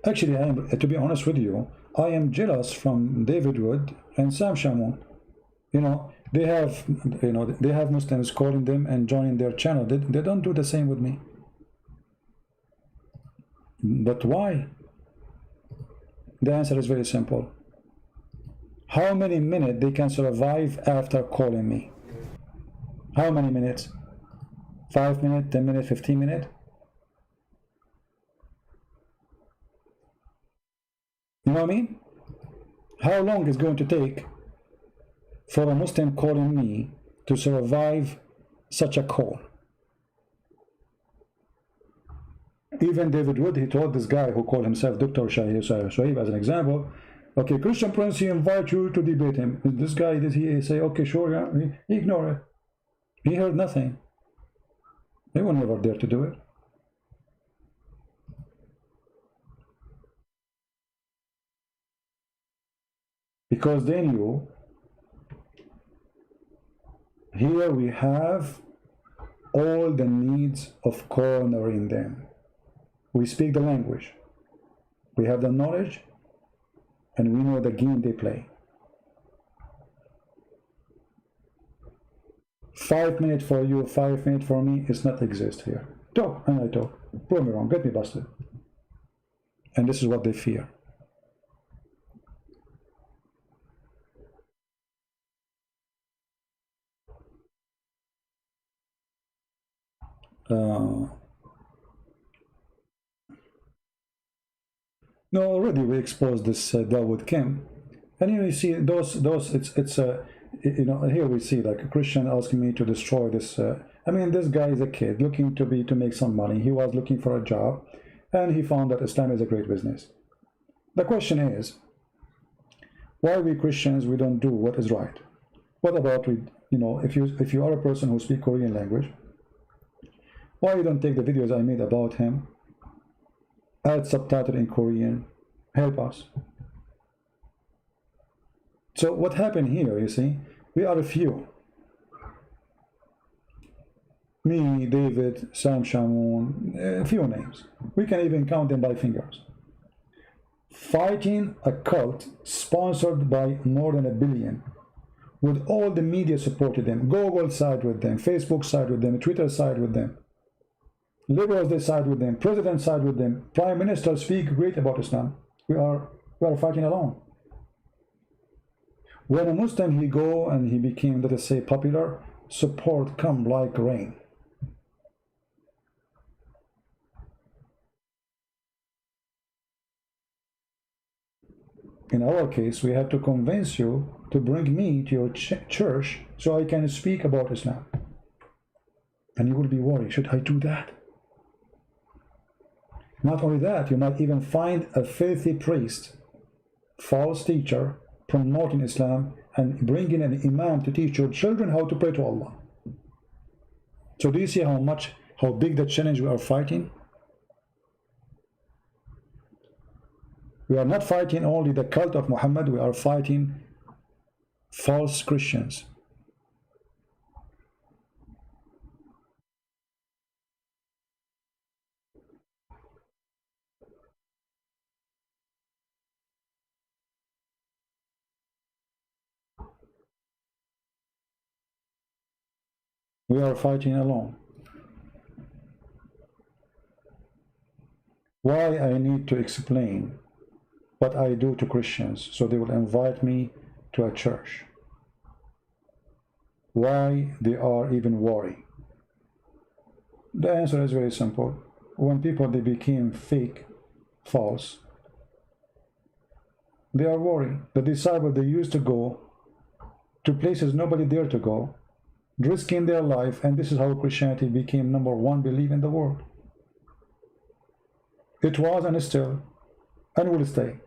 Actually, to be honest with you, I am jealous from David Wood and Sam Shamoun. You know, they have Muslims calling them and joining their channel. They don't do the same with me. But why? The answer is very simple. How many minutes they can survive after calling me? How many minutes? 5 minutes, 10 minutes, 15 minutes? You know what I mean? How long is going to take for a Muslim calling me to survive such a call? Even David Wood, he told this guy who called himself Dr. Shahib as an example, okay, Christian prince, he invite you to debate him. This guy, did he say, okay, sure, yeah? He ignored it. He heard nothing. They will never dare to do it. Because they knew, here we have all the needs of cornering them. We speak the language, we have the knowledge, and we know the game they play. 5 minutes for you, 5 minutes for me, it's not exist here. Talk, and I talk. Prove me wrong, get me busted. And this is what they fear. No, already we exposed this Dawood Kim, and here you see those. It's you know, here we see like a Christian asking me to destroy this. I mean, this guy is a kid looking to make some money. He was looking for a job, and he found that Islam is a great business. The question is, why we Christians, we don't do what is right? What about we? You know, if you are a person who speaks Korean language, why you don't take the videos I made about him, add subtitle in Korean, help us? So what happened here, you see, We are a few. Me, David, Sam Shamoun, a few names. We can even count them by fingers. Fighting a cult sponsored by more than 1 billion, with all the media supported them. Google side with them, Facebook side with them, Twitter side with them. Liberals, they side with them, president side with them, prime minister speak great about Islam. We are fighting alone. When a Muslim he go and he became, let us say, popular, support come like rain. In our case, we had to convince you to bring me to your church so I can speak about Islam. And you will be worried, should I do that? Not only that, you might even find a filthy priest, false teacher, promoting Islam and bringing an imam to teach your children how to pray to Allah. So do you see how big the challenge we are fighting? We are not fighting only the cult of Muhammad, we are fighting false Christians. We are fighting alone. Why I need to explain what I do to Christians so they will invite me to a church? Why they are even worried? The answer is very simple. When people they became fake, false, they are worried. The disciples they used to go to places nobody dared to go, risking their life, and this is how Christianity became #1 belief in the world. It was and is still and will stay.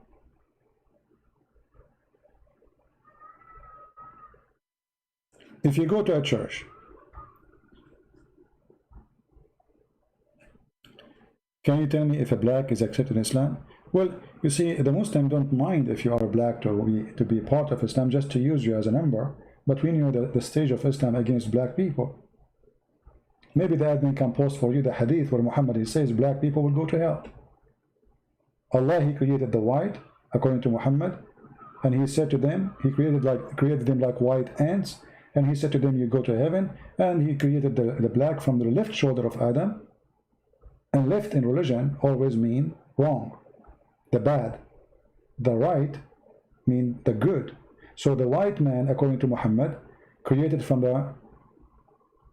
If you go to a church, can you tell me if a black is accepted in Islam? Well, you see, the Muslims don't mind if you are black to be part of Islam, just to use you as a number. But we know the stage of Islam against black people. Maybe the admin can post for you the hadith where Muhammad he says black people will go to hell. Allah he created the white according to Muhammad, and he said to them, he created them like white ants, and he said to them, you go to heaven. And he created the black from the left shoulder of Adam. And left in religion always mean wrong, the bad. The right mean the good. So the white man, according to Muhammad, created from the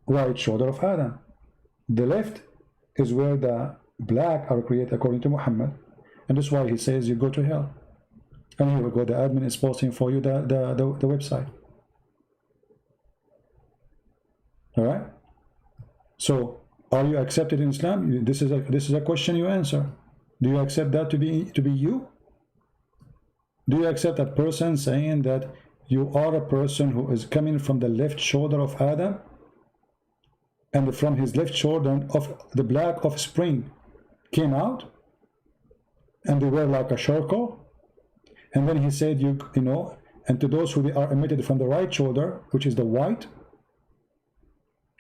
right shoulder of Adam. The left is where the black are created according to Muhammad. And that's why he says you go to hell. And here we go, the admin is posting for you the website. All right? So, are you accepted in Islam? This is a question you answer. Do you accept that to be you? Do you accept a person saying that you are a person who is coming from the left shoulder of Adam, and from his left shoulder of the black offspring came out, and they were like a charcoal? And then he said, you know, and to those who are emitted from the right shoulder, which is the white,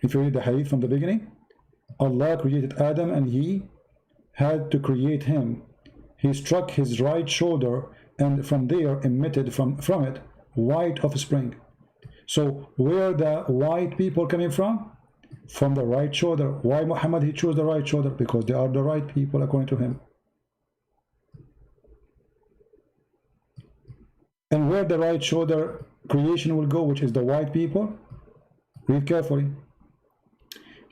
if you read the hadith from the beginning, Allah created Adam and he had to create him. He struck his right shoulder, and from there emitted from it white offspring. So where the white people coming from? From the right shoulder. Why Muhammad he chose the right shoulder? Because they are the right people according to him. And where the right shoulder creation will go, which is the white people, read carefully.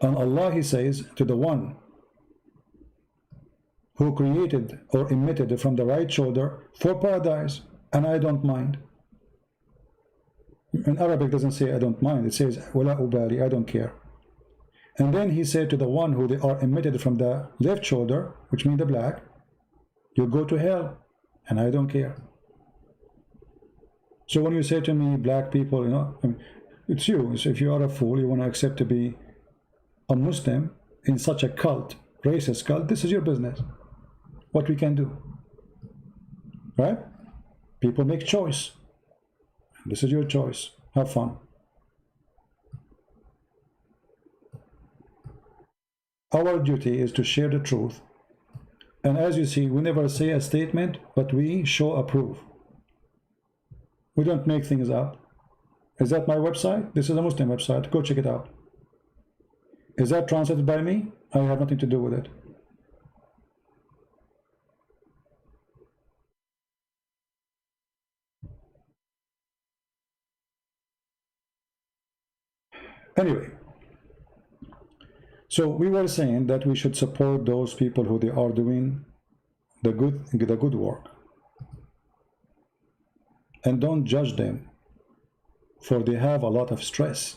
And Allah he says to the one who created or emitted from the right shoulder for paradise, and I don't mind. In Arabic doesn't say I don't mind, it says wala ubali, I don't care. And then he said to the one who they are emitted from the left shoulder, which means the black, you go to hell, and I don't care. So when you say to me, black people, you know, it's you. So if you are a fool, you want to accept to be a Muslim in such a cult, racist cult, this is your business. What we can do, right? People make choice. This is your choice. Have fun. Our duty is to share the truth. And as you see, we never say a statement, but we show a proof. We don't make things up. Is that my website? This is a Muslim website. Go check it out. Is that translated by me? I have nothing to do with it. Anyway, so we were saying that we should support those people who they are doing the good work, and don't judge them, for they have a lot of stress.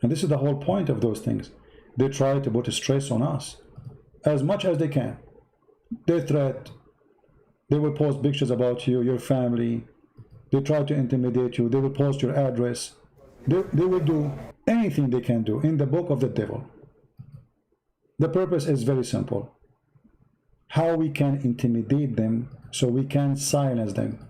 And this is the whole point of those things. They try to put stress on us as much as they can. They threat, they will post pictures about you, your family, they try to intimidate you, they will post your address. They will do anything they can do in the book of the devil. The purpose is very simple. How we can intimidate them so we can silence them.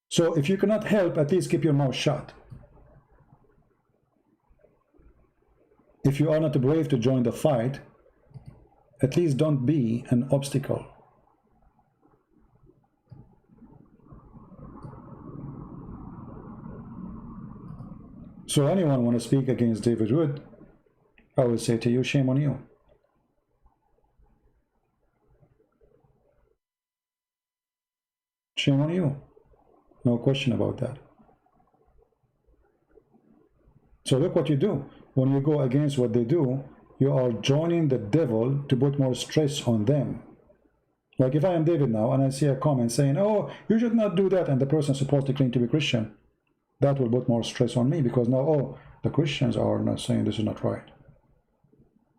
So if you cannot help, at least keep your mouth shut. If you are not brave to join the fight, at least don't be an obstacle. So anyone want to speak against David Wood, I will say to you, shame on you. Shame on you. No question about that. So look what you do. When you go against what they do, you are joining the devil to put more stress on them. Like if I am David now and I see a comment saying, oh, you should not do that, and the person is supposed to claim to be Christian, that will put more stress on me, because now, oh, the Christians are not saying this is not right.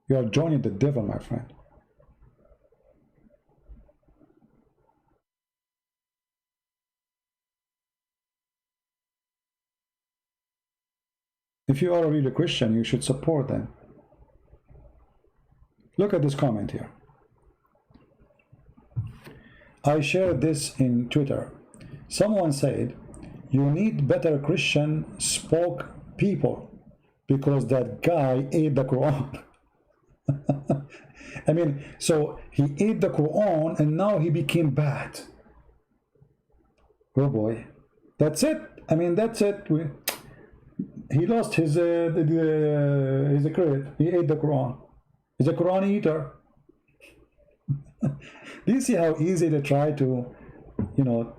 You are joining the devil, my friend. If you are a real Christian, you should support them. Look at this comment here. I shared this in Twitter. Someone said, you need better Christian spoke people because that guy ate the Quran. I mean, so he ate the Quran and now he became bad. Oh boy. That's it. I mean, that's it. He lost his credit. He ate the Quran. He's a Quran eater. Do you see how easy they try to, you know,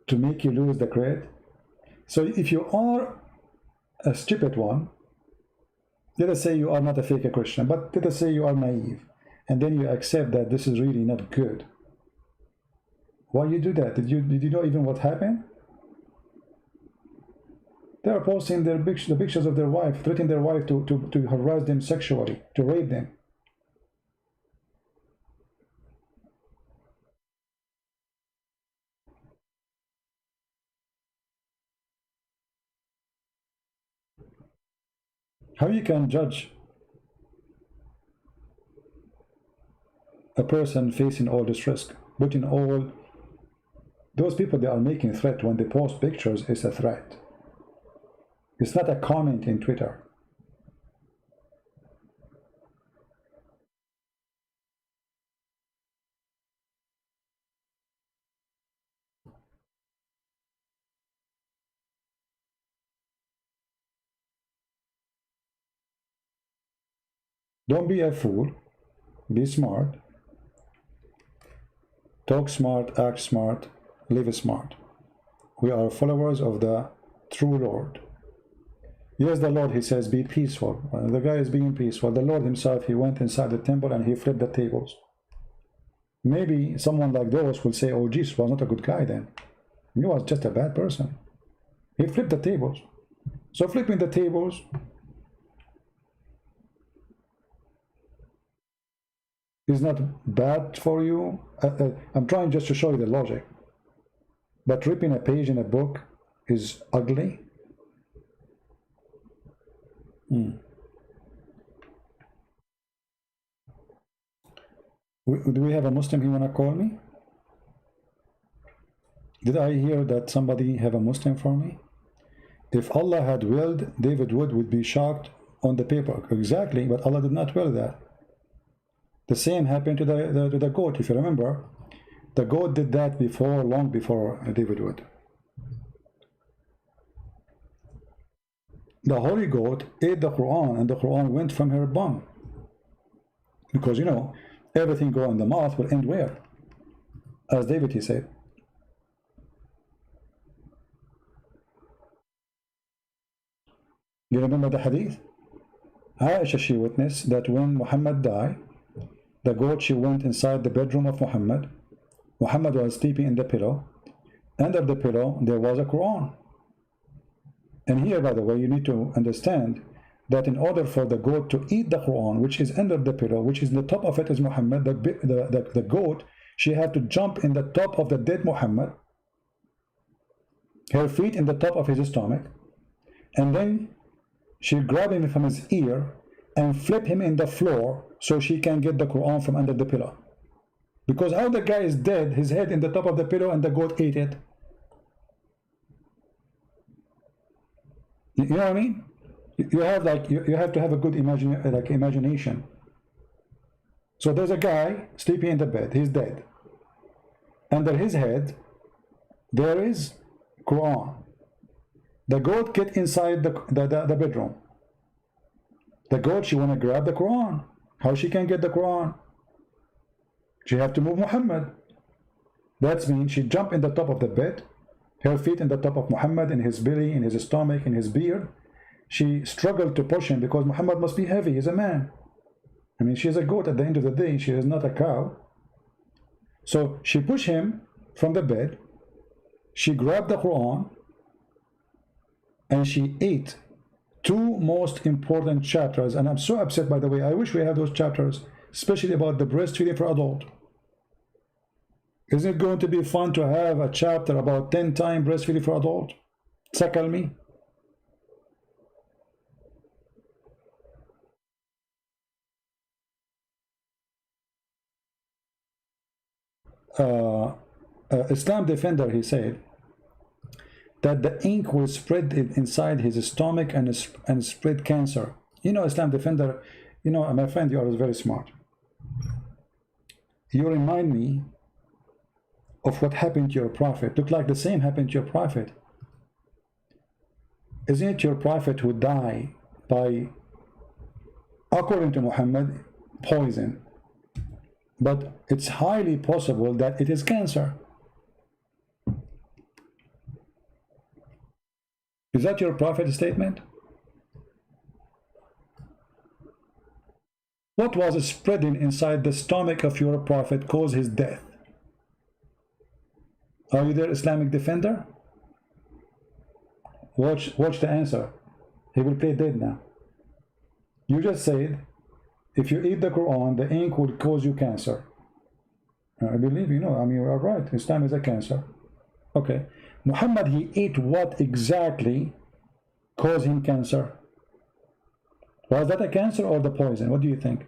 to make you lose the credit? So if you are a stupid one, let us say you are not a fake Christian, but let us say you are naive, and then you accept that this is really not good. Why you do that? Did you know even what happened? They are posting the pictures of their wife, threatening their wife to harass them sexually, to rape them. How you can judge a person facing all this risk, putting all those people they are making a threat when they post pictures is a threat. It's not a comment in Twitter. Don't be a fool. Be smart. Talk smart, act smart, live smart. We are followers of the true Lord. Yes, the Lord, he says, be peaceful. The guy is being peaceful. The Lord himself, he went inside the temple and he flipped the tables. Maybe someone like those will say, oh, Jesus was not a good guy then. He was just a bad person. He flipped the tables. So flipping the tables is not bad for you. I'm trying just to show you the logic. But ripping a page in a book is ugly. Do we have a Muslim who wanna call me? Did I hear that somebody have a Muslim for me? If Allah had willed, David would be shocked on the paper. Exactly, but Allah did not will that. The same happened to the goat. If you remember, the goat did that before, long before David would. The holy goat ate the Quran, and the Quran went from her bum. Because, you know, everything go in the mouth will end where? As David, he said. You remember the hadith? Aisha, she witnessed that when Muhammad died, the goat, she went inside the bedroom of Muhammad. Muhammad was sleeping in the pillow. Under the pillow, there was a Quran. And here, by the way, you need to understand that in order for the goat to eat the Quran, which is under the pillow, which is the top of it is Muhammad, the goat, she had to jump in the top of the dead Muhammad, her feet in the top of his stomach, and then she grab him from his ear and flip him in the floor so she can get the Quran from under the pillow. Because how the guy is dead, his head in the top of the pillow, and the goat ate it. You know what I mean? You have like you have to have a good imagination. So there's a guy sleeping in the bed. He's dead. Under his head, there is Quran. The goat get inside the bedroom. The goat, she want to grab the Quran. How she can get the Quran? She have to move Muhammad. That means she jump in the top of the bed, her feet in the top of Muhammad, in his belly, in his stomach, in his beard. She struggled to push him because Muhammad must be heavy. He's a man. I mean, she is a goat at the end of the day. She is not a cow. So she pushed him from the bed. She grabbed the Quran and she ate two most important chapters. And I'm so upset, by the way. I wish we had those chapters, especially about the breastfeeding for adult. Isn't it going to be fun to have a chapter about 10 times breastfeeding for adult? Sakal me. Islam Defender, he said that the ink will spread inside his stomach and spread cancer. You know, Islam Defender, you know, my friend, you are very smart. You remind me of what happened to your prophet. Look like the same happened to your prophet. Isn't it your prophet who died by, according to Muhammad, poison? But it's highly possible that it is cancer. Is that your prophet's statement? What was spreading inside the stomach of your prophet caused his death? Are you there, Islamic Defender? Watch the answer. He will play dead now. You just said, if you eat the Quran, the ink will cause you cancer. I believe you know. I mean, you are right. Islam is a cancer. Okay. Muhammad, he ate what exactly caused him cancer? Was that a cancer or the poison? What do you think?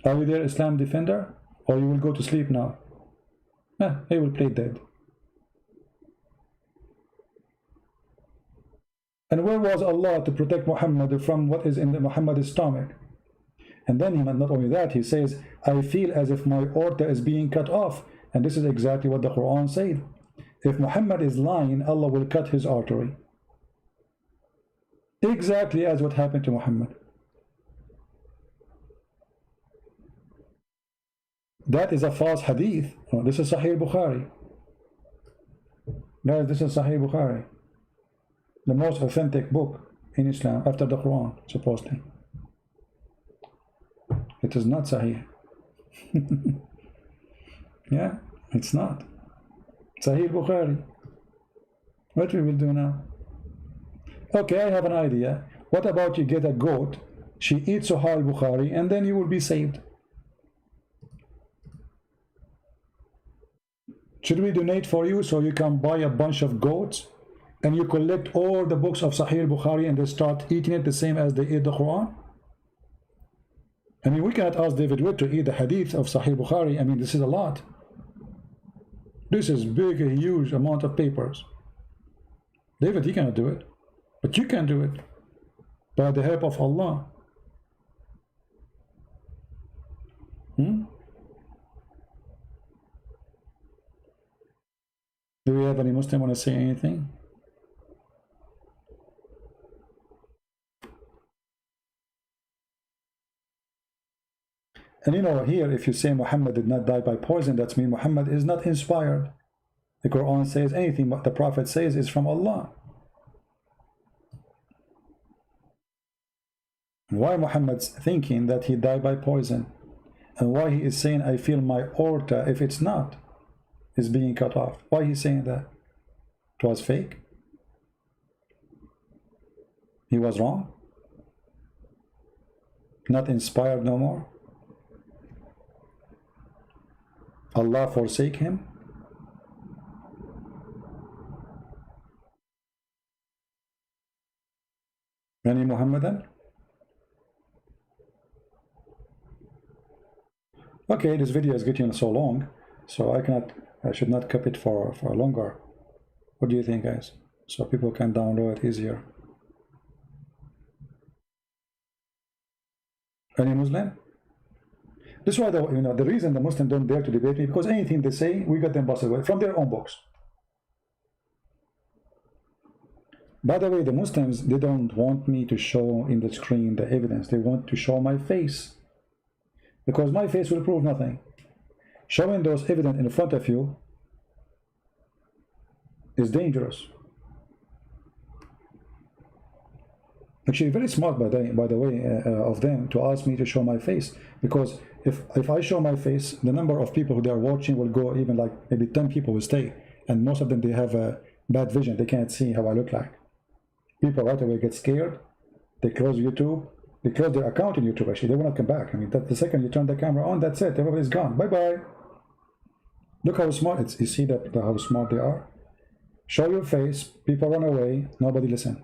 Are you there, Islam Defender? Or you will go to sleep now? He will play dead. And where was Allah to protect Muhammad from what is in the Muhammad's stomach? And then not only that, he says, I feel as if my aorta is being cut off. And this is exactly what the Quran said. If Muhammad is lying, Allah will cut his artery. Exactly as what happened to Muhammad. That is a false hadith. Oh, this is Sahih Bukhari. Guys, this is Sahih Bukhari. The most authentic book in Islam after the Quran, supposedly. It is not Sahih. Yeah, it's not. Sahih Bukhari. What we will do now? Okay, I have an idea. What about you get a goat, she eats Sahih Bukhari, and then you will be saved. Should we donate for you so you can buy a bunch of goats and you collect all the books of Sahih Bukhari and they start eating it the same as they eat the Quran? I mean, we cannot ask David Wood to eat the hadith of Sahih Bukhari. I mean, this is a lot. This is big, a huge amount of papers. David, he cannot do it. But you can do it. By the help of Allah. Do we have any Muslim want to say anything? And you know, here, if you say Muhammad did not die by poison, that means Muhammad is not inspired. The Quran says anything what the Prophet says is from Allah. Why Muhammad's thinking that he died by poison? And why he is saying, I feel my aorta, if it's not, is being cut off? Why he's saying that? It was fake? He was wrong? Not inspired no more? Allah forsake him? Any Muhammadan? Okay, this video is getting so long, so I should not keep it for longer. What do you think, guys? So people can download it easier. Any Muslim? This is why the reason the Muslims don't dare to debate me, because anything they say, we got them busted away from their own books. By the way, the Muslims, they don't want me to show in the screen the evidence. They want to show my face. Because my face will prove nothing. Showing those evidence in front of you is dangerous. Actually, very smart by the way of them to ask me to show my face, because if I show my face, the number of people who they are watching will go, even like maybe 10 people will stay, and most of them, they have a bad vision. They can't see how I look like. People right away get scared. They close YouTube. They close their account in YouTube. Actually, they will not come back. I mean, that the second you turn the camera on, that's it. Everybody's gone. Bye bye. Look how smart it's. You see how smart they are. Show your face. People run away. Nobody listen.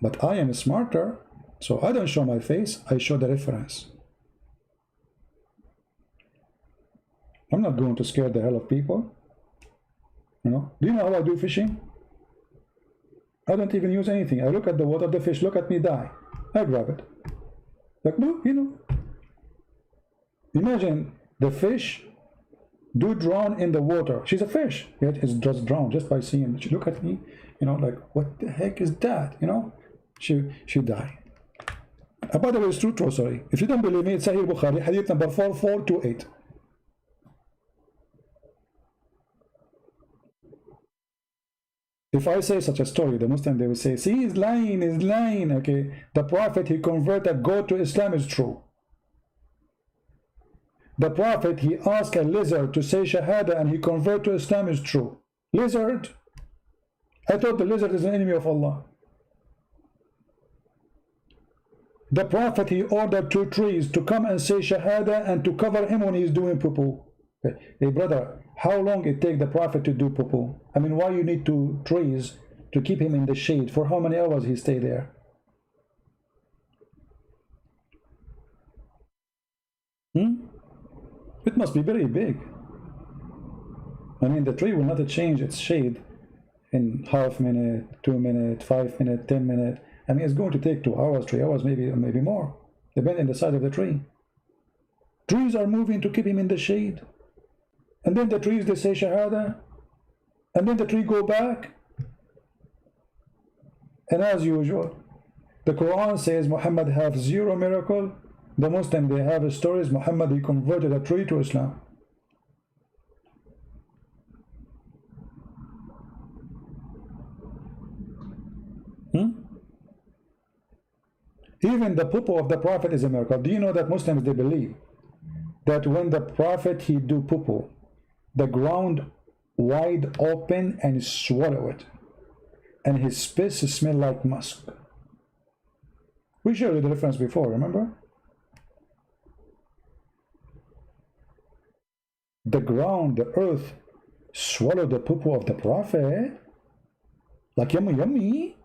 But I am smarter, so I don't show my face. I show the reference. I'm not going to scare the hell of people. You know? Do you know how I do fishing? I don't even use anything. I look at the water, the fish look at me, die. I grab it. Like, you know. Imagine the fish do drown in the water. She's a fish, yet it's just drowned just by seeing. She look at me, you know, like, what the heck is that? You know, she died. By the way, it's true, sorry. If you don't believe me, it's Sahih Bukhari, hadith number 4428. If I say such a story, the Muslim, they will say, see, he's lying, okay. The Prophet, he converted, go to Islam is true. The Prophet, he asked a lizard to say Shahada and he converted to Islam is true. Lizard? I thought the lizard is an enemy of Allah. The Prophet, he ordered 2 trees to come and say Shahada and to cover him when he's doing poo-poo. Hey brother, how long it take the Prophet to do poo-poo? I mean, why you need 2 trees to keep him in the shade? For how many hours he stay there? It must be very big. I mean, the tree will not change its shade in half minute, 2 minutes, 5 minutes, 10 minutes. I mean, it's going to take 2 hours, 3 hours, maybe more, depending on the size of the tree. Trees are moving to keep him in the shade. And then the trees, they say Shahada. And then the tree go back. And as usual, the Quran says Muhammad have 0 miracle. The Muslim, they have stories. Muhammad, he converted a tree to Islam. Even the poo-poo of the Prophet is a miracle. Do you know that Muslims, they believe that when the Prophet, he do poo-poo, the ground wide open and swallow it, and his spit smell like musk. We showed you the reference before, remember? The ground, the earth, swallowed the poo-poo of the Prophet, like yummy, yummy.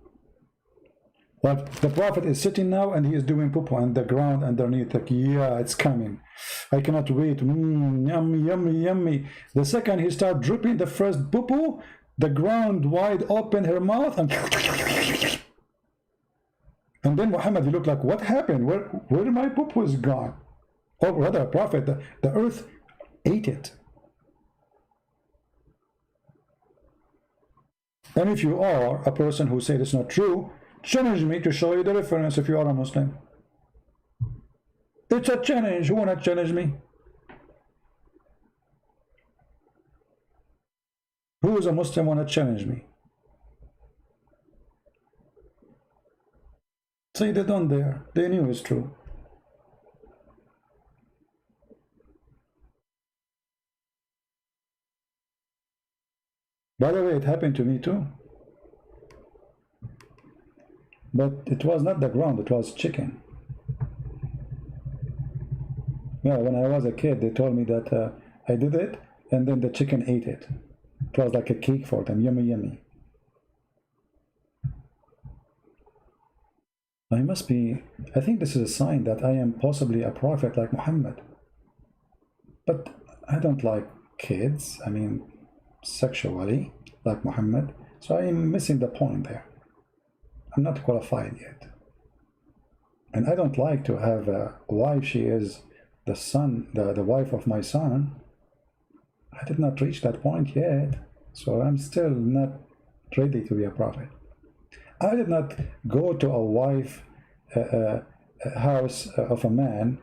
Like the Prophet is sitting now and he is doing poo on the ground underneath, like, yeah, it's coming. I cannot wait. Yummy, yummy, yummy. The second he start dripping the first poo, the ground wide open her mouth and then Muhammad, he looked like, what happened? Where my poo is gone? Or rather, Prophet, the earth ate it. And if you are a person who said it's not true, challenge me to show you the reference if you are a Muslim. It's a challenge. Who wanna challenge me? Who is a Muslim wanna challenge me? See, they don't dare. They knew it's true. By the way, it happened to me too. But it was not the ground, it was chicken. Yeah, when I was a kid, they told me that I did it, and then the chicken ate it. It was like a cake for them, yummy, yummy. I think this is a sign that I am possibly a prophet like Muhammad. But I don't like kids, I mean, sexually, like Muhammad. So I am missing the point there. I'm not qualified yet. And I don't like to have a wife, she is the wife of my son. I did not reach that point yet. So I'm still not ready to be a prophet. I did not go to a wife house of a man.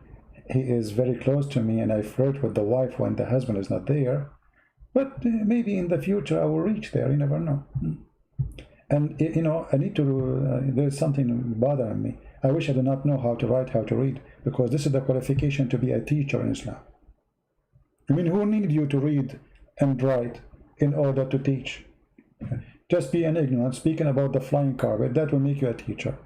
He is very close to me and I flirt with the wife when the husband is not there. But maybe in the future I will reach there, you never know. And you know, I need to, there's something bothering me. I wish I did not know how to write, how to read, because this is the qualification to be a teacher in Islam. I mean, who needed you to read and write in order to teach? Just be an ignorant, speaking about the flying carpet, that will make you a teacher.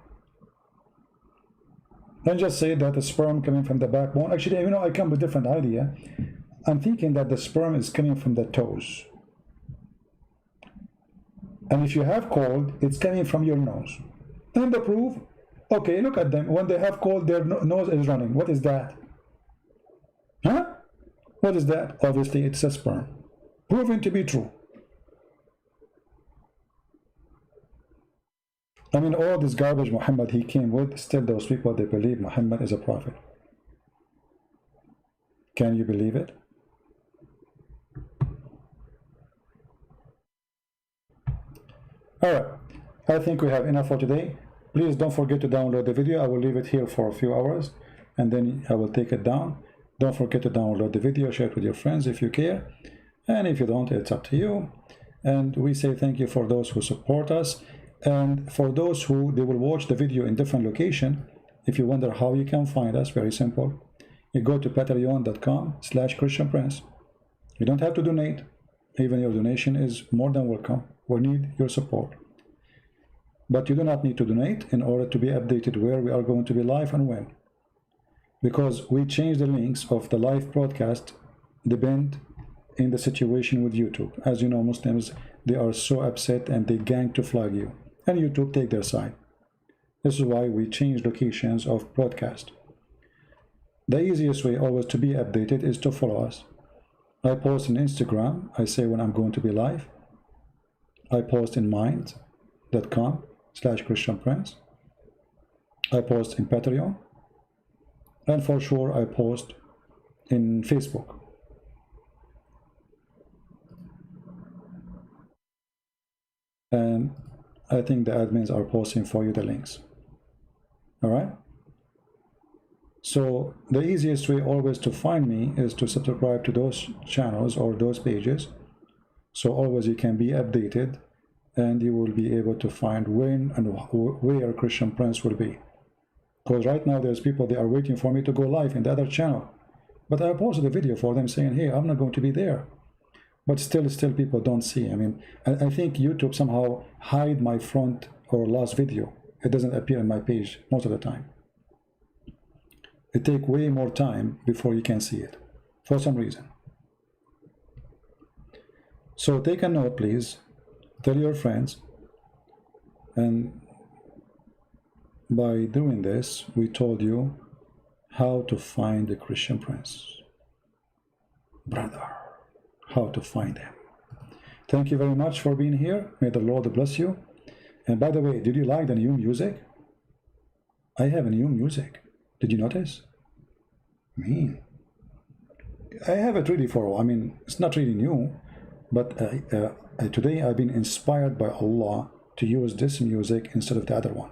Don't just say that the sperm coming from the backbone. Actually, you know, I come with a different idea. I'm thinking that the sperm is coming from the toes. And if you have cold, it's coming from your nose. And the proof, okay, look at them. When they have cold, their nose is running. What is that? Huh? What is that? Obviously, it's a sperm. Proven to be true. I mean, all this garbage Muhammad he came with, still those people, they believe Muhammad is a prophet. Can you believe it? Alright, I think we have enough for today. Please don't forget to download the video. I will leave it here for a few hours and then I will take it down. Don't forget to download the video, share it with your friends if you care. And if you don't, it's up to you. And we say thank you for those who support us. And for those who they will watch the video in different location, if you wonder how you can find us, very simple. You go to patreon.com/ChristianPrince. You don't have to donate. Even your donation is more than welcome. We need your support. But you do not need to donate in order to be updated where we are going to be live and when. Because we change the links of the live broadcast depend in the situation with YouTube. As you know, Muslims, they are so upset and they gang to flag you. And YouTube take their side. This is why we change locations of broadcast. The easiest way always to be updated is to follow us. I post on Instagram, I say when I'm going to be live. I post in mind.com/ChristianPrince. I post in Patreon. And for sure I post in Facebook. And I think the admins are posting for you the links. All right. So the easiest way always to find me is to subscribe to those channels or those pages. So always you can be updated and you will be able to find when and where Christian Prince will be. Because right now there's people, they are waiting for me to go live in the other channel. But I posted a video for them saying, hey, I'm not going to be there. But still people don't see. I mean, I think YouTube somehow hide my front or last video. It doesn't appear on my page most of the time. It takes way more time before you can see it, for some reason. So take a note, please. Tell your friends. And by doing this, we told you how to find the Christian Prince. Brother, how to find him. Thank you very much for being here. May the Lord bless you. And by the way, did you like the new music? I have a new music. Did you notice? I have it really for a while. I mean, it's not really new, but today I've been inspired by Allah to use this music instead of the other one.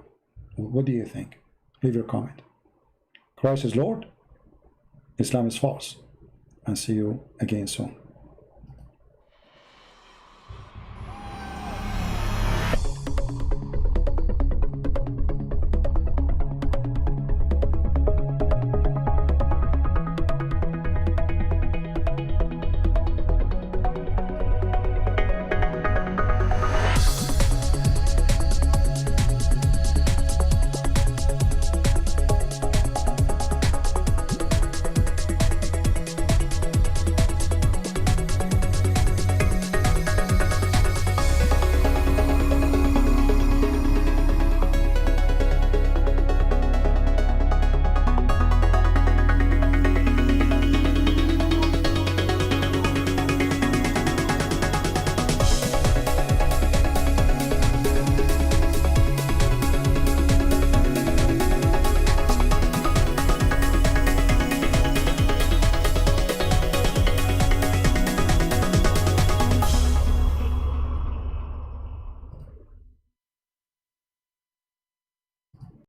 What do you think? Leave your comment. Christ is Lord, Islam is false. And see you again soon.